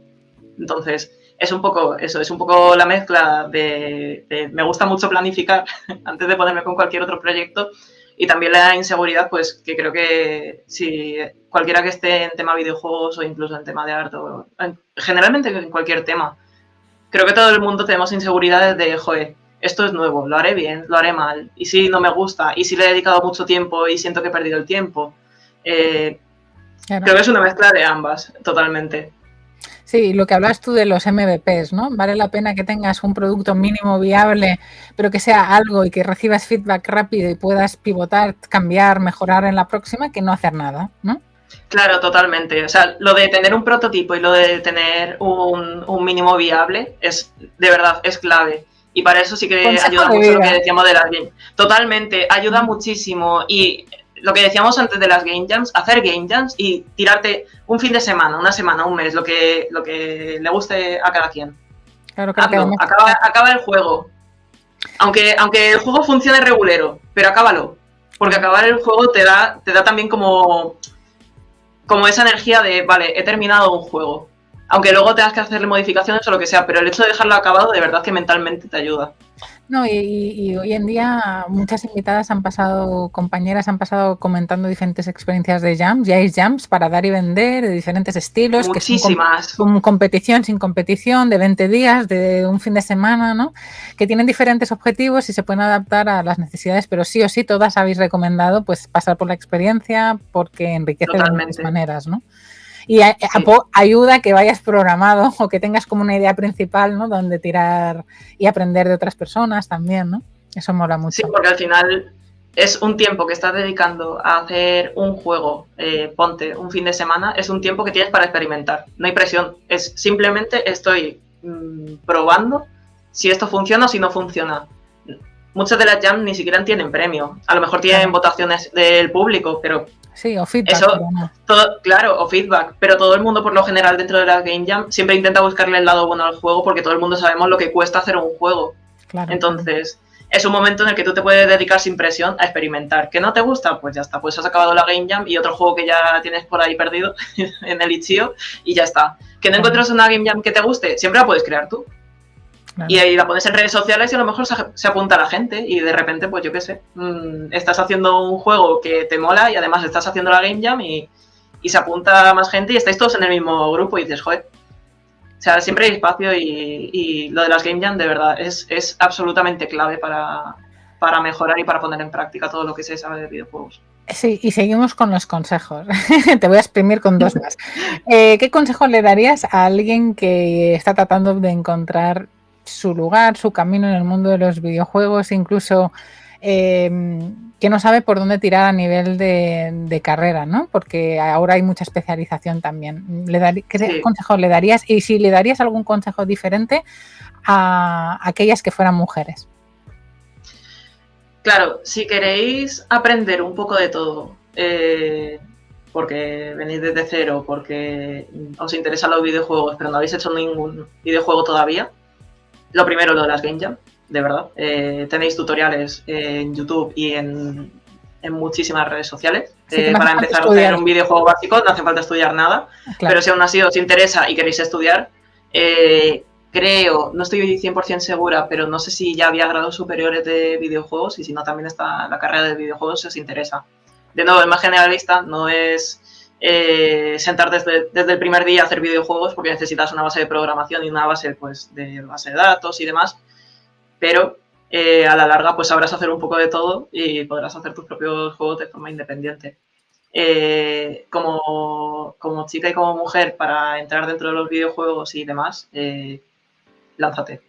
Entonces, es un poco eso, es un poco la mezcla de me gusta mucho planificar antes de ponerme con cualquier otro proyecto y también la inseguridad, pues que creo que si cualquiera que esté en tema videojuegos o incluso en tema de arte, o generalmente en cualquier tema, creo que todo el mundo tenemos inseguridades de, joder, esto es nuevo, lo haré bien, lo haré mal, y si no me gusta, y si le he dedicado mucho tiempo y siento que he perdido el tiempo. Claro. Creo que es una mezcla de ambas, totalmente. Sí, lo que hablas tú de los MVPs, ¿no? Vale la pena que tengas un producto mínimo viable, pero que sea algo y que recibas feedback rápido y puedas pivotar, cambiar, mejorar en la próxima, que no hacer nada, ¿no? Claro, totalmente. O sea, lo de tener un prototipo y lo de tener un mínimo viable es, de verdad, es clave. Y para eso sí que ayuda mucho lo que decíamos de las games. Totalmente, ayuda muchísimo. Y lo que decíamos antes de las game jams, hacer game jams y tirarte un fin de semana, una semana, un mes, lo que le guste a cada quien. Claro, hazlo, acaba el juego. Aunque el juego funcione regulero, pero acábalo. Porque acabar el juego te da también como esa energía de, vale, he terminado un juego. Aunque luego tengas que hacerle modificaciones o lo que sea, pero el hecho de dejarlo acabado de verdad que mentalmente te ayuda. No, y hoy en día muchas invitadas compañeras han pasado comentando diferentes experiencias de jams, y hay jams para dar y vender de diferentes estilos. Muchísimas. Que son con competición, sin competición, de 20 días, de un fin de semana, ¿no? Que tienen diferentes objetivos y se pueden adaptar a las necesidades, pero sí o sí todas habéis recomendado pues pasar por la experiencia porque enriquece de muchas maneras, ¿no? Y ayuda a que vayas programado o que tengas como una idea principal, ¿no? Donde tirar y aprender de otras personas también, ¿no? Eso mola Sí, mucho. porque al final es un tiempo que estás dedicando a hacer un juego, ponte un fin de semana, es un tiempo que tienes para experimentar. No hay presión, es simplemente estoy probando si esto funciona o si no funciona. Muchas de las jams ni siquiera tienen premio. A lo mejor tienen Claro. votaciones del público, pero Sí, o feedback, eso, pero no. todo, claro, o feedback. Pero todo el mundo, por lo general, dentro de la Game Jam, siempre intenta buscarle el lado bueno al juego porque todo el mundo sabemos lo que cuesta hacer un juego. Claro, claro. Entonces, es un momento en el que tú te puedes dedicar sin presión a experimentar. ¿Que no te gusta? Pues ya está, pues has acabado la Game Jam y otro juego que ya tienes por ahí perdido en el itch.io y ya está. ¿Que no Claro, encuentras una Game Jam que te guste? Siempre la puedes crear tú. Y claro. ahí la pones en redes sociales y a lo mejor se apunta la gente y de repente, pues yo qué sé, estás haciendo un juego que te mola y además estás haciendo la Game Jam y se apunta más gente y estáis todos en el mismo grupo y dices, joder, o sea, siempre hay espacio y lo de las Game Jam de verdad es absolutamente clave para mejorar y para poner en práctica todo lo que se sabe de videojuegos. Sí, y seguimos con los consejos. Te voy a exprimir con dos más. ¿Qué consejo le darías a alguien que está tratando de encontrar su lugar, su camino en el mundo de los videojuegos, incluso que no sabe por dónde tirar a nivel de carrera, ¿no? Porque ahora hay mucha especialización también. ¿Qué consejo le darías? Y si le darías algún consejo diferente a aquellas que fueran mujeres. Claro, si queréis aprender un poco de todo, porque venís desde cero, porque os interesan los videojuegos, pero no habéis hecho ningún videojuego todavía, lo primero, lo de las Game Jam, de verdad. Tenéis tutoriales en YouTube y en muchísimas redes sociales. Para empezar a hacer un videojuego básico no hace falta estudiar nada, claro. Pero si aún así os interesa y queréis estudiar, creo, no estoy 100% segura, pero no sé si ya había grados superiores de videojuegos y si no también está la carrera de videojuegos si os interesa. De nuevo, es más generalista, no es sentar desde el primer día a hacer videojuegos porque necesitas una base de programación y una base, pues, de base de datos y demás, pero a la larga pues sabrás hacer un poco de todo y podrás hacer tus propios juegos de forma independiente. Como chica y como mujer, para entrar dentro de los videojuegos y demás, lánzate.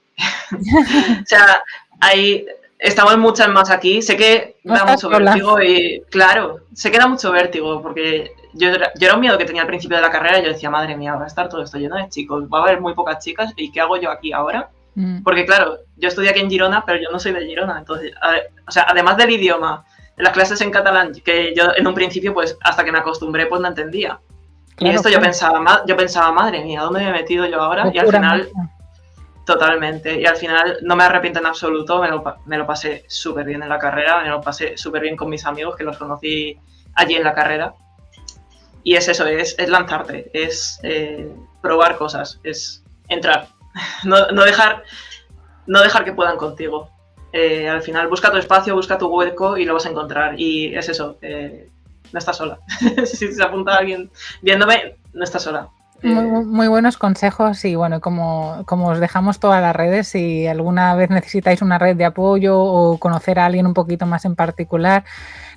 O sea, estamos muchas más aquí. Sé que da mucho vértigo y, claro, sé que da mucho vértigo porque yo era un miedo que tenía al principio de la carrera y yo decía, madre mía, va a estar todo esto lleno de chicos, va a haber muy pocas chicas y ¿qué hago yo aquí ahora? Porque, claro, yo estudié aquí en Girona, pero yo no soy de Girona. Entonces, o sea, además del idioma, de las clases en catalán, que yo en un principio, pues hasta que me acostumbré, pues no entendía. Claro, y esto yo pensaba, madre mía, ¿dónde me he metido yo ahora? Y al final, totalmente. Y al final no me arrepiento en absoluto, me lo pasé súper bien en la carrera, me lo pasé súper bien con mis amigos, que los conocí allí en la carrera. Y es eso, es lanzarte, es probar cosas, es entrar. No dejar que puedan contigo. Al final busca tu espacio, busca tu hueco y lo vas a encontrar. Y es eso, no estás sola. Si se apunta alguien viéndome, no estás sola. Muy buenos consejos y bueno, como os dejamos todas las redes, si alguna vez necesitáis una red de apoyo o conocer a alguien un poquito más en particular,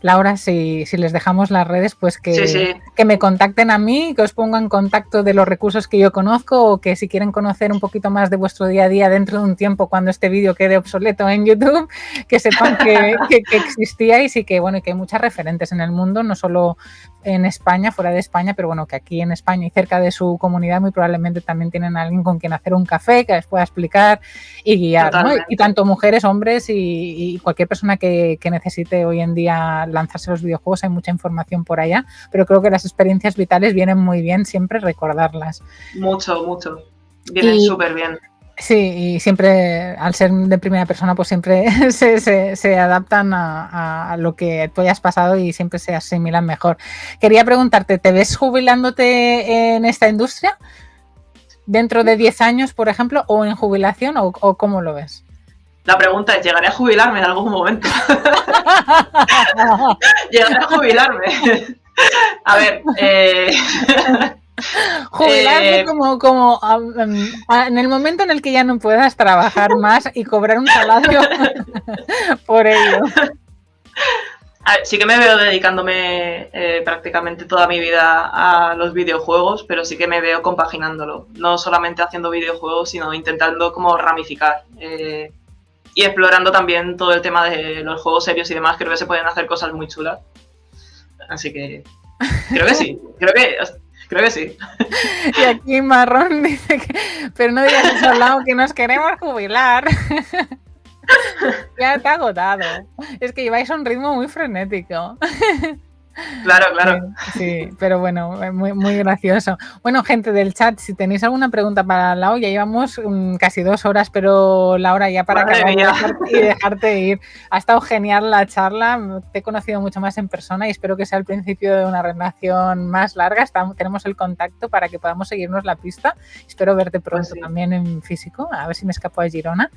Laura, si les dejamos las redes, pues que me contacten a mí, que os ponga en contacto de los recursos que yo conozco o que si quieren conocer un poquito más de vuestro día a día dentro de un tiempo cuando este vídeo quede obsoleto en YouTube, que sepan que existíais y que bueno, que hay muchas referentes en el mundo, no solo en España, fuera de España, pero bueno, que aquí en España y cerca de su comunidad muy probablemente también tienen a alguien con quien hacer un café, que les pueda explicar y guiar, ¿no? Y tanto mujeres, hombres y cualquier persona que necesite hoy en día lanzarse a los videojuegos, hay mucha información por allá, pero creo que las experiencias vitales vienen muy bien siempre recordarlas. Mucho. Vienen súper bien. Sí, y siempre, al ser de primera persona, pues siempre se adaptan a lo que tú hayas pasado y siempre se asimilan mejor. Quería preguntarte, ¿te ves jubilándote en esta industria? ¿Dentro de 10 años, por ejemplo, o en jubilación, o cómo lo ves? La pregunta es, ¿llegaré a jubilarme en algún momento? ¿Llegaré a jubilarme? A ver, jubilarme como en el momento en el que ya no puedas trabajar más y cobrar un salario por ello. A ver, sí que me veo dedicándome prácticamente toda mi vida a los videojuegos, pero sí que me veo compaginándolo. No solamente haciendo videojuegos, sino intentando como ramificar. y explorando también todo el tema de los juegos serios y demás. Creo que se pueden hacer cosas muy chulas. Así que creo que sí, creo que sí. Y aquí Marrón dice que, pero no digas eso, Lau, que nos queremos jubilar. Ya te ha agotado. Es que lleváis un ritmo muy frenético. Claro, claro. Sí, pero bueno, muy gracioso. Bueno, gente del chat, si tenéis alguna pregunta para Lau, ya llevamos casi 2 horas, pero Laura, ya para acabar y dejarte ir. Ha estado genial la charla, te he conocido mucho más en persona y espero que sea el principio de una relación más larga. Tenemos el contacto para que podamos seguirnos la pista. Espero verte pronto también en físico, a ver si me escapo a Girona.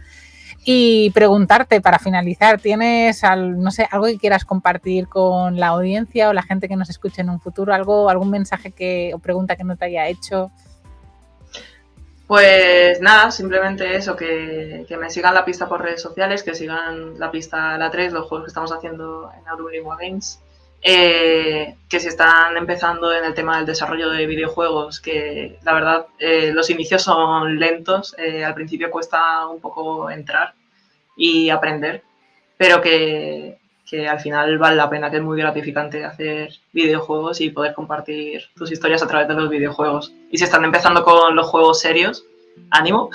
Y preguntarte, para finalizar, ¿tienes no sé, algo que quieras compartir con la audiencia o la gente que nos escuche en un futuro? ¿Algún mensaje o pregunta que no te haya hecho? Pues nada, simplemente eso, que me sigan la pista por redes sociales, que sigan la pista La 3, los juegos que estamos haciendo en Aurulingua Games, que si están empezando en el tema del desarrollo de videojuegos, que la verdad los inicios son lentos, al principio cuesta un poco entrar y aprender, pero que al final vale la pena, que es muy gratificante hacer videojuegos y poder compartir tus historias a través de los videojuegos. Y si están empezando con los juegos serios, ánimo.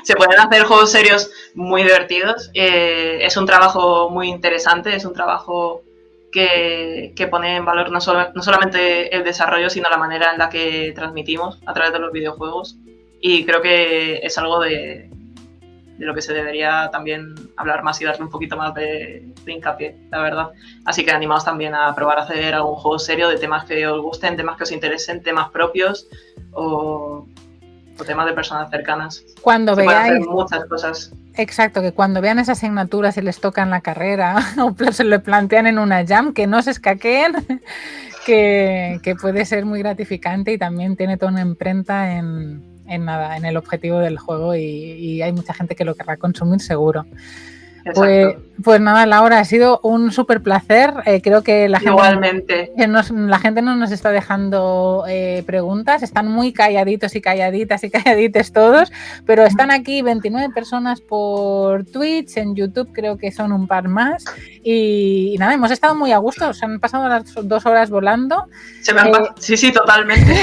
Se pueden hacer juegos serios muy divertidos. Es un trabajo muy interesante, es un trabajo que pone en valor no solamente el desarrollo, sino la manera en la que transmitimos a través de los videojuegos. Y creo que es algo de lo que se debería también hablar más y darle un poquito más de hincapié, la verdad. Así que animaos también a probar a hacer algún juego serio de temas que os gusten, temas que os interesen, temas propios o temas de personas cercanas. Cuando se veáis pueden hacer muchas cosas. Exacto, que cuando vean esa asignatura si les toca en la carrera o se lo plantean en una jam, que no se escaqueen, que puede ser muy gratificante y también tiene toda una imprenta en el objetivo del juego y hay mucha gente que lo querrá consumir seguro. Pues nada, Laura, ha sido un súper placer. Creo que la gente no nos está dejando preguntas. Están muy calladitos y calladitas y calladites todos, pero están aquí 29 personas por Twitch, en YouTube creo que son un par más. Y nada, hemos estado muy a gusto. Se han pasado las 2 horas volando. Sí, totalmente.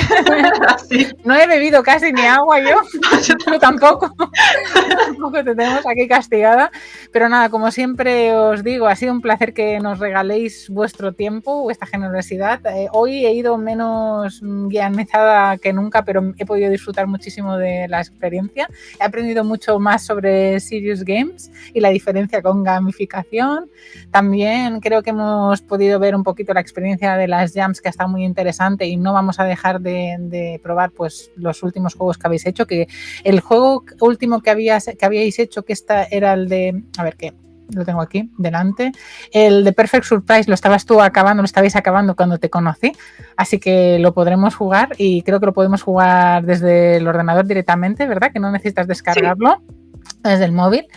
Sí. No he bebido casi ni agua yo. Yo tampoco. Tampoco te tenemos aquí castigada. Pero nada, como siempre os digo, ha sido un placer que nos regaléis vuestro tiempo, vuestra generosidad. Hoy he ido menos guionizada que nunca, pero he podido disfrutar muchísimo de la experiencia. He aprendido mucho más sobre Serious Games y la diferencia con gamificación. También creo que hemos podido ver un poquito la experiencia de las jams, que ha estado muy interesante, y no vamos a dejar de probar pues los últimos juegos que habéis hecho, que el juego último que habíais hecho, que era el de... A ver qué, lo tengo aquí delante. El de Perfect Surprise lo estabais acabando cuando te conocí, así que lo podremos jugar y creo que lo podemos jugar desde el ordenador directamente, ¿verdad? Que no necesitas descargarlo desde el móvil.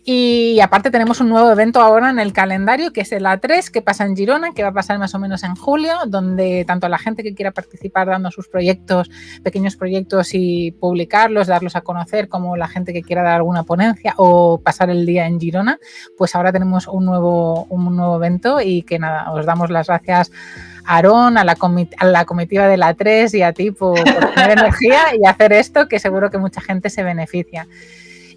Y aparte tenemos un nuevo evento ahora en el calendario, que es el A3, que pasa en Girona, que va a pasar más o menos en julio, donde tanto la gente que quiera participar dando sus proyectos, pequeños proyectos y publicarlos, darlos a conocer, como la gente que quiera dar alguna ponencia o pasar el día en Girona, pues ahora tenemos un nuevo evento y que nada, os damos las gracias a Aarón, a la comitiva de la 3 y a ti por tener energía y hacer esto, que seguro que mucha gente se beneficia.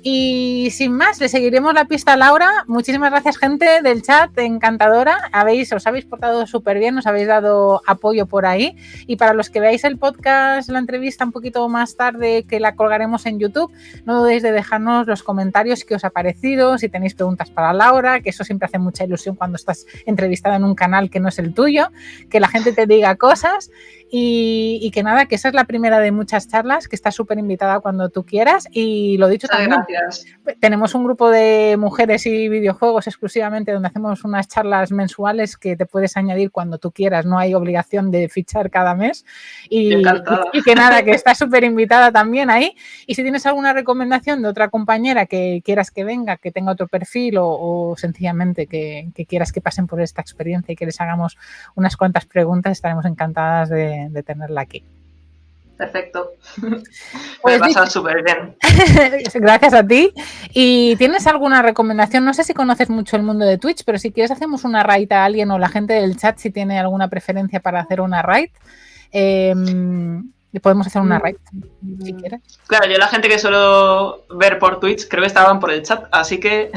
Y sin más, le seguiremos la pista a Laura. Muchísimas gracias, gente del chat, encantadora. Os habéis portado súper bien, os habéis dado apoyo por ahí. Y para los que veáis el podcast, la entrevista un poquito más tarde, que la colgaremos en YouTube, no dudéis de dejarnos los comentarios qué os ha parecido, si tenéis preguntas para Laura, que eso siempre hace mucha ilusión cuando estás entrevistada en un canal que no es el tuyo, que la gente te diga cosas. Y que nada, que esa es la primera de muchas charlas, que estás súper invitada cuando tú quieras. Y lo dicho también, gracias. Tenemos un grupo de mujeres y videojuegos exclusivamente donde hacemos unas charlas mensuales que te puedes añadir cuando tú quieras, no hay obligación de fichar cada mes. Y que nada, que estás súper invitada también ahí. Y si tienes alguna recomendación de otra compañera que quieras que venga, que tenga otro perfil o sencillamente que quieras que pasen por esta experiencia y que les hagamos unas cuantas preguntas, estaremos encantadas de tenerla aquí. Perfecto. Pues Me he pasado súper bien. Gracias a ti. ¿Y tienes alguna recomendación? No sé si conoces mucho el mundo de Twitch, pero si quieres hacemos una raid a alguien o la gente del chat si tiene alguna preferencia para hacer una raid. Podemos hacer una raid si quieres. Claro, yo la gente que suelo ver por Twitch creo que estaban por el chat, así que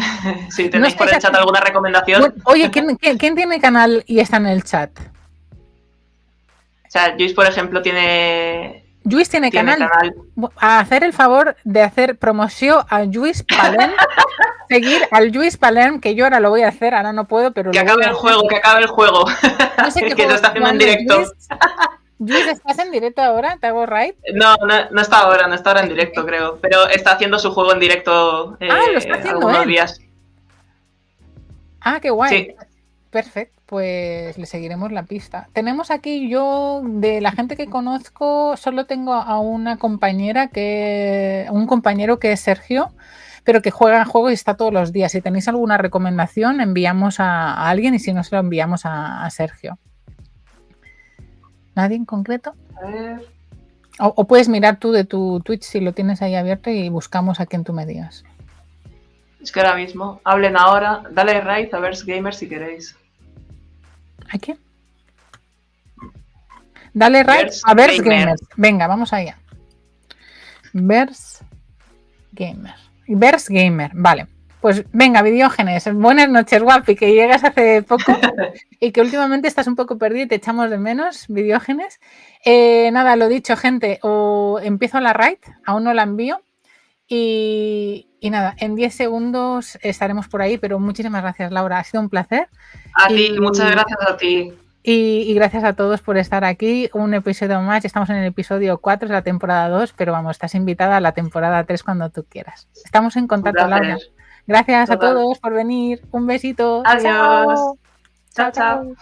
si tenéis por el chat alguna recomendación. Bueno, oye, ¿quién tiene canal y está en el chat? O sea, Luis, por ejemplo, tiene canal. A hacer el favor de hacer promoción a Lluís Palem. Seguir al Lluís Palem, que yo ahora lo voy a hacer, ahora no puedo, pero que acabe el juego, que acabe el juego. No sé qué que lo está haciendo en directo. Lluís, ¿estás en directo ahora? ¿Te hago raid? No está ahora, en directo, creo. Pero está haciendo su juego en directo lo está haciendo algunos días. Ah, qué guay. Sí. Perfecto, pues le seguiremos la pista. Tenemos aquí, yo de la gente que conozco, solo tengo a una compañera un compañero que es Sergio, pero que juega en juego y está todos los días. Si tenéis alguna recomendación, enviamos a alguien y si no, se lo enviamos a Sergio. ¿Nadie en concreto? A ver. O puedes mirar tú de tu Twitch si lo tienes ahí abierto y buscamos a quien tú me digas. Es que ahora mismo, hablen ahora, dale raid a Verse Gamer si queréis. ¿A quién? Dale raid a Verse Gamer. Venga, vamos allá. Verse Gamer, vale. Pues venga, Videógenes, buenas noches, guapi, que llegas hace poco y que últimamente estás un poco perdido y te echamos de menos, Videógenes. Nada, lo dicho, gente, o empiezo la raid, aún no la envío. Y nada, en 10 segundos estaremos por ahí, pero muchísimas gracias, Laura, ha sido un placer. A ti, muchas gracias a ti. Y gracias a todos por estar aquí. Un episodio más, estamos en el episodio 4 de la temporada 2, pero vamos, estás invitada a la temporada 3 cuando tú quieras. Estamos en contacto, Laura. Gracias a todos por venir. Un besito. Adiós. Chao, chao.